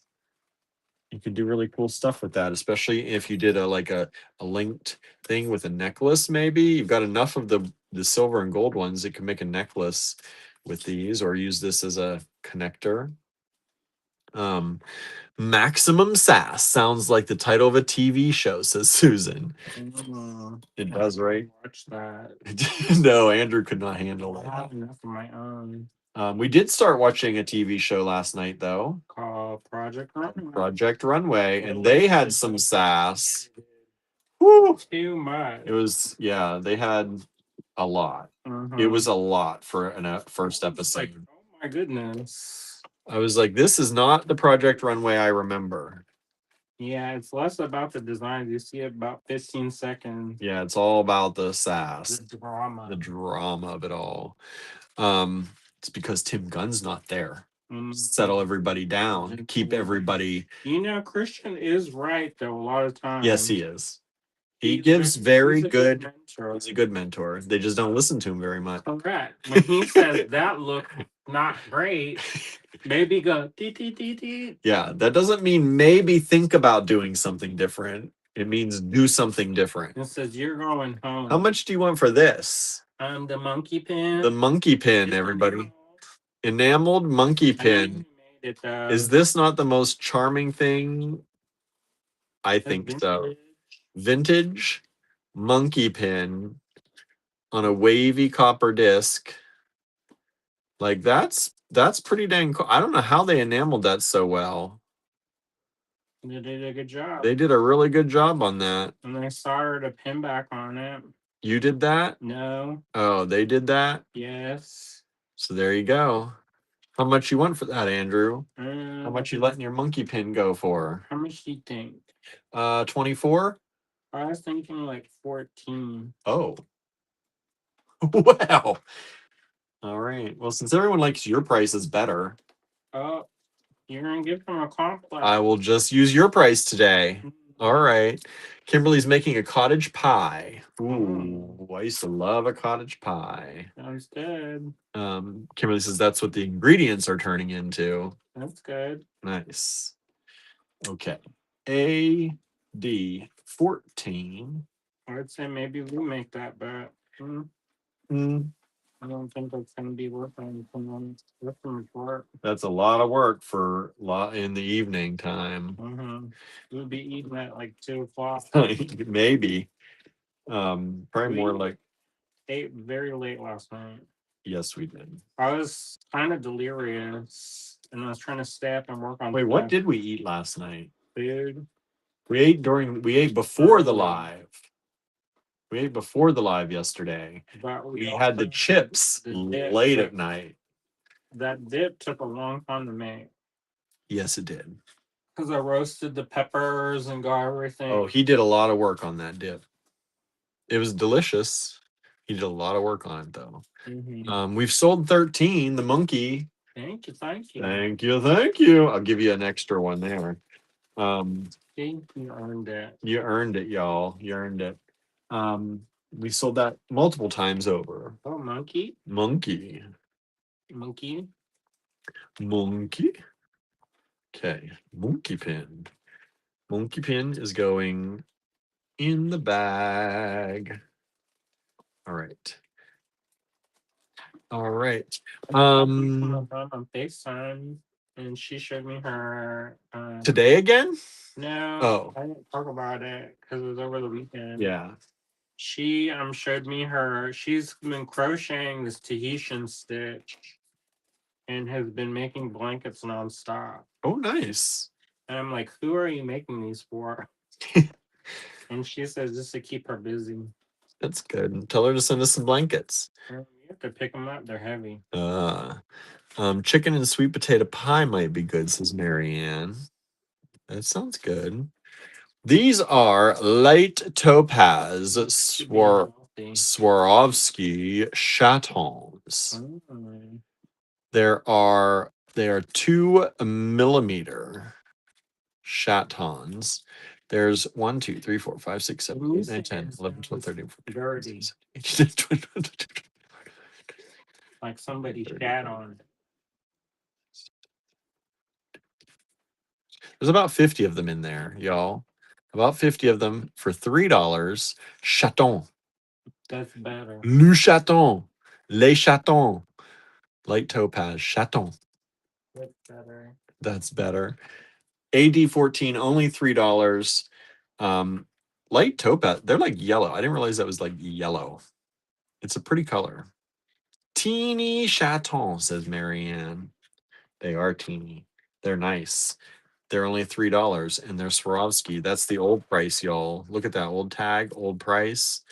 You could do really cool stuff with that, especially if you did a linked thing with a necklace. Maybe you've got enough of the silver and gold ones that can make a necklace with these, or use this as a connector. Maximum Sass sounds like the title of a TV show, says Susan. It does, right? Watch that. No, Andrew could not handle I it. have enough of my own. We did start watching a TV show last night, though. Called Project Runway. Project Runway, and they had some sass. Woo! Too much. It was, yeah, they had a lot. It was a lot for a first episode. Like, oh my goodness. I was like, this is not the Project Runway I remember. Yeah, it's less about the designs. You see it about 15 seconds. Yeah, it's all about the sass. The drama. The drama of it all. It's because Tim Gunn's not there. Settle everybody down. Keep everybody. You know, Christian is right, though, a lot of times. Yes, he is. He gives very good mentor. He's a good mentor. They just don't listen to him very much. Correct. When he says that look not great, maybe go dee dee dee dee. Yeah, that doesn't mean maybe think about doing something different. It means do something different. It says you're going home. How much do you want for this? The monkey pin. The monkey pin, everybody. Enameled monkey pin. Is this not the most charming thing? I think so. Vintage monkey pin on a wavy copper disc. Like that's pretty dang cool. I don't know how they enameled that so well. They did a good job. They did a really good job on that. And they soldered a pin back on it. You did that? No. Oh, they did that? Yes. So there you go. How much you want for that, Andrew? How much you letting your monkey pin go for? How much do you think? 24? I was thinking like 14. Oh. Wow. All right. Well, since everyone likes your prices better. Oh, you're going to give them a complex. I will just use your price today. All right. Kimberly's making a cottage pie. Ooh, I used to love a cottage pie. Sounds good. Kimberly says that's what the ingredients are turning into. That's good. Nice. Okay. AD 14. I'd say maybe we make that bet. I don't think that's gonna be worth anything. Report. That's a lot of work for in the evening time. We'll be eating at like 2 o'clock. Maybe. Probably more like ate very late last night. Yes, we did. I was kind of delirious, and I was trying to stay up and work on. Wait, what did we eat last night? Food. We ate before the live. We ate before the live yesterday. But we had the chips late at night. That dip took a long time to make. Yes, it did. Because I roasted the peppers and got everything. Oh, he did a lot of work on that dip. It was delicious. He did a lot of work on it, though. We've sold 13. The monkey. Thank you, thank you. Thank you, thank you. I'll give you an extra one there. You earned it. You earned it, y'all. You earned it. We sold that multiple times over. Oh, monkey. Monkey. Monkey. Monkey. Okay. Monkey pin. Monkey pin is going in the bag. All right. All right. On FaceTime, and she showed me her. Today again? No. Oh. I didn't talk about it because it was over the weekend. Yeah. She showed me her. She's been crocheting this Tahitian stitch, and has been making blankets nonstop. Oh, nice. And I'm like, who are you making these for? And she says just to keep her busy. That's good. Tell her to send us some blankets. You have to pick them up. They're heavy. Chicken and sweet potato pie might be good, says Marianne. That sounds good. These are light topaz Swarovski chatons. They are 2mm chatons. There's 1, 2, 3, 4, 5, 6, 7, 8, 9, 10, 11, 12, 13, 14, 15, 16, 17, 18, like somebody shat on it. There's about 50 of them in there, y'all. About 50 of them for $3. Chaton. That's better. Le chaton. Les chatons. Light topaz. Chaton. That's better. That's better. AD14, only $3. Light topaz. They're like yellow. I didn't realize that was like yellow. It's a pretty color. Teeny chaton, says Marianne. They are teeny. They're nice. They're only $3, and they're Swarovski. That's the old price, y'all. Look at that old tag, old price.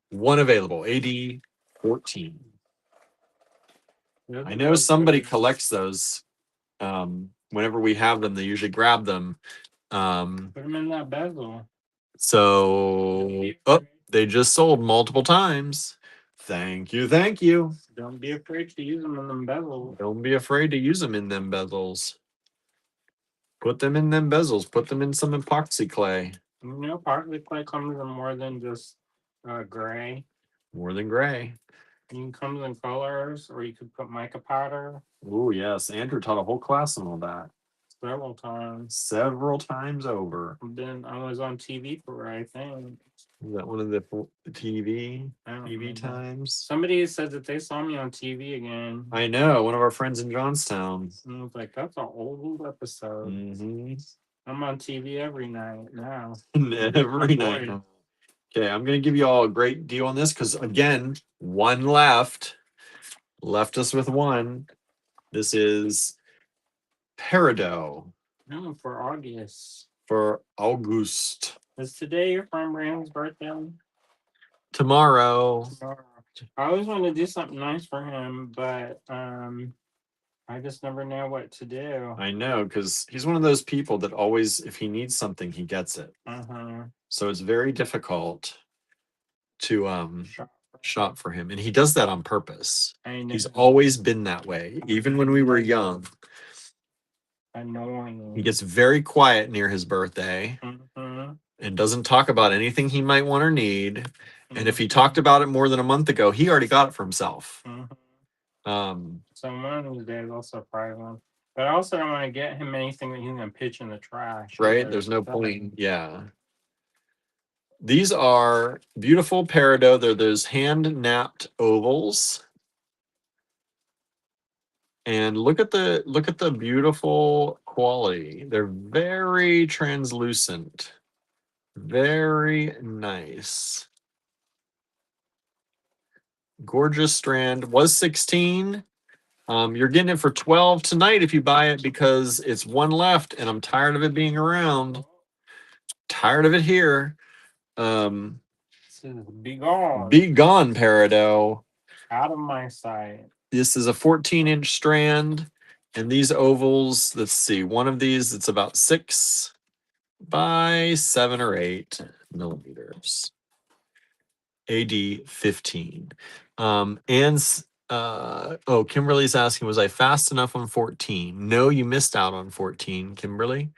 One available, AD 14. I know somebody collects those. Whenever we have them, they usually grab them. Put them in that bezel. So, they just sold multiple times. Thank you, thank you. Don't be afraid to use them in them bezels. Don't be afraid to use them in them bezels. Put them in them bezels. Put them in some epoxy clay. You know, epoxy clay comes in more than just gray. More than gray. It comes in colors, or you could put mica powder. Oh, yes. Andrew taught a whole class on all that. Several times. Several times over. Then I was on TV for, I think. Is that one of the TV times? Somebody said that they saw me on TV again. I know. One of our friends in Johnstown. And I was like, that's an old episode. I'm on TV every night now. Every night. Okay, I'm going to give you all a great deal on this because, again, one left. Left us with one. This is Peridot. No, for August. For August. Is today your friend Brandon's birthday? Tomorrow. I always want to do something nice for him, but I just never know what to do. I know, because he's one of those people that always, if he needs something, he gets it. So it's very difficult to shop for him. And he does that on purpose. He's always been that way, even when we were young. Annoying. He gets very quiet near his birthday and doesn't talk about anything he might want or need. And if he talked about it more than a month ago, he already got it for himself. So one of these days I'll surprise him. But I also don't want to get him anything that he's gonna pitch in the trash. Right? There's no point. Yeah. These are beautiful peridot. They're those hand-napped ovals. And look at the beautiful quality. They're very translucent. Very nice. Gorgeous strand. Was 16. You're getting it for 12 tonight if you buy it because it's one left and I'm tired of it being around. Tired of it here. Be gone. Be gone, peridot. Out of my sight. This is a 14-inch strand. And these ovals, let's see, one of these, it's about 6 by 7 or 8 millimeters. AD 15. And Kimberly's asking, was I fast enough on 14? No, you missed out on 14, Kimberly.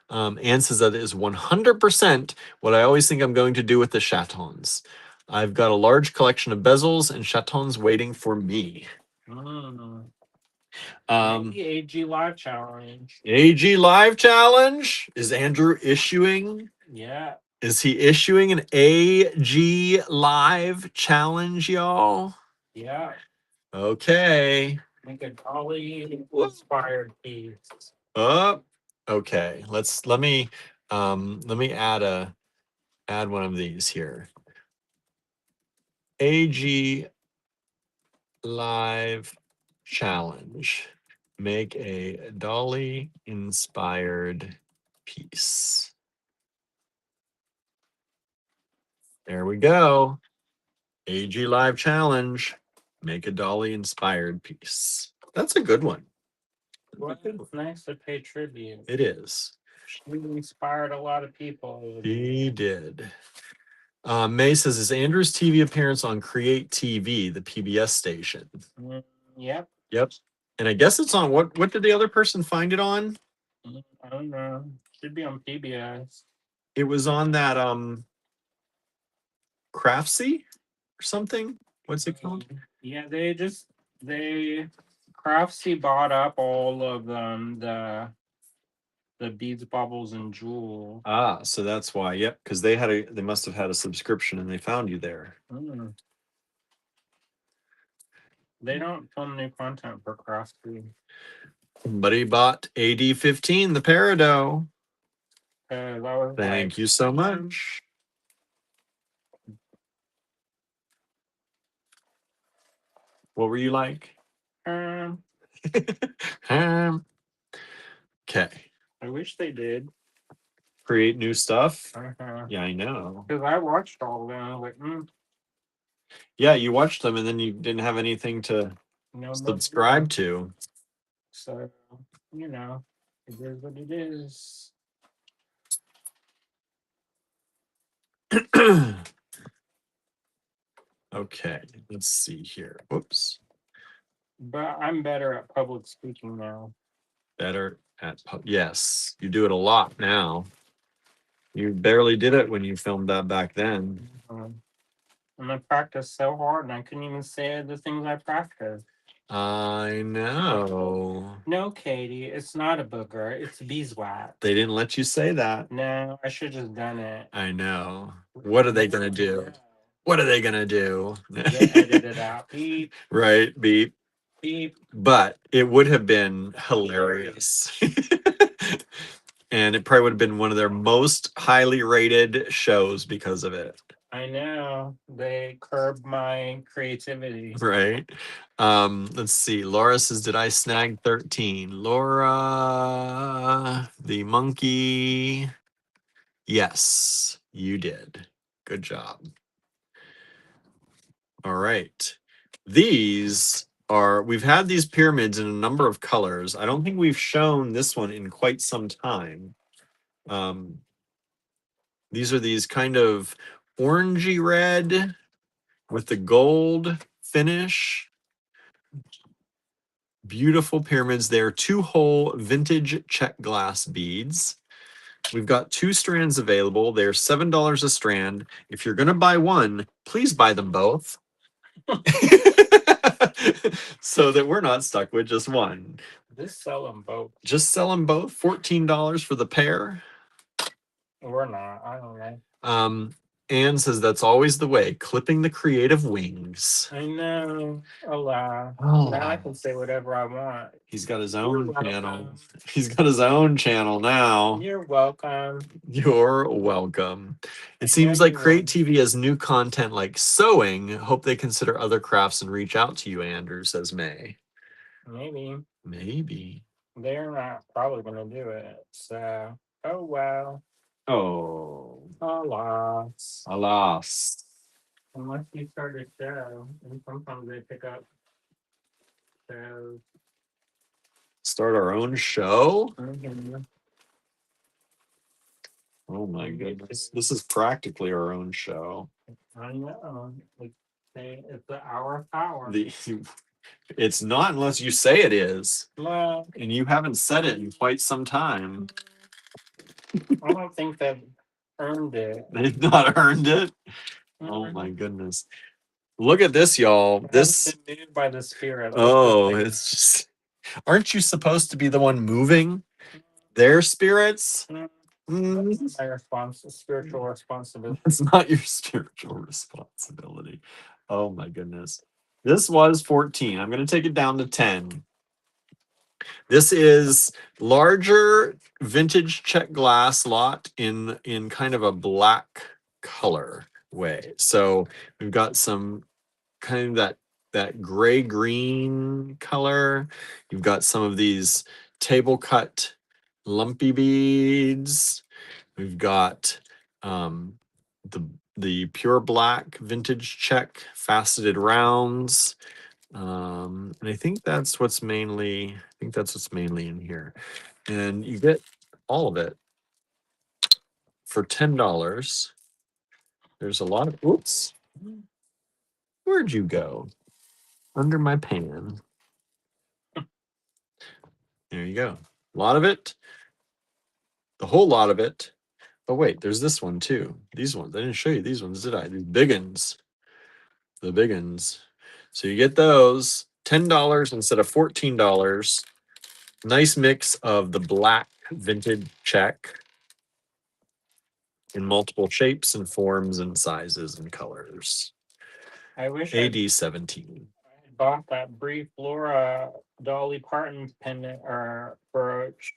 Anne says that is 100% what I always think I'm going to do with the chatons. I've got a large collection of bezels and chatons waiting for me. Maybe AG Live Challenge. AG Live Challenge? Is Andrew issuing? Yeah. Is he issuing an AG Live Challenge, y'all? Yeah. Okay. Make a dolly inspired piece. Okay. Let me add one of these here. AG Live Challenge. Make a dolly inspired piece. There we go. AG Live Challenge. Make a dolly inspired piece. That's a good one. Well, it's nice to pay tribute. It is. She inspired a lot of people. He did. May says, is Andrew's TV appearance on Create TV, the PBS station? Yep. Yep. And I guess it's on what did the other person find it on? I don't know. Should be on PBS. It was on that Craftsy or something. What's it called? Yeah, they Craftsy bought up all of the beads, bubbles, and jewel. Ah, so that's why. Yep, because they must have had a subscription and they found you there. They don't film new content for Craftsy. Somebody bought AD 15, the peridot. Thank you so much. What were you like? Okay. I wish they did. Create new stuff? Yeah, I know. Because I watched all of them. I was like, Yeah, you watched them and then you didn't have anything to subscribe to. So, it is what it is. Okay, let's see here. Whoops. But I'm better at public speaking now. Better at yes, you do it a lot now. You barely did it when you filmed that back then. And I practiced so hard and I couldn't even say the things I practiced. I know. No, Katie, it's not a booger. It's beeswax. They didn't let you say that. No, I should have just done it. I know. What are they going to do? What are they going to do? Edit it out. Beep. Right, beep. Beep. But it would have been hilarious. And it probably would have been one of their most highly rated shows because of it. I know. They curbed my creativity. Right. Let's see. Laura says, did I snag 13? Laura, the monkey. Yes, you did. Good job. All right. We've had these pyramids in a number of colors. I don't think we've shown this one in quite some time. These are these kind of orangey red with the gold finish. Beautiful pyramids. They're 2-hole vintage check glass beads. We've got 2 strands available. They're $7 a strand. If you're going to buy one, please buy them both. So that we're not stuck with just one. Just sell them both. Just sell them both. $14 for the pair. We're not. I don't know. Anne says that's always the way, clipping the creative wings. I know. Alas. Oh. Now I can say whatever I want. He's got his You're own welcome. channel. He's got his own channel now. You're welcome. You're welcome. I It seems know like you Create are. TV has new content like sewing. Hope they consider other crafts and reach out to you, Andrew, says May. Maybe. Maybe. They're not probably going to do it. So, oh well. Oh. Alas. Alas. Unless you start a show, and sometimes they pick up shows. Start our own show? Mhm. Oh my You get goodness. to- This is practically our own show. I know. It's the hour of power. It's not unless you say it is. Well, And you haven't said it in quite some time. I don't think they've earned it. They've not earned it. Oh my goodness. Look at this, y'all. This Haven't been moved by the spirit. it's just, aren't you supposed to be the one moving their spirits? That's my spiritual responsibility. It's not your spiritual responsibility. Oh my goodness. This was 14. I'm going to take it down to 10. This is larger vintage check glass lot in kind of a black color way. So we've got some kind of that gray green color. You've got some of these table cut lumpy beads. We've got the pure black vintage check faceted rounds. And I think that's what's mainly in here. And you get all of it for $10. There's a lot of oops. Where'd you go? Under my pan. There you go. A lot of it. The whole lot of it. Oh wait, there's this one too. These ones. I didn't show you these ones, did I? These big ones. The big ones. So you get those $10 instead of $14. Nice mix of the black vintage check in multiple shapes and forms and sizes and colors. I wish AD 17. I had bought that Brie Flora Dolly Parton pendant or brooch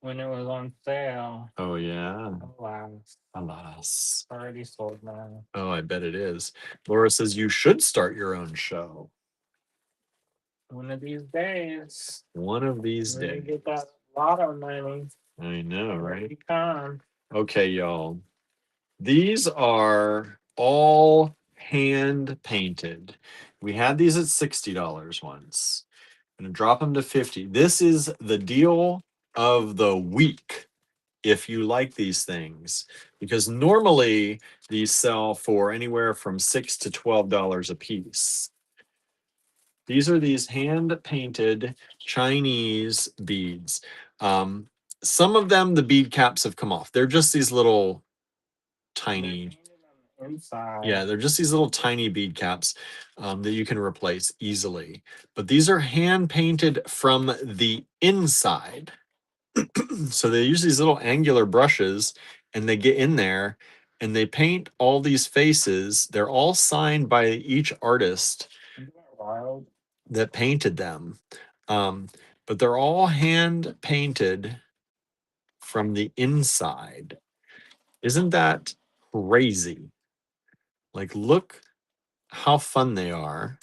when it was on sale. Oh yeah. Alas. Alas. Already sold now. Oh, I bet it is. Laura says you should start your own show. One of these days. One of these When you days. get that lotto money. I know, right? Come. Okay, y'all. These are all hand painted. We had these at $60 once. I'm gonna drop them to 50. This is the deal of the week if you like these things, because normally these sell for anywhere from $6 to $12 a piece. These are these hand painted Chinese beads. Some of them, the bead caps have come off. They're just these little tiny, Inside. yeah, they're just these little tiny bead caps that you can replace easily. But these are hand painted from the inside. So they use these little angular brushes and they get in there and they paint all these faces. They're all signed by each artist Isn't that wild? that painted them. But they're all hand painted from the inside. Isn't that crazy? Like, look how fun they are.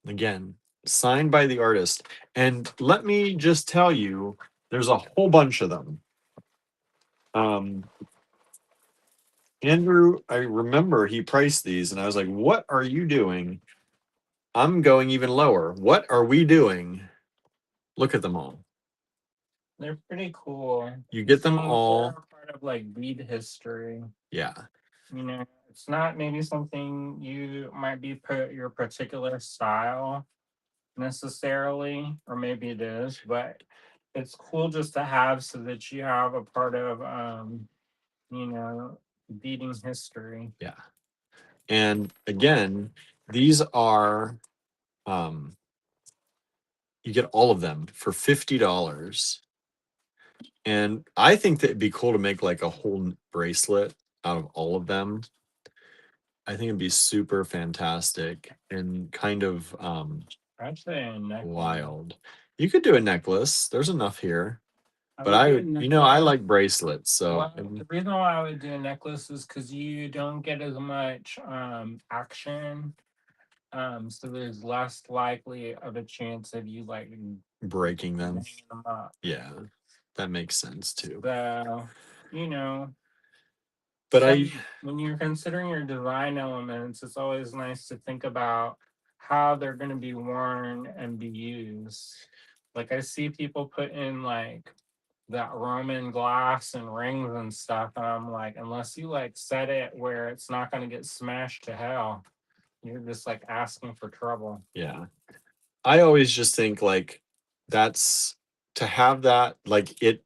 Again, signed by the artist. And let me just tell you, there's a whole bunch of them. Andrew, I remember he priced these, and I was like, what are you doing? I'm going even lower. What are we doing? Look at them all. They're pretty cool. You get them They're all. part of like bead history. Yeah. You know, it's not maybe something you might be put your particular style necessarily, or maybe it is, but it's cool just to have so that you have a part of you know, beading history. Yeah. And again, these are you get all of them for $50. And I think that it'd be cool to make like a whole bracelet out of all of them. I think it'd be super fantastic and kind of Actually, a necklace. wild. You could do a necklace. There's enough here. I But would I do a would, you know, I necklace. like bracelets. So Well, the reason why I would do a necklace is because you don't get as much action. So there's less likely of a chance of you like breaking them. hanging them up. Yeah, that makes sense too. So, you know, But when you're considering your design elements, it's always nice to think about how they're going to be worn and be used. Like I see people put in like that Roman glass and rings and stuff, and I'm like, unless you like set it where it's not going to get smashed to hell, you're just like asking for trouble. yeah, I always just think like that's to have that like it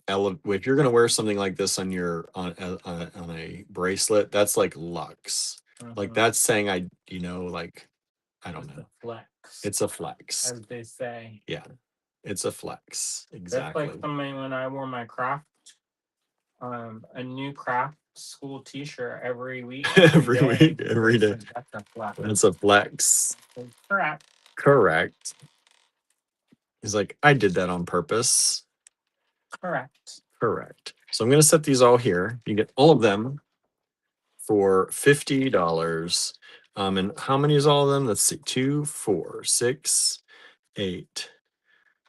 if you're gonna wear something like this on your on a bracelet, that's like luxe. Like that's saying like I don't Just know. a flex, It's a flex. as they say. Yeah, it's a flex. That's like Exactly. something when I wore my craft, a new craft school T-shirt every week, Every day. week, every day. That's a flex. That's a flex. Correct. Correct. He's like, I did that on purpose. Correct. Correct. So I'm going to set these all here. You get all of them for $50. And how many is all of them? Let's see. 2, 4, 6, 8,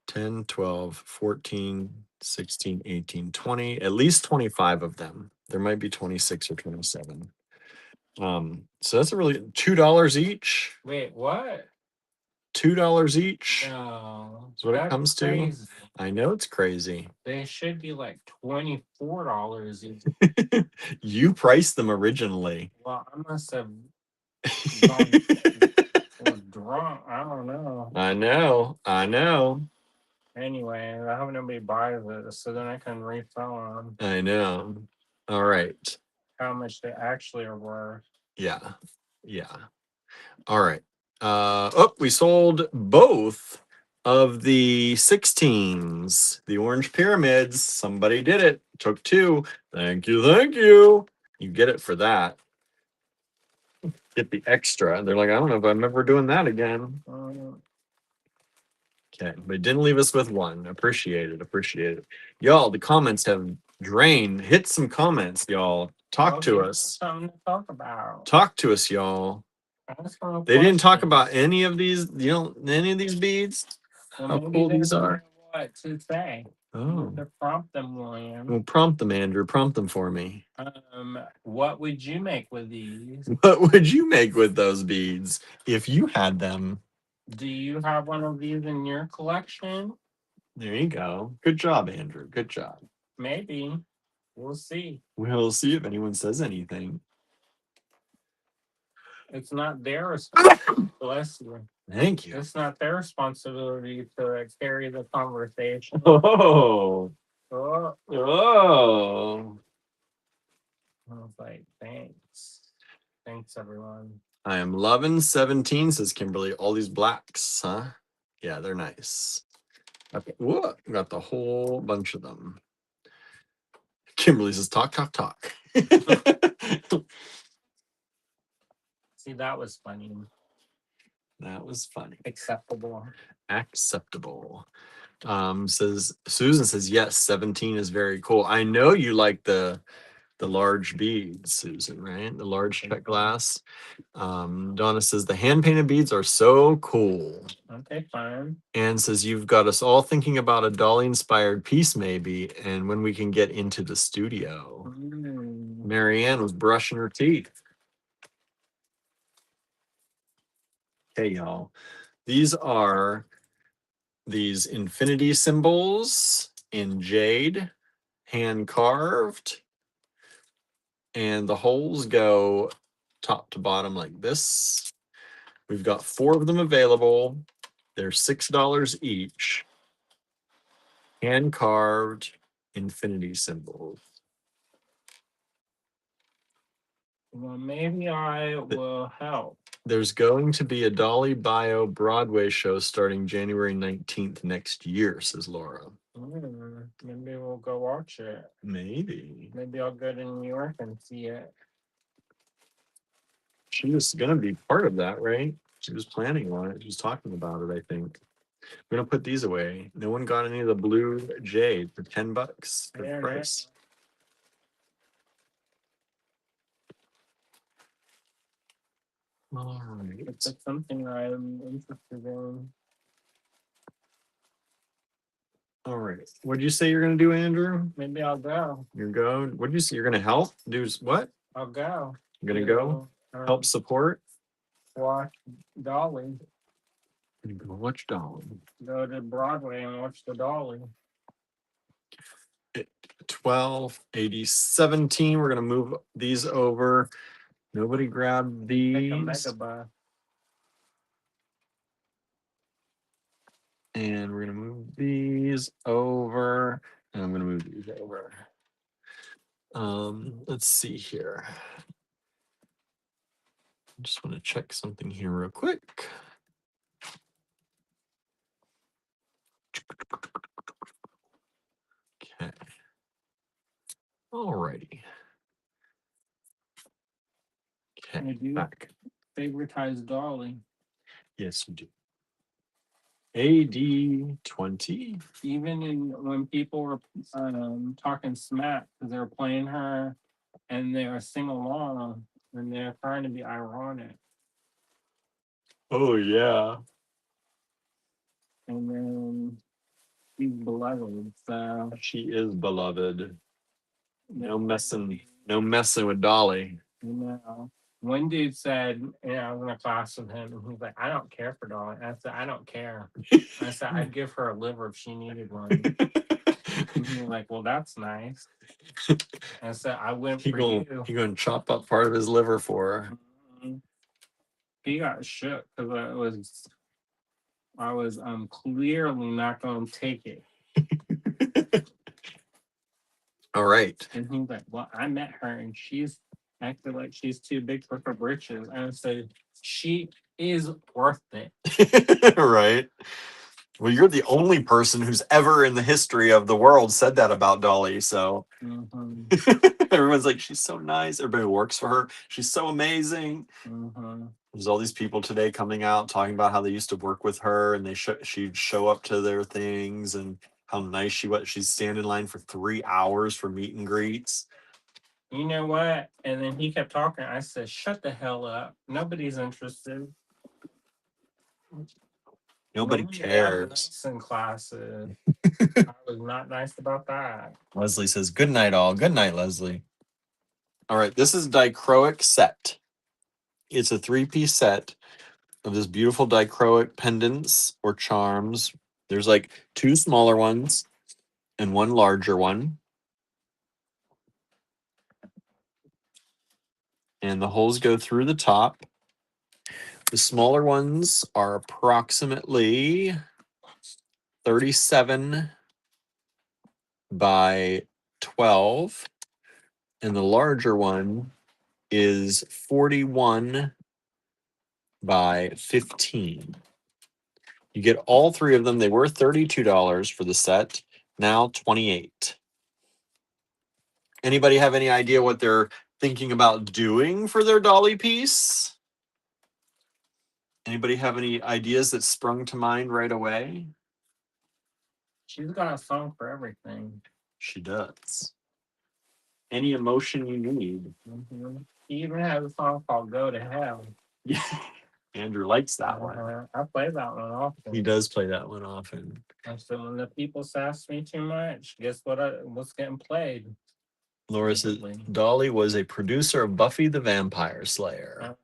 10, 12, 14, 16, 18, 20. At least 25 of them. There might be 26 or 27. So that's a really $2 each. Wait, what? $2 each. No, Is what it that's comes crazy. to. I know it's crazy. They should be like $24 each. You priced them originally. Well, I must have gone was drunk. I don't know. I know. I know. Anyway, I hope nobody buys it, so then I can resell them I know. All right. how much they actually are worth. Yeah. Yeah. All right. Oh, we sold both of the 16s, the orange pyramids. Somebody did it. Took 2. Thank you. Thank you. You get it for that. Get the extra. They're like, I don't know if I'm ever doing that again. Okay, but it didn't leave us with one. Appreciate it. Appreciate it. Y'all, the comments have drained. Hit some comments, y'all. Talk to us. Something to talk about. Talk to us, y'all. They didn't talk about any of these, any of these beads. Well, how cool these are. What to say? Oh. To prompt them, William. Well, prompt them, Andrew. Prompt them for me. What would you make with these? What would you make with those beads if you had them? Do you have one of these in your collection? There you go. Good job, Andrew. Good job. Maybe. We'll see. We'll see if anyone says anything. It's not their responsibility. Bless you. Thank you. It's not their responsibility to carry the conversation. Oh. Oh. Oh. I was like, thanks. Thanks, everyone. I am loving 17, says Kimberly. All these blacks, huh? Yeah, they're nice. Okay. Whoa, got the whole bunch of them. Kimberly says, talk, talk, talk. See, that was funny. That was funny. Acceptable. Acceptable. Says Susan says, yes, 17 is very cool. I know you like the large beads, Susan, right? The large check glass. Donna says the hand painted beads are so cool. Okay, fine. Anne says you've got us all thinking about a Dolly inspired piece, maybe, and when we can get into the studio. Marianne was brushing her teeth. Okay, y'all. These are these infinity symbols in jade, hand carved, and the holes go top to bottom like this. We've got 4 of them available. They're $6 each. Hand carved infinity symbols. Well, maybe I will help. There's going to be a Dolly Bio Broadway show starting January 19th next year, says Laura. Maybe we'll go watch it. Maybe. Maybe I'll go to New York and see it. She was gonna be part of that, right? She was planning on it. She was talking about it, I think. I'm gonna put these away. No one got any of the blue jade for $10. Good price. All right. That's something I'm interested in. All right. What did you say you're gonna do, Andrew? Maybe I'll go. You're going. What did you say? You're gonna help? Do what? I'll go. You're gonna go help support. Watch Dolly. You go watch Dolly. Go to Broadway and watch the Dolly. 12, 80, 17. We're gonna move these over. Nobody grabbed these. Megabus. And we're gonna move these over. And I'm gonna move these over. Let's see here. I just want to check something here real quick. Okay. All righty. Okay. I do back. favoritize Dolly. Yes, you do. AD 20. Even when people were talking smack because they were playing her and they were sing along and they're trying to be ironic. Oh yeah. And then she's beloved, so she is beloved. No messing with Dolly. You know, one dude said, I was in a class with him, and he's like, I don't care for Dolly. I said, I don't care. I said, I'd give her a liver if she needed one. And he was like, well, that's nice. I said, I went for you. He gonna chop up part of his liver for her. Mm-hmm. He got shook because I was clearly not going to take it. All right. And he's like, well, I met her and she's acted like she's too big for her britches. And I said, she is worth it. Right. Well, you're the only person who's ever in the history of the world said that about Dolly. So everyone's like, she's so nice. Everybody who works for her, she's so amazing. There's all these people today coming out talking about how they used to work with her and she'd show up to their things and how nice she was. She'd stand in line for 3 hours for meet and greets. You know what? And then he kept talking. I said, shut the hell up. Nobody's interested. Nobody cares. Nice in classes. I was not nice about that. Leslie says, good night, all. Good night, Leslie. All right. This is dichroic set. It's a 3-piece set of this beautiful dichroic pendants or charms. There's like 2 smaller ones and 1 larger one. And the holes go through the top. The smaller ones are approximately 37 by 12. And the larger one is 41 by 15. You get all 3 of them. They were $32 for the set. Now $28. Anybody have any idea what they're thinking about doing for their Dolly piece? Anybody have any ideas that sprung to mind right away? She's got a song for everything. She does. Any emotion you need. She even has a song called Go to Hell. Yeah. Andrew likes that one. I play that one often. He does play that one often. So when the people sass me too much, guess what's getting played? Laura says Dolly was a producer of Buffy the Vampire Slayer.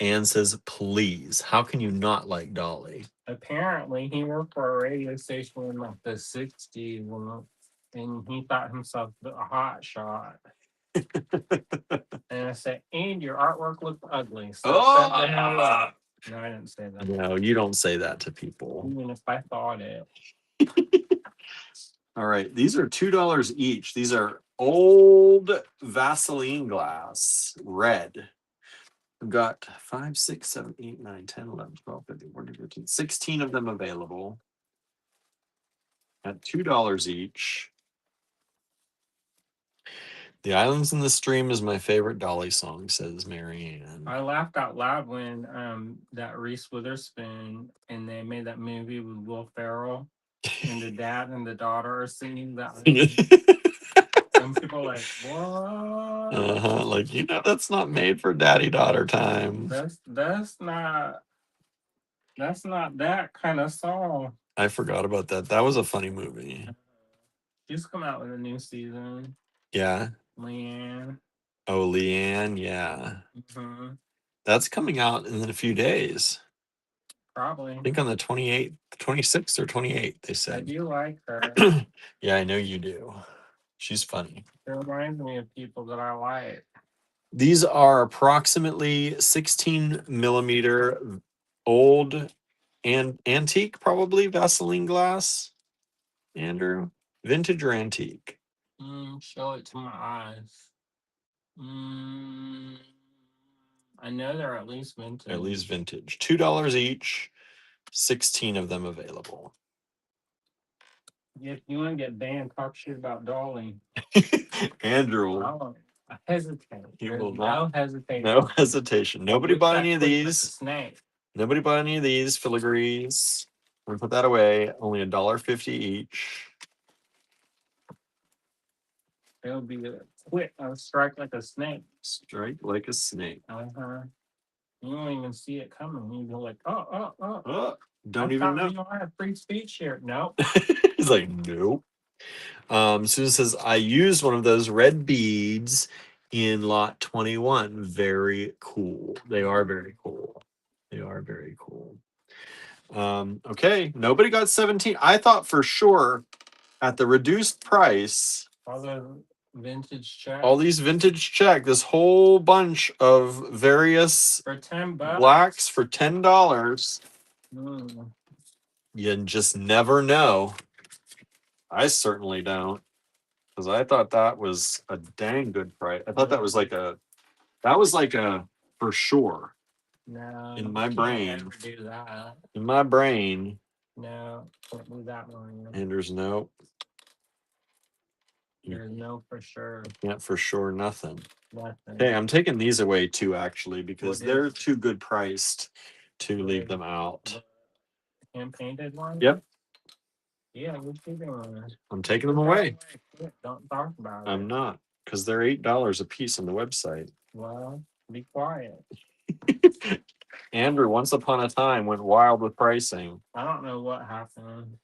Anne says, please, how can you not like Dolly? Apparently, he worked for a radio station in like the 60s, and he thought himself a hot shot. And I said, and your artwork looked ugly. So shut the hell up. No, I didn't say that. No, you don't say that to people. Even if I thought it. All right, these are $2 each. These are old Vaseline glass, red. We've got 5, 6, 7, 8, 9, 10, 11, 12, 13, 14, 15, 16 of them available. at $2 each. The Islands in the Stream is my favorite Dolly song, says Marianne. I laughed out loud when that Reese Witherspoon and they made that movie with Will Ferrell and the dad and the daughter are singing that. And people are like, what? Like, that's not made for daddy-daughter time. That's not that kind of song. I forgot about that. That was a funny movie. She's come out with a new season. Yeah. Leanne. Oh, Leanne, yeah. Mm-hmm. That's coming out in a few days. Probably. I think on the 28th, 26th or 28th, they said. I do like her. Yeah, I know you do. She's funny. It reminds me of people that I like. These are approximately 16 millimeter old and antique, probably Vaseline glass. Andrew, vintage or antique? Show it to my eyes. I know they're at least vintage. At least vintage. $2 each. 16 of them available. If you want to get banned, talk shit about Dolly. Andrew, I hesitate. He There's will no not. hesitation. No hesitation. Nobody bought any of Like a these. snake. Nobody bought any of these filigrees. I'm gonna put that away. Only $1.50 each. It'll be a quick. I'll strike like a snake. Strike like a snake. You don't even see it coming. You go like, oh. Don't even know. You don't have free speech here. No. He's like, nope. Susan says, I used one of those red beads in lot 21. Very cool. They are very cool. They are very cool. Okay, nobody got 17. I thought for sure at the reduced price, All the vintage check. all these vintage check, this whole bunch of various for $10 blacks for $10. Mm. You just never know. I certainly don't, because I thought that was a dang good price. I thought that was like a for sure. No, In my brain. Never do that. In my brain. No, can't do that one. And there's no. There's no for sure. Can't for sure nothing. Nothing. Okay, I'm taking these away too, actually, because they're too good priced to leave them out. Hand painted one? Yep. Yeah, we're keeping one. I'm taking them away. Don't talk about it. I'm not, because they're $8 a piece on the website. Well, be quiet. Andrew, once upon a time, went wild with pricing. I don't know what happened.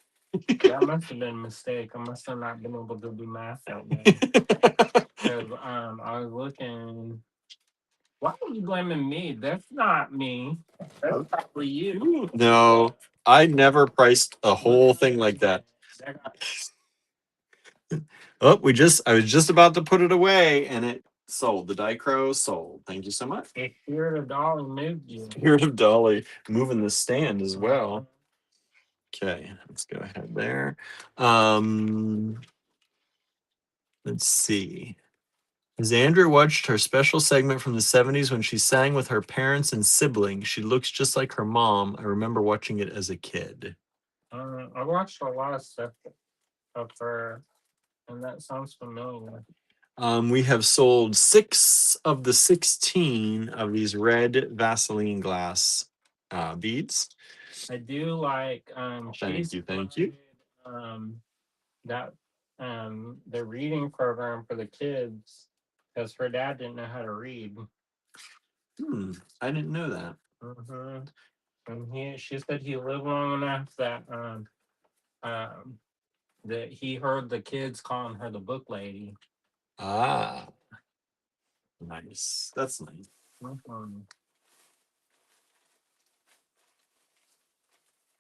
That must have been a mistake. I must have not been able to do math that day. Because I was looking. Why are you blaming me? That's not me. That's probably you. No, I never priced a whole thing like that. Oh, I was just about to put it away and it sold. The Dichro sold. Thank you so much. The Spirit of Dolly moved you. Spirit of Dolly moving the stand as well. Okay, let's go ahead there. Let's see. As Andrew watched her special segment from the 70s when she sang with her parents and siblings, she looks just like her mom. I remember watching it as a kid. I watched a lot of stuff of her, and that sounds familiar. We have sold 6 of the 16 of these red Vaseline glass beads. I do like Thank you. That the reading program for the kids because her dad didn't know how to read. I didn't know that. And she said he lived long enough that that he heard the kids calling her the book lady. Ah, nice. That's nice.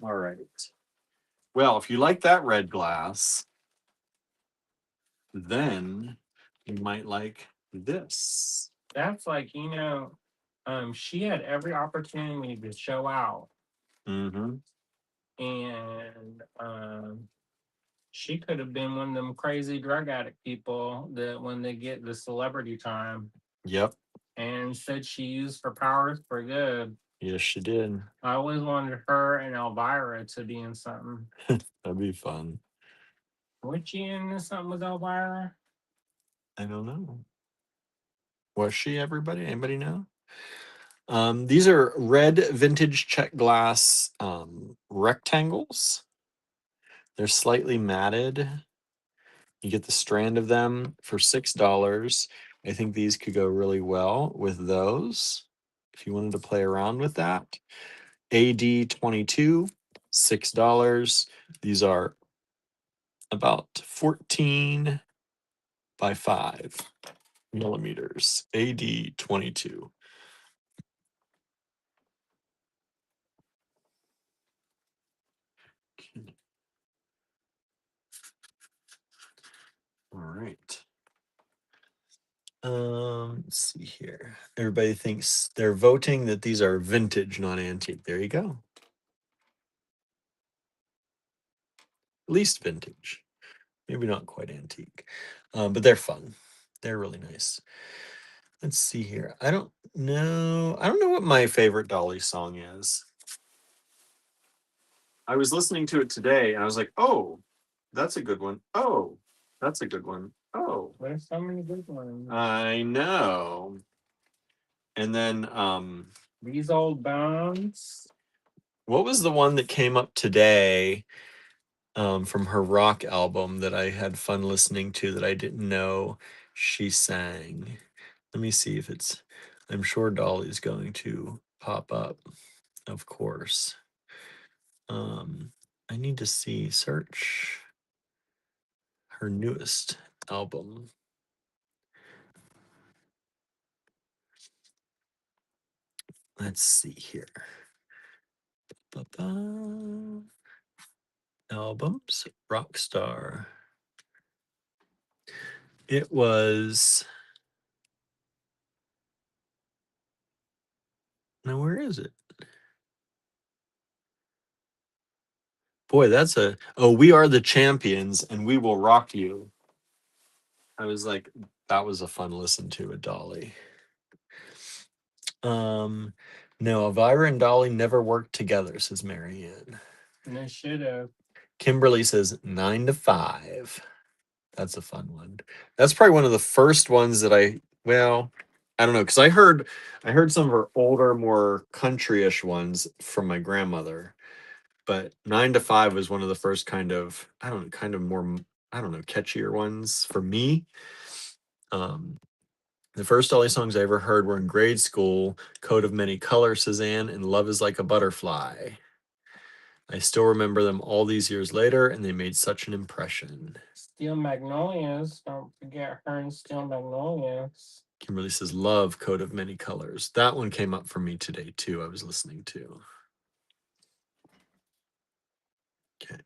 All right. Well, if you like that red glass, then you might like this. That's like, she had every opportunity to show out. And she could have been one of them crazy drug addict people that when they get the celebrity time. Yep. And said she used her powers for good. Yes, she did. I always wanted her and Elvira to be in something. That'd be fun. Was she in something with Elvira? I don't know. Was she, everybody? Anybody know? These are red vintage check glass rectangles. They're slightly matted. You get the strand of them for $6. I think these could go really well with those if you wanted to play around with that. AD 22, $6. These are about 14 by 5 millimeters. AD 22. All right. Let's see here. Everybody thinks they're voting that these are vintage, not antique. There you go. At least vintage. Maybe not quite antique. But they're fun. They're really nice. Let's see here. I don't know. I don't know what my favorite Dolly song is. I was listening to it today and I was like, oh, that's a good one. Oh, that's a good one. Oh, There's so many good ones. I know. And then These Old Bones. what was the one that came up today from her rock album that I had fun listening to that I didn't know she sang? Let me see if it's, I'm sure Dolly's going to pop up, of course. I need to see, search her newest album. Let's see here. Ba-ba. Albums, Rockstar. It was, now where is it? Boy, that's a, oh, We Are the Champions and We Will Rock You. I was like, that was a fun listen to with Dolly. No, Elvira and Dolly never worked together, says Marianne. And they should have. Kimberly says 9 to 5. That's a fun one. That's probably one of the first ones that I, well, I don't know, because I heard some of her older, more country-ish ones from my grandmother. But 9 to 5 was one of the first kind of, I don't know, kind of more, I don't know, catchier ones for me. The first Dolly songs I ever heard were in grade school, Coat of Many Colors, Suzanne, and Love is Like a Butterfly. I still remember them all these years later, and they made such an impression. Steel Magnolias. Don't forget her and Steel Magnolias. Kimberly says, love Coat of Many Colors. That one came up for me today, too. I was listening to. Okay.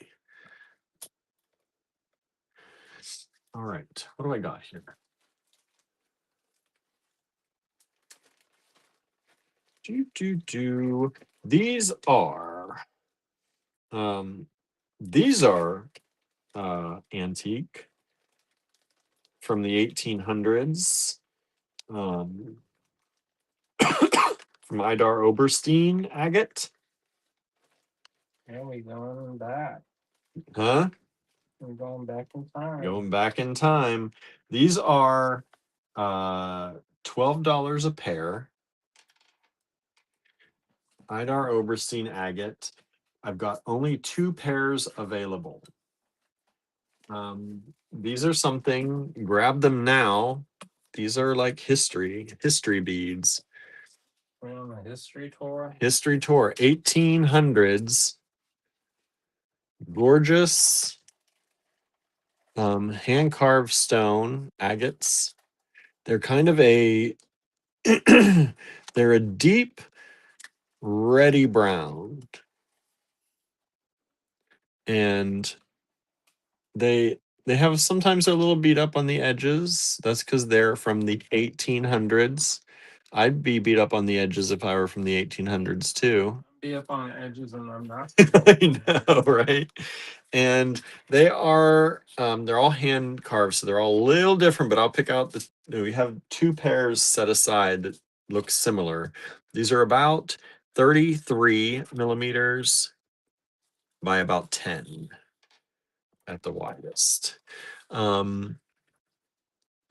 All right. What do I got here? These are antique from the 1800s. From Idar Oberstein agate. Yeah, we going back. Huh? We're going back in time. Going back in time. These are $12 a pair. Idar Oberstein agate. I've got only 2 pairs available. These are something, grab them now. These are like history beads. We're on a history tour. History tour, 1800s. Gorgeous hand carved stone agates. They're kind of a they're a deep reddy brown, and they have, sometimes they're a little beat up on the edges. That's because they're from the 1800s. I'd be beat up on the edges if I were from the 1800s too. Be up on the edges and I'm not. I know, right? And they are they're all hand carved, so they're all a little different, but I'll pick out the, we have 2 pairs set aside that look similar. These are about 33 millimeters by about 10. at the widest. Um,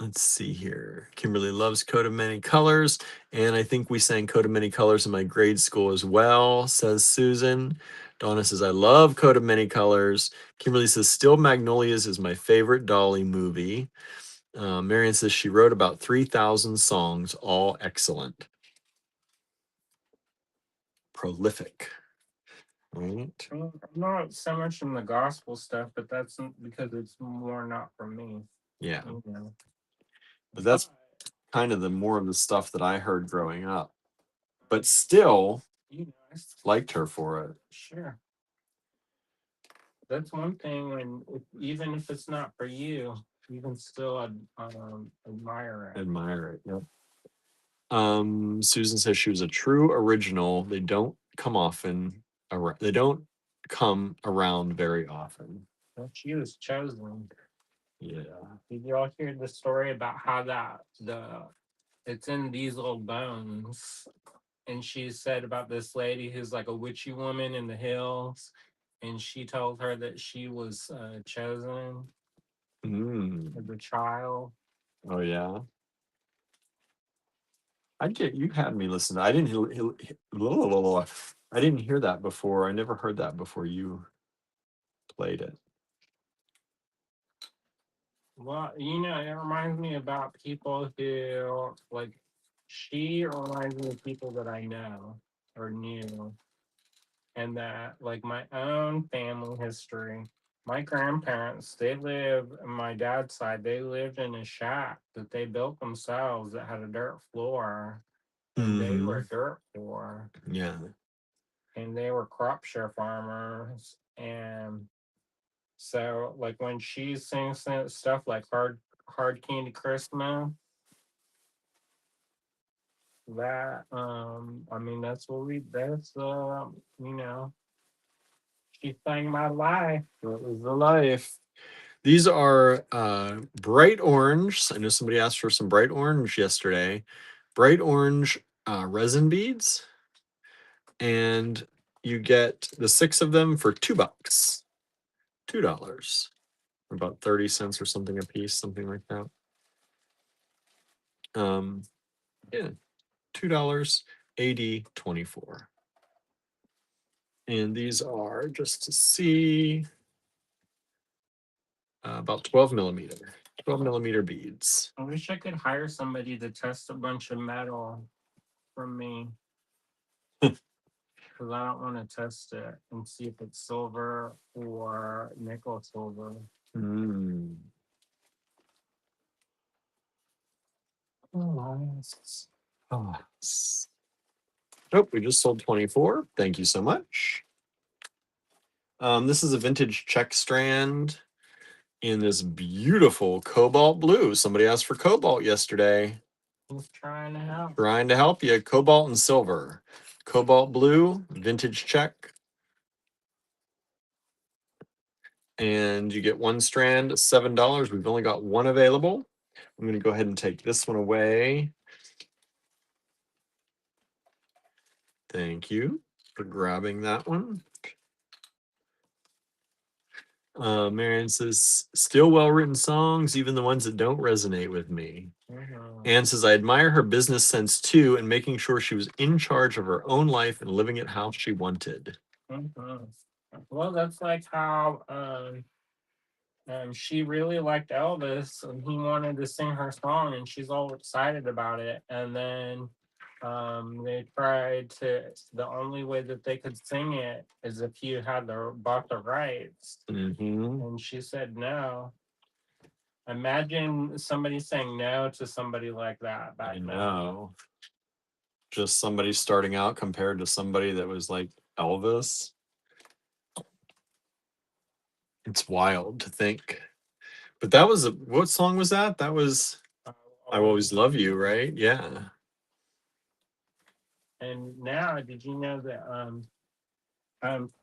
let's see here. Kimberly loves Coat of Many Colors, and I think we sang Coat of Many Colors in my grade school as well, says Susan. Donna says, I love Coat of Many Colors. Kimberly says, Still Magnolias is my favorite Dolly movie. Marion says she wrote about 3,000 songs, all excellent. Prolific. Right? I'm not so much in the gospel stuff, but that's because it's more not for me. Yeah. You know. But that's kind of the more of the stuff that I heard growing up. But still You know, liked her for it. sure. That's one thing, and even if it's not for you, you can still admire it. Admire it. Yep. Susan says she was a true original. They don't come often around. They don't come around very often. Well, she was chosen. Yeah. Did you all hear the story about how it's in these little bones? And she said about this lady who's like a witchy woman in the hills, and she told her that she was chosen as a child. Oh yeah. You had me listen. I didn't I didn't hear that before. I never heard that before you played it. Well, it reminds me about people who like she reminds me of people that I know or knew, and that like my own family history. My grandparents, my dad's side, they lived in a shack that they built themselves that had a dirt floor, and they were dirt poor, Yeah. and they were crop share farmers. And so, like when she sings stuff like "Hard Candy Christmas," I mean, you know, she sang my life. That was the life. These are bright orange. I know somebody asked for some bright orange yesterday. Bright orange resin beads. And you get the 6 of them for $2. $2. About 30 cents or something a piece, something like that. Yeah, $2, AD 24. And these are, just to see, about 12 millimeter beads. I wish I could hire somebody to test a bunch of metal from me because I don't want to test it and see if it's silver or nickel silver. Mm. Oh, oh, we just sold 24. Thank you so much. This is a vintage check strand in this beautiful cobalt blue. Somebody asked for cobalt yesterday. Who's trying to help? Trying to help you. Cobalt and silver. Cobalt blue, vintage check. And you get one strand, $7. We've only got one available. I'm going to go ahead and take this one away. Thank you for grabbing that one. Marion says, still well-written songs, even the ones that don't resonate with me. Anne says, I admire her business sense too, and making sure she was in charge of her own life and living it how she wanted. Well, that's like how she really liked Elvis, and he wanted to sing her song, and she's all excited about it. And then they tried to. The only way that they could sing it is if you had bought the rights, and she said no. Imagine somebody saying no to somebody like that back then. I know. Just somebody starting out compared to somebody that was like Elvis. It's wild to think. But that was what song was that? That was I Always Love You, right? Yeah. And now, did you know that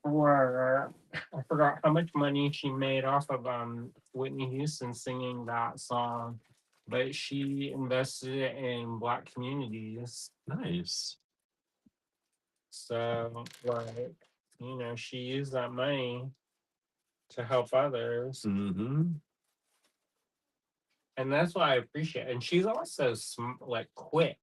for I forgot how much money she made off of Whitney Houston singing that song, but she invested it in Black communities. Nice. So like, she used that money to help others. Mm-hmm. And that's what I appreciate. And she's also like quick,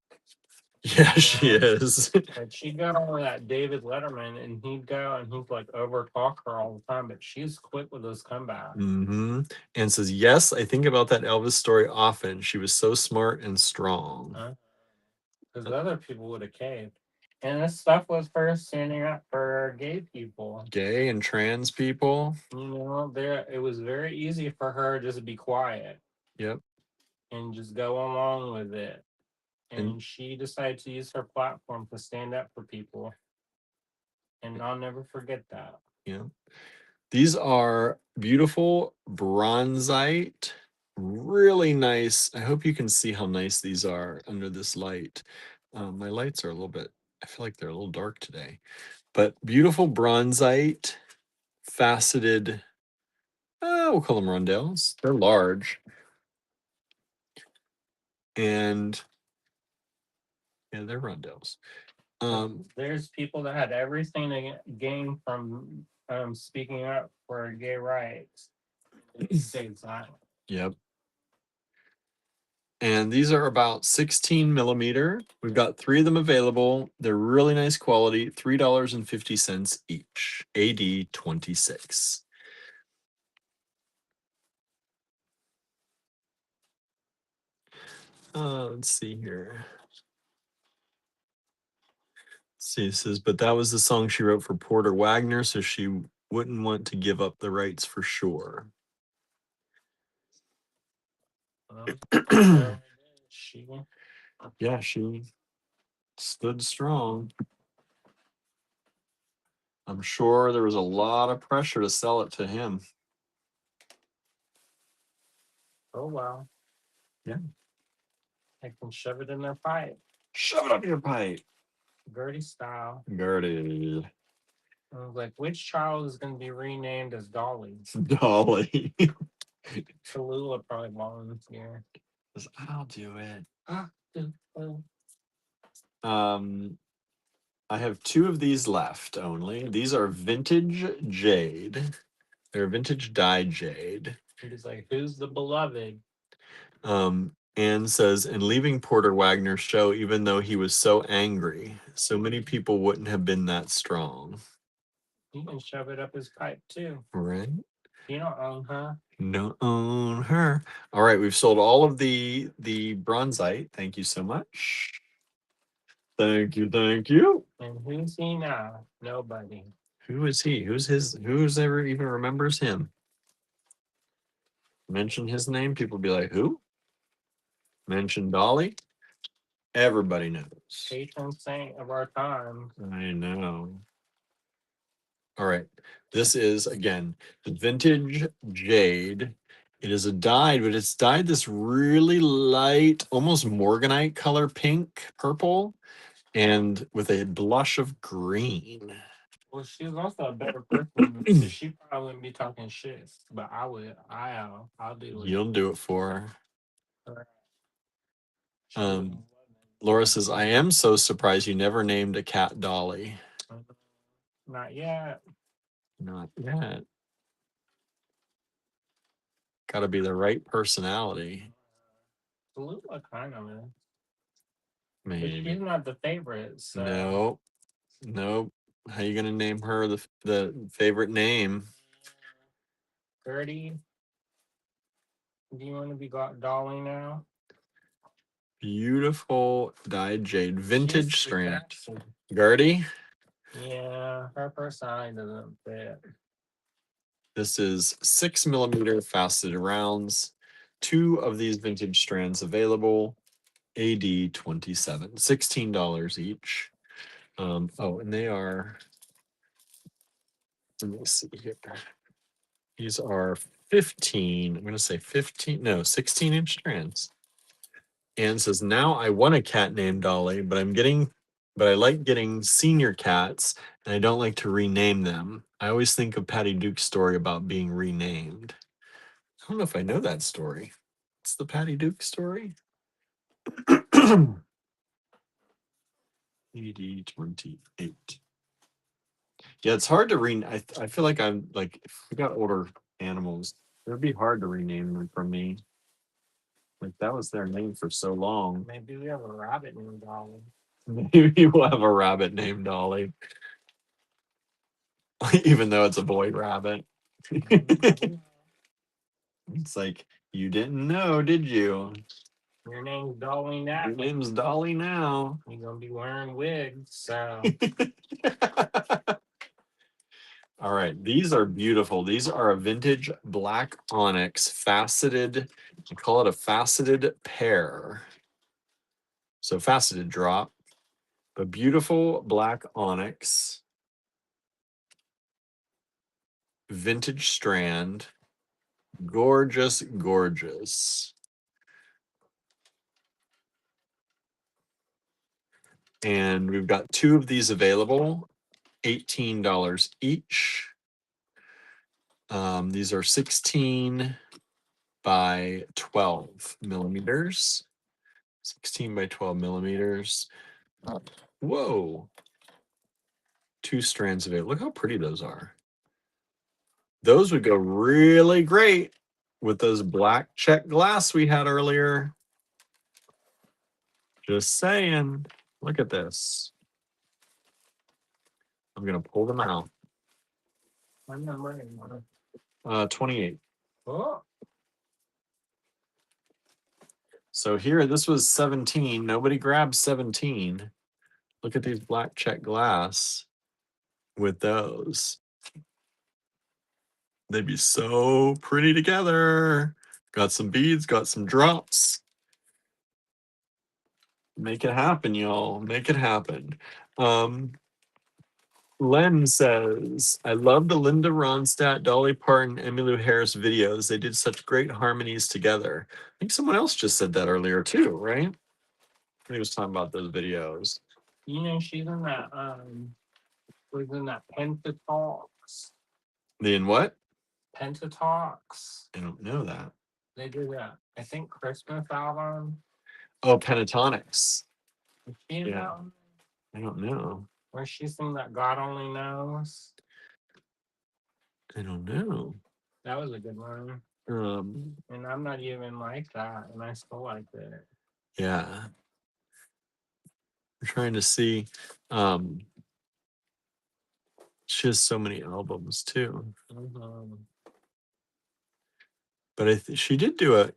Yeah, you she know. is. Like she'd go on that David Letterman, and he'd go and he'd like over talk her all the time, but she's quick with those comebacks. Mm-hmm. And says, yes, I think about that Elvis story often. She was so smart and strong. Because other people would have caved. And this stuff was first standing up for gay people. Gay and trans people. You know, there it was very easy for her just to be quiet. Yep. And just go along with it. And And she decided to use her platform to stand up for people. And I'll never forget that. yeah. These are beautiful bronzite, really nice. I hope you can see how nice these are under this light. My lights are a little bit, I feel like they're a little dark today, but beautiful bronzite, faceted, we'll call them rondelles. They're large. And yeah, they're rondelles. There's people that had everything to gain from speaking up for gay rights. They stayed silent. Yep. And these are about 16 millimeter. We've got 3 of them available. They're really nice quality, $3.50 each, AD 26. Let's see here. See, it says, but that was the song she wrote for Porter Wagner, so she wouldn't want to give up the rights for sure. Yeah, she stood strong. I'm sure there was a lot of pressure to sell it to him. Oh, wow. Yeah. I can shove it in their pipe. Shove it up your pipe. Gertie style. Gertie. I was like, which child is going to be renamed as Dolly? Dolly. Tallulah probably volunteer. I'll do it. I have 2 of these left only. These are vintage jade. They're vintage dyed jade. He's like, who's the beloved? Anne says, in leaving Porter Wagner's show, even though he was so angry, so many people wouldn't have been that strong. He can shove it up his pipe too. Right? You don't own her. Don't own her. All right, we've sold all of the bronzite. Thank you so much. Thank you, thank you. And who's he now? Nobody. Who is he? Who's ever even remembers him? Mention his name, people be like, who? Mention Dolly? Everybody knows. Patron saint of our time. I know. All right. This is, again, the vintage jade. It is a dyed, but it's dyed this really light, almost morganite color, pink, purple, and with a blush of green. Well, she was also a better person because she probably wouldn't be talking shit. But I would. I'll do it. You'll do it for her. Laura says, I am so surprised you never named a cat Dolly. Not yet. Not yet. Got to be the right personality. Tallulah kind of is. Maybe. She's not the favorite. So. Nope. How you gonna name her the favorite name? Gertie. Do you want to be Dolly now? Beautiful dyed jade, vintage strand. Gertie. Yeah, her personality doesn't fit. This is 6 millimeter faceted rounds. 2 of these vintage strands available. AD 27, $16 each. And they are. Let me see here. These are 15. I'm going to say 15. No, 16-inch strands. Anne says, now I want a cat named Dolly, but I like getting senior cats, and I don't like to rename them. I always think of Patty Duke's story about being renamed. I don't know if I know that story. It's the Patty Duke story. AD 28. Yeah, it's hard to I feel like I'm like if we got older animals, it would be hard to rename them for me. Like that was their name for so long. Maybe we have a rabbit named Dolly. Maybe we'll have a rabbit named Dolly, even though it's a boy rabbit. It's like you didn't know, did you? Your name's Dolly now. Your name's Dolly now. You're gonna be wearing wigs, so. All right, these are beautiful. These are a vintage black onyx faceted. I call it a faceted pear. So faceted drop, but beautiful black onyx, vintage strand, gorgeous, gorgeous. And we've got 2 of these available, $18 each. These are 16 by 12 millimeters. 16 by 12 millimeters. Whoa. 2 strands of it. Look how pretty those are. Those would go really great with those black check glass we had earlier. Just saying. Look at this. I'm going to pull them out. I'm not wearing one. 28. Oh. So here, this was 17. Nobody grabbed 17. Look at these black check glass with those. They'd be so pretty together. Got some beads, got some drops. Make it happen, y'all. Make it happen. Len says, I love the Linda Ronstadt, Dolly Parton, Emmylou Harris videos. They did such great harmonies together. I think someone else just said that earlier too, right? He was talking about those videos. You know, she's in that was in that Pentatalks. The in what? Pentatalks. I don't know that. They did a, I think, Christmas album. Oh, Pentatonics. Is she in that one? I don't know. Where she sing that God Only Knows. I don't know. That was a good one. And I'm not even like that, and I still liked it. Yeah. I'm trying to see. She has so many albums too. Mm-hmm. But she did do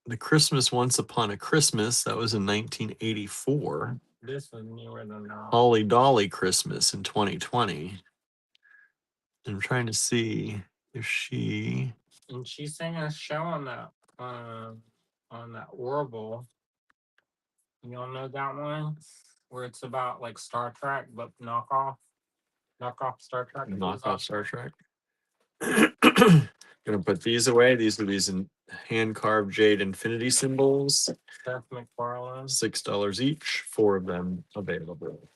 the Christmas Once Upon a Christmas. That was in 1984. This was newer than that. Holly Dolly Christmas in 2020. I'm trying to see if she. And she sang a show on that Orville. You all know that one where it's about like Star Trek, but knockoff Star Trek. Knockoff Star Trek. Gonna put these away. These are these hand carved jade infinity symbols. Seth MacFarlane. $6 each. 4 of them available.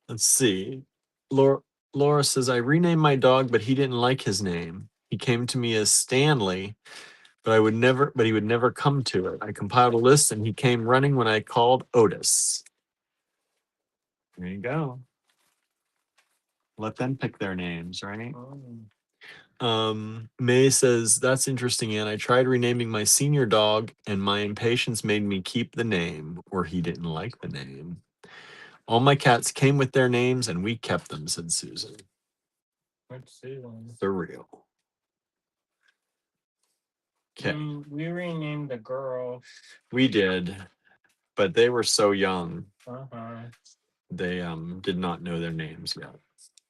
Let's see. Laura says, I renamed my dog, but he didn't like his name. He came to me as Stanley, but he would never come to it. I compiled a list and he came running when I called Otis. There you go. Let them pick their names, right? May says, that's interesting, Anne. I tried renaming my senior dog and my impatience made me keep the name, or he didn't like the name. All my cats came with their names and we kept them, said Susan. What's Susan? Surreal. Okay. We renamed the girl. We did, but they were so young. Uh-huh. They did not know their names yet.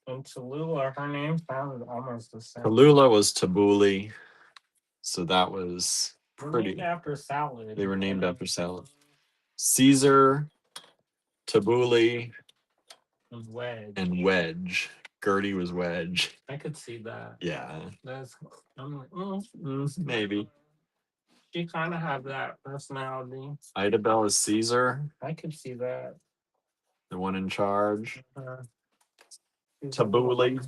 And Tallulah, her name sounded almost the same. Tallulah was Tabuli, so that was pretty. Named after salad. They were named after salad. Caesar, Tabuli, and Wedge. Gertie was Wedge. I could see that. Yeah. I'm like, maybe. She kind of had that personality. Idabel is Caesar. I could see that. The one in charge. Tabuli.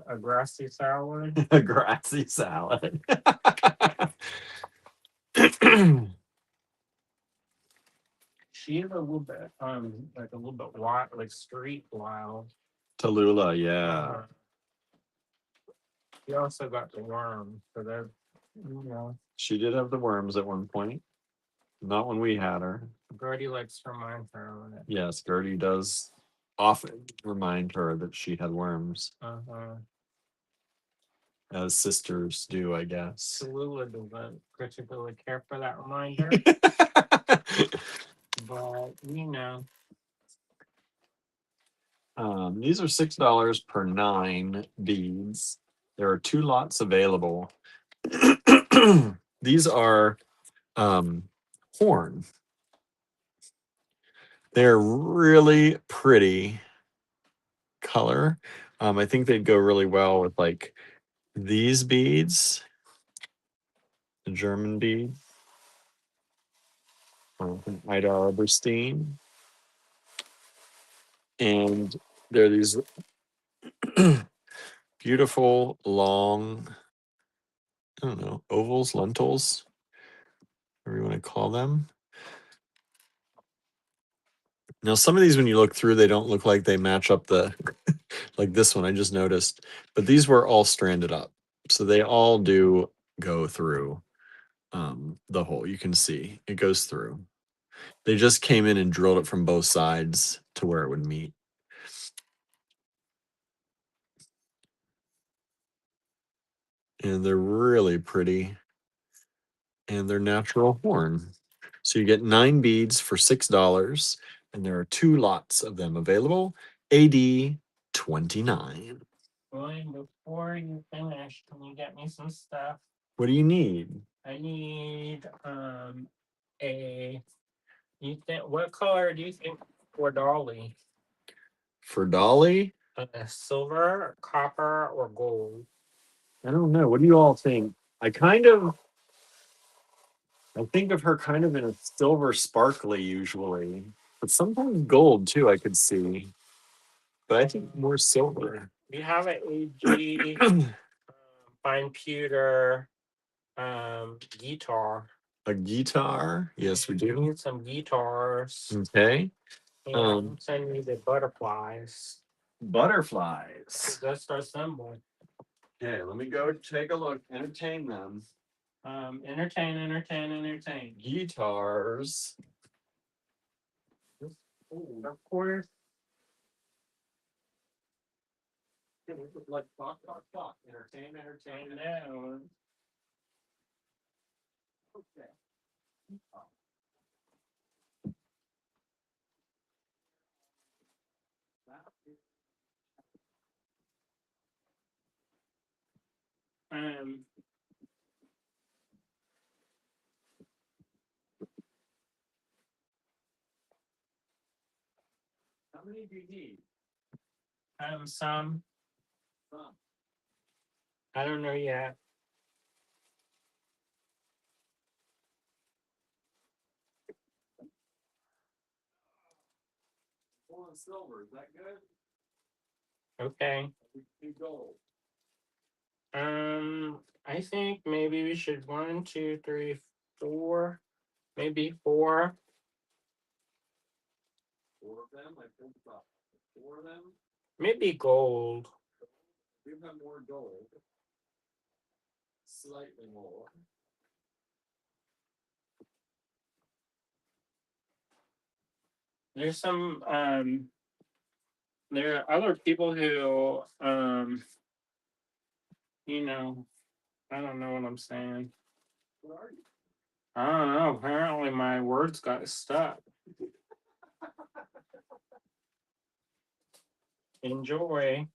A grassy salad. A grassy salad. She's a little bit like a little bit wild, like street wild. Tallulah, yeah. She also got the worm, so that you know. She did have the worms at one point. Not when we had her. Gertie likes to remind her of it. Yes, Gertie does often remind her that she had worms. As sisters do, I guess. Tallulah doesn't particularly care for that reminder. But you know. These are $6 per 9 beads. There are 2 lots available. These are horn. They're really pretty color. I think they'd go really well with like these beads, the German bead from Ida Arberstein. And they're these beautiful, long, I don't know, ovals, lentils, whatever you want to call them. Now, some of these, when you look through, they don't look like they match up the, like this one I just noticed, but these were all stranded up. So they all do go through the hole. You can see it goes through. They just came in and drilled it from both sides to where it would meet. And they're really pretty. And they're natural horn. So you get 9 beads for $6, and there are 2 lots of them available. AD 29. William, before you finish, can you get me some stuff? What do you need? I need a. You think what color do you think for Dolly? For Dolly? Silver, copper, or gold? I don't know. What do you all think? I think of her kind of in a silver sparkly usually, but sometimes gold too, I could see. But I think more silver. We have an AG fine pewter guitar. A guitar? Yes, we do. Need some guitars. Okay. And send me the butterflies. Butterflies. That's our symbol. Okay, let me go take a look. Entertain them. Entertain. Guitars. Of course. Like talk. Entertain. No. Okay. How many do you need? Some. I don't know yet. Gold and silver, is that good? Okay. Gold. I think maybe we should 1, 2, 3, 4, maybe 4. 4 of them? I think about 4 of them. Maybe gold. We have more gold. Slightly more. There's some there are other people who I don't know what I'm saying. What are you? I don't know. Apparently my words got stuck. Enjoy.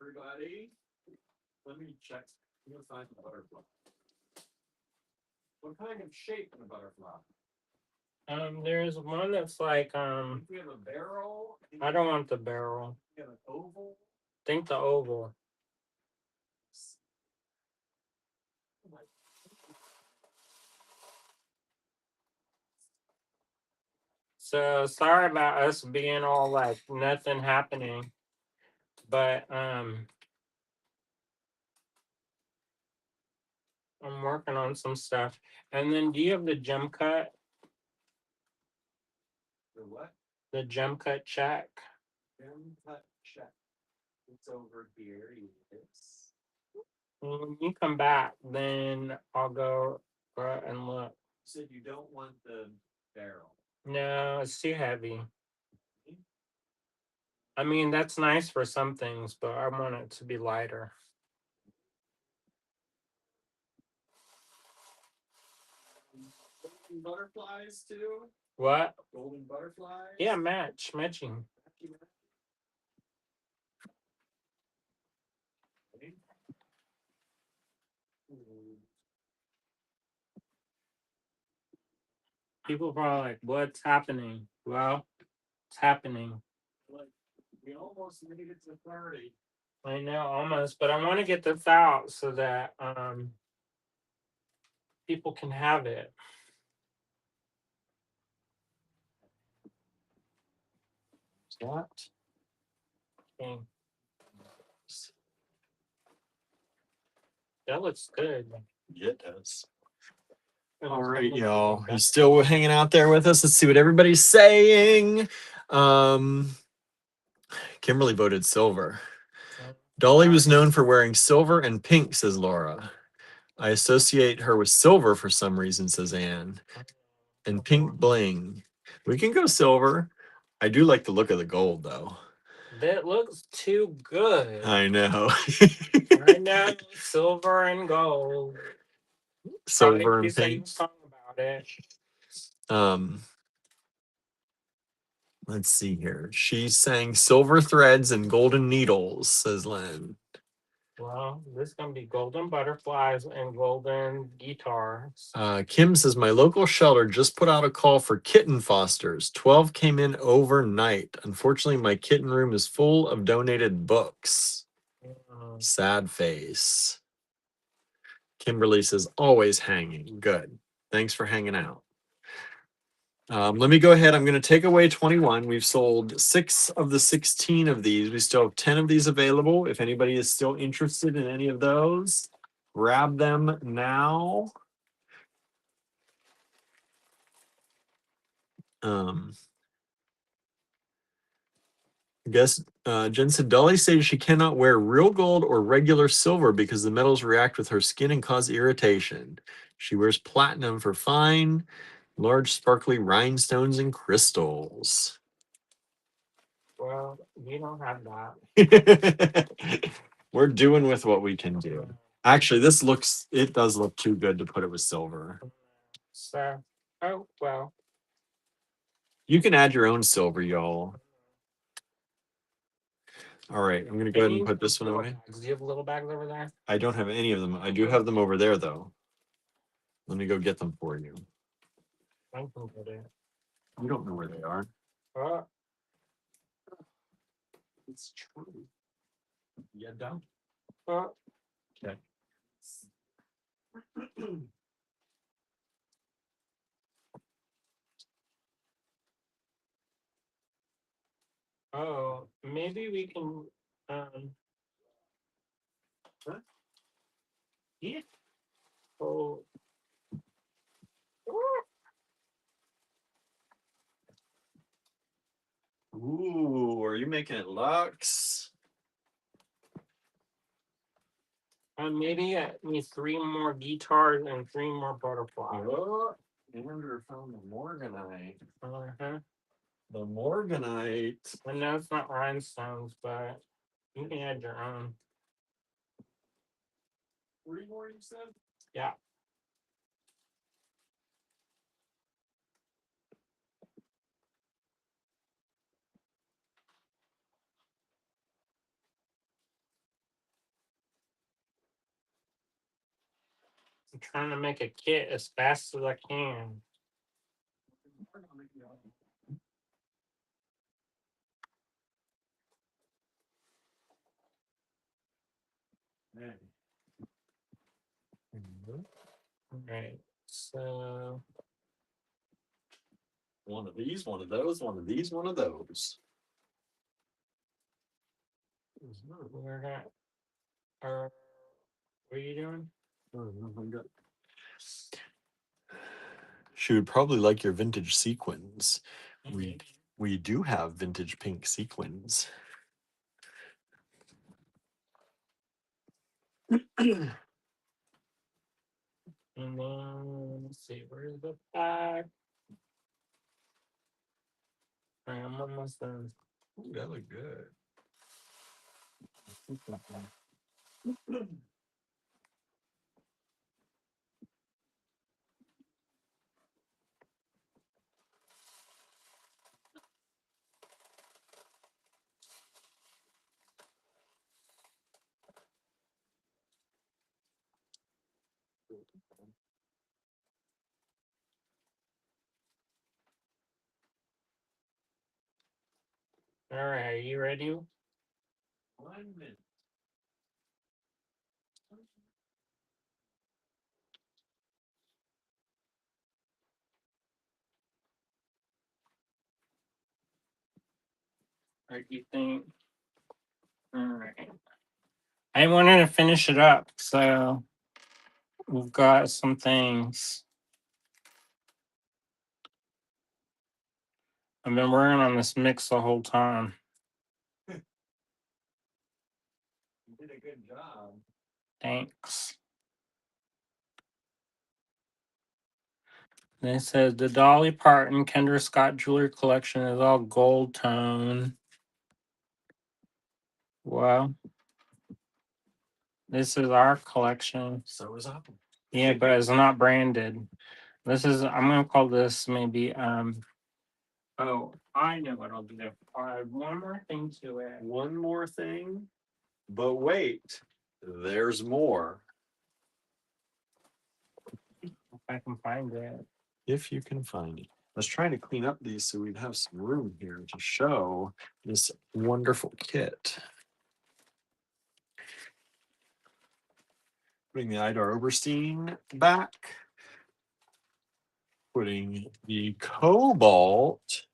Everybody. Let me check. I'm gonna find the butterfly. What kind of shape in a butterfly? There's one that's like We have a barrel. I don't want the barrel. We have an oval. Think the oval. So sorry about us being all like nothing happening, but I'm working on some stuff. And then do you have the gem cut? The what? The gem cut check. Gem cut check. It's over here. Yes. When you come back, then I'll go and look. You said you don't want the barrel. No, it's too heavy. I mean, that's nice for some things, but I want it to be lighter. Golden butterflies too? What? Golden butterflies? Yeah, matching. People are probably like, what's happening? Well, it's happening. Like, we almost made it to 30. I know, almost, but I want to get this out so that people can have it. What? Okay. That looks good. Yeah, it does. It All looks right, almost y'all. even You better. still hanging out there with us? Let's see what everybody's saying. Kimberly voted silver. Dolly was known for wearing silver and pink, says Laura. I associate her with silver for some reason, says Anne. And pink bling. We can go silver. I do like the look of the gold, though. That looks too good. I know. I know, silver and gold. Silver You and sang pink. a song about it. Let's see here. She sang silver threads and golden needles, says Len. Well, this is gonna be golden butterflies and golden guitars. Kim says, my local shelter just put out a call for kitten fosters. 12 came in overnight. Unfortunately, my kitten room is full of donated books. Sad face. Kimberly says, always hanging. Good. Thanks for hanging out. Let me go ahead. I'm going to take away 21. We've sold 6 of the 16 of these. We still have 10 of these available. If anybody is still interested in any of those, grab them now. I guess Jen said Dolly says she cannot wear real gold or regular silver because the metals react with her skin and cause irritation. She wears platinum for fine, large sparkly rhinestones and crystals. Well, we don't have that. We're doing with what we can do. Actually, it does look too good to put it with silver. So, oh, well. You can add your own silver, y'all. All right, I'm going to go ahead and put this one away. Do you have little bags over there? I don't have any of them. I do have them over there, though. Let me go get them for you. I can put it. You don't know where they are. It's true. You don't. Okay. Oh, maybe we can. Huh? Yeah. Oh. Ooh, are you making it Lux? Maybe I need 3 more guitars and 3 more butterflies. Oh, Andrew found the Morganite. Uh-huh. The Morganite. I know it's not rhinestones, but you can add your own. 3 more, you said? Yeah. I'm trying to make a kit as fast as I can. Right. So one of these, one of those, one of these, one of those. we're not. What are you doing? She would probably like your vintage sequins. We do have vintage pink sequins. And then let's see, where's the back? I'm almost done. Ooh, that looked good. All right, are you ready? 1 minute. Or do you think? All right. I wanted to finish it up, so we've got some things. I've been working on this mix the whole time. You did a good job. Thanks. And it says the Dolly Parton Kendra Scott jewelry collection is all gold tone. Well, this is our collection. So is I. Yeah, but it's not branded. This is I'm gonna call this maybe oh, I know what I'll do. I'll add one more thing to it. One more thing, but wait, there's more. If I can find it. If you can find it. I was trying to clean up these so we'd have some room here to show this wonderful kit. Putting the Idar Oberstein back. Putting the Cobalt.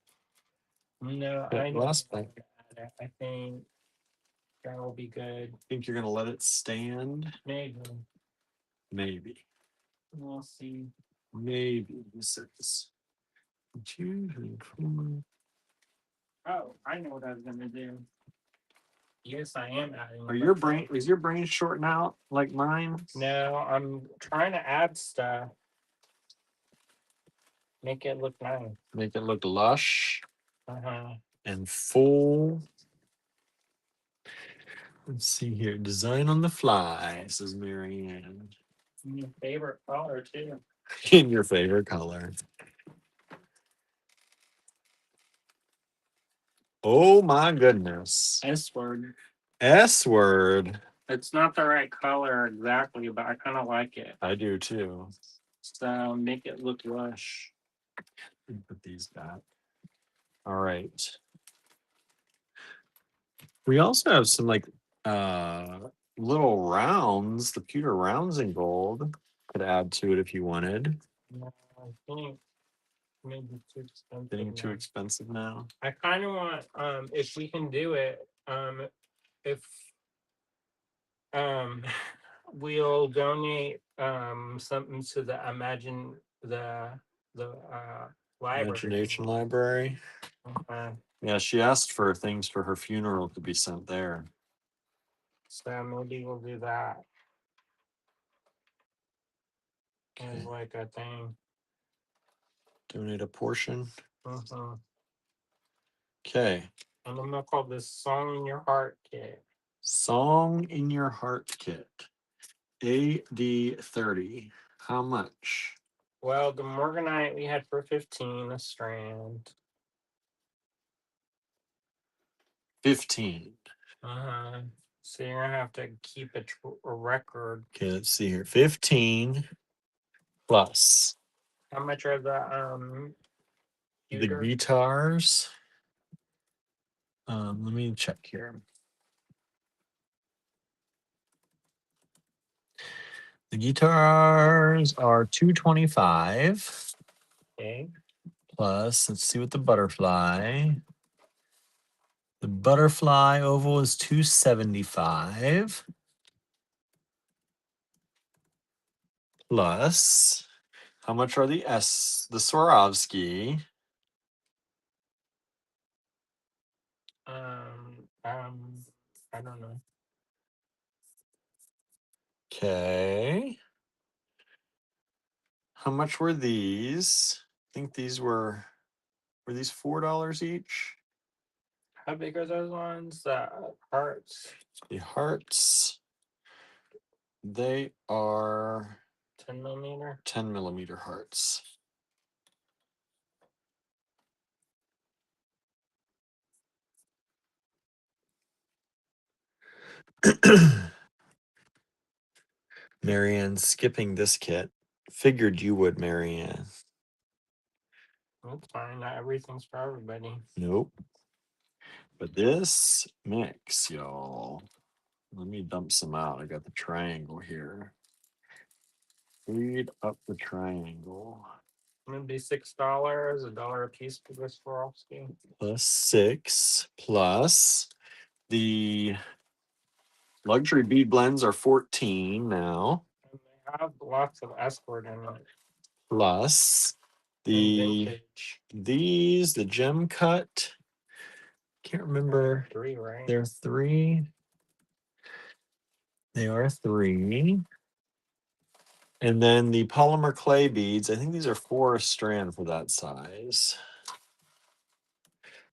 No, Yeah, I know. last thing. I think that will be good. Think you're gonna let it stand? Maybe. Maybe. We'll see. Maybe this is 2, 3, 4. Oh, I know what I was gonna do. Yes, I am adding. Are your brain is your brain shorting out like mine? No, I'm trying to add stuff. Make it look nice. Make it look lush Uh-huh. and full. Let's see here. Design on the fly, says Marianne. Your favorite color too. In your favorite color. Oh my goodness. S word. S word. It's not the right color exactly, but I kind of like it. I do too. So make it look lush. Put these back. All right. We also have some like little rounds, the pewter rounds in gold. Could add to it if you wanted. No, I think maybe too expensive. Getting too now. expensive now. I kind of want if we can do it if we'll donate something to the library. Imagination Library. Yeah, she asked for things for her funeral to be sent there. So maybe we'll do that as Okay. like a thing. Donate a portion. Uh-huh. Okay. And I'm gonna call this Song in Your Heart Kit. Song in Your Heart Kit. AD 30. How much? Well, the Morganite we had for 15 a strand. 15. Uh-huh. So you're gonna have to keep a record. Okay, let's see here. 15 plus. How much are The pewter? guitars. Let me check here. The guitars are 225 Okay. plus. Let's see what the butterfly. The butterfly oval is 275 plus. How much are the Swarovski? I don't know. Okay. How much were these? I think these were these $4 each? How big are those ones? Hearts. The hearts, they are 10 millimeter. 10 millimeter hearts. Marianne skipping this kit. Figured you would, Marianne. That's fine. Not everything's for everybody. Nope. But this mix, y'all. Let me dump some out. I got the triangle here. Read up the triangle. Maybe $6, $1 a piece for this Swarovski. Plus 6 plus the luxury bead blends are 14 now. And they have lots of escort in it. Plus And the vintage. the gem cut. Can't remember. 3, right? They're 3. They are 3. And then the polymer clay beads, I think these are 4 a strand for that size.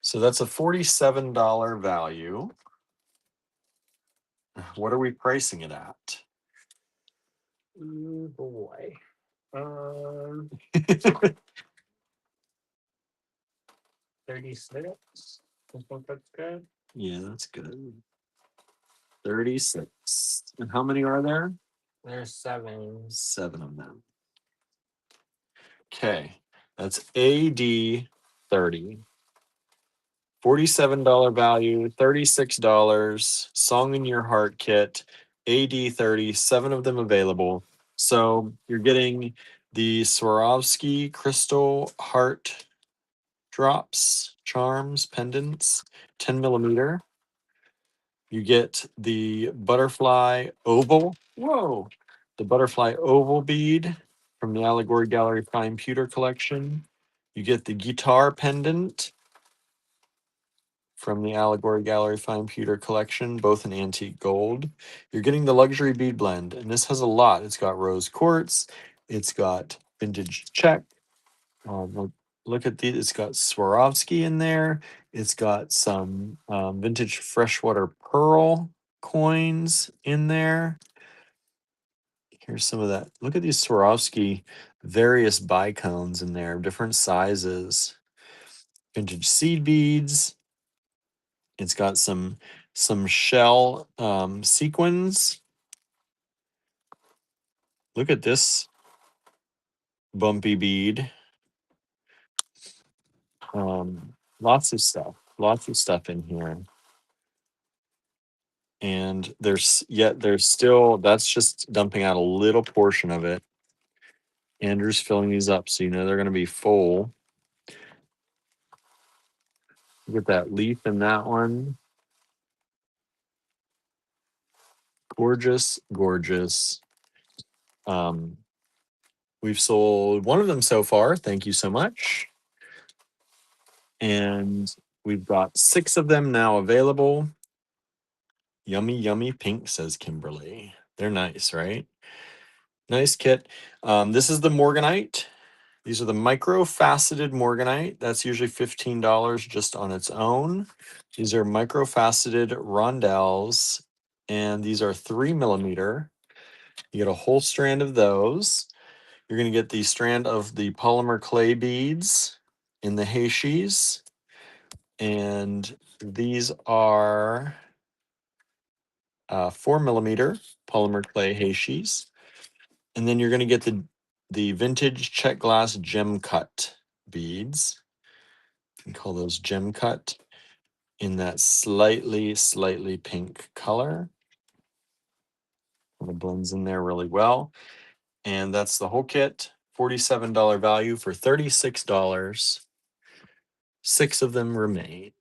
So that's a $47 value. What are we pricing it at? Oh boy. 36. I think that's good. Yeah, that's good. 36. And how many are there? There's 7. 7 of them. Okay, that's AD 30. $47 value, $36. Song in Your Heart kit, AD 30, 7 of them available. So you're getting the Swarovski crystal heart drops, charms, pendants, 10 millimeter. You get the butterfly oval. Whoa. The butterfly oval bead from the Allegory Gallery Fine Pewter collection. You get the guitar pendant from the Allegory Gallery Fine Pewter collection, both in antique gold. You're getting the luxury bead blend, and this has a lot. It's got rose quartz, it's got vintage check. Look at these. It's got Swarovski in there. It's got some vintage freshwater pearl coins in there. Here's some of that. Look at these Swarovski various bicones in there, different sizes. Vintage seed beads. It's got some shell sequins. Look at this bumpy bead. Lots of stuff. Lots of stuff in here. And there's still, that's just dumping out a little portion of it. Andrew's filling these up, so you know they're going to be full. Look at that leaf in that one. Gorgeous, gorgeous. We've sold one of them so far. Thank you so much. And we've got 6 of them now available. Yummy, yummy pink, says Kimberly. They're nice, right? Nice kit. This is the Morganite. These are the micro-faceted Morganite. That's usually $15 just on its own. These are micro-faceted rondelles, and these are 3 millimeter. You get a whole strand of those. You're going to get the strand of the polymer clay beads in the Heishis, and these are 4 millimeter polymer clay Heishis. And then you're going to get the vintage check glass gem cut beads. You can call those gem cut in that slightly pink color. It blends in there really well. And that's the whole kit. $47 value for $36. 6 of them remain.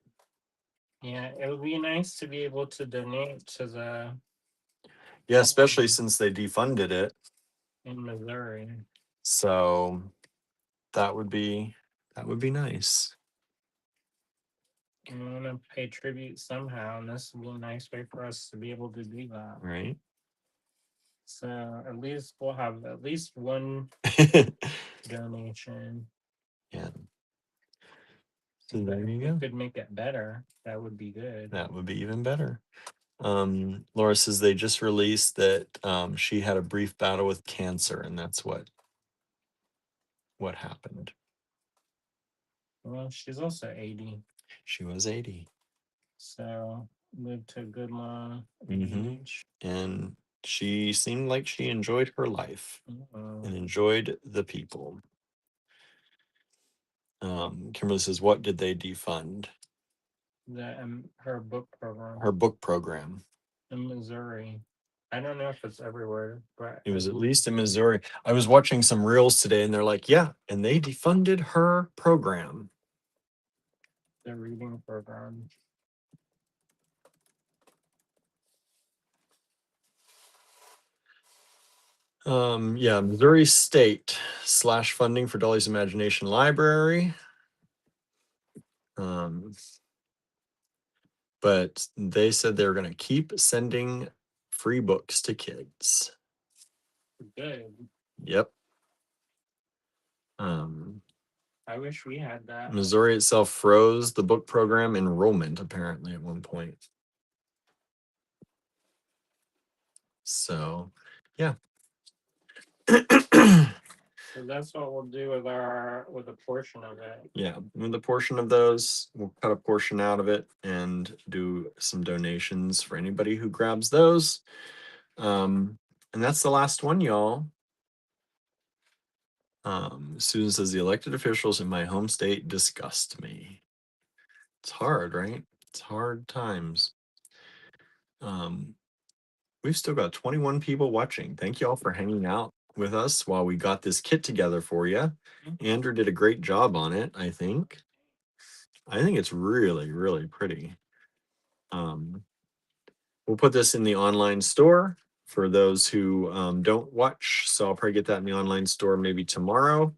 Yeah, it would be nice to be able to donate to the Yeah, especially since they defunded it. in Missouri. So that would be nice. I want to pay tribute somehow, and this would be a nice way for us to be able to do that. Right. So at least we'll have at least one donation. Yeah. So there you go. We could make it better. That would be good. That would be even better. Laura says they just released that she had a brief battle with cancer, and that's what happened. Well, she's also 80. She was 80. So lived to a good long age. And she seemed like she enjoyed her life and enjoyed the people. Kimberly says, what did they defund? Her book program. Her book program. In Missouri. I don't know if it's everywhere, but it was at least in Missouri. I was watching some reels today and they're like, yeah, and they defunded her program. The reading program. Yeah, Missouri State / funding for Dolly's Imagination Library. But they said they're going to keep sending free books to kids. Good. Yep. I wish we had that. Missouri itself froze the book program enrollment apparently at one point. So, yeah. So that's what we'll do with a portion of it. Yeah, with a portion of those, we'll cut a portion out of it and do some donations for anybody who grabs those. And that's the last one, y'all. Susan says the elected officials in my home state disgust me. It's hard, right? It's hard times. We've still got 21 people watching. Thank you all for hanging out with us while we got this kit together for you. Andrew did a great job on it, I think. I think it's really, really pretty. We'll put this in the online store for those who don't watch. So I'll probably get that in the online store maybe tomorrow.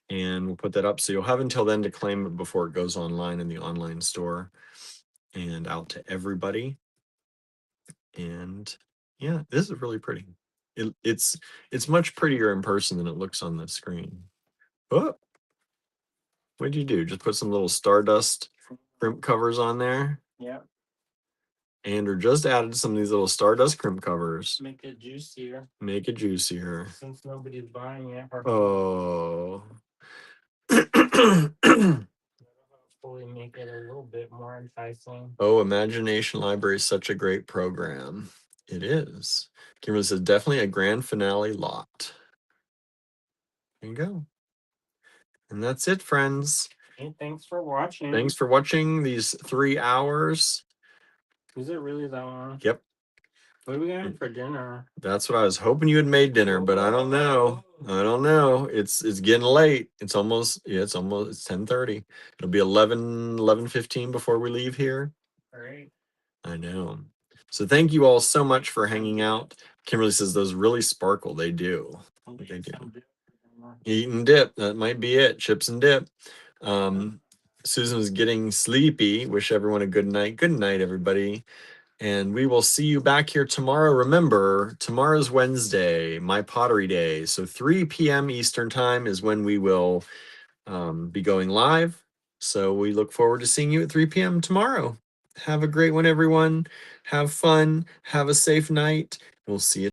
And we'll put that up. So you'll have until then to claim it before it goes online in the online store and out to everybody. And yeah, this is really pretty. It's much prettier in person than it looks on the screen. Oh, what did you do? Just put some little Stardust crimp covers on there? Yeah. Andrew just added some of these little Stardust crimp covers. Make it juicier. Make it juicier. Since nobody's buying it. Oh. Hopefully make it a little bit more enticing. Oh, Imagination Library is such a great program. It is. Kimberly says definitely a grand finale lot. There you go. And that's it, friends. Hey, thanks for watching. Thanks for watching these 3 hours. Is it really that long? Yep. What are we having for dinner? That's what I was hoping you had made dinner, but I don't know. I don't know. It's getting late. It's almost 10:30. It'll be 11:15 before we leave here. All right. I know. So thank you all so much for hanging out. Kimberly says those really sparkle. They do. They do. Eat and dip. That might be it. Chips and dip. Susan was getting sleepy. Wish everyone a good night. Good night, everybody. And we will see you back here tomorrow. Remember, tomorrow's Wednesday, my pottery day. So 3 p.m. Eastern time is when we will be going live. So we look forward to seeing you at 3 p.m. tomorrow. Have a great one, everyone. Have fun. Have a safe night. We'll see you.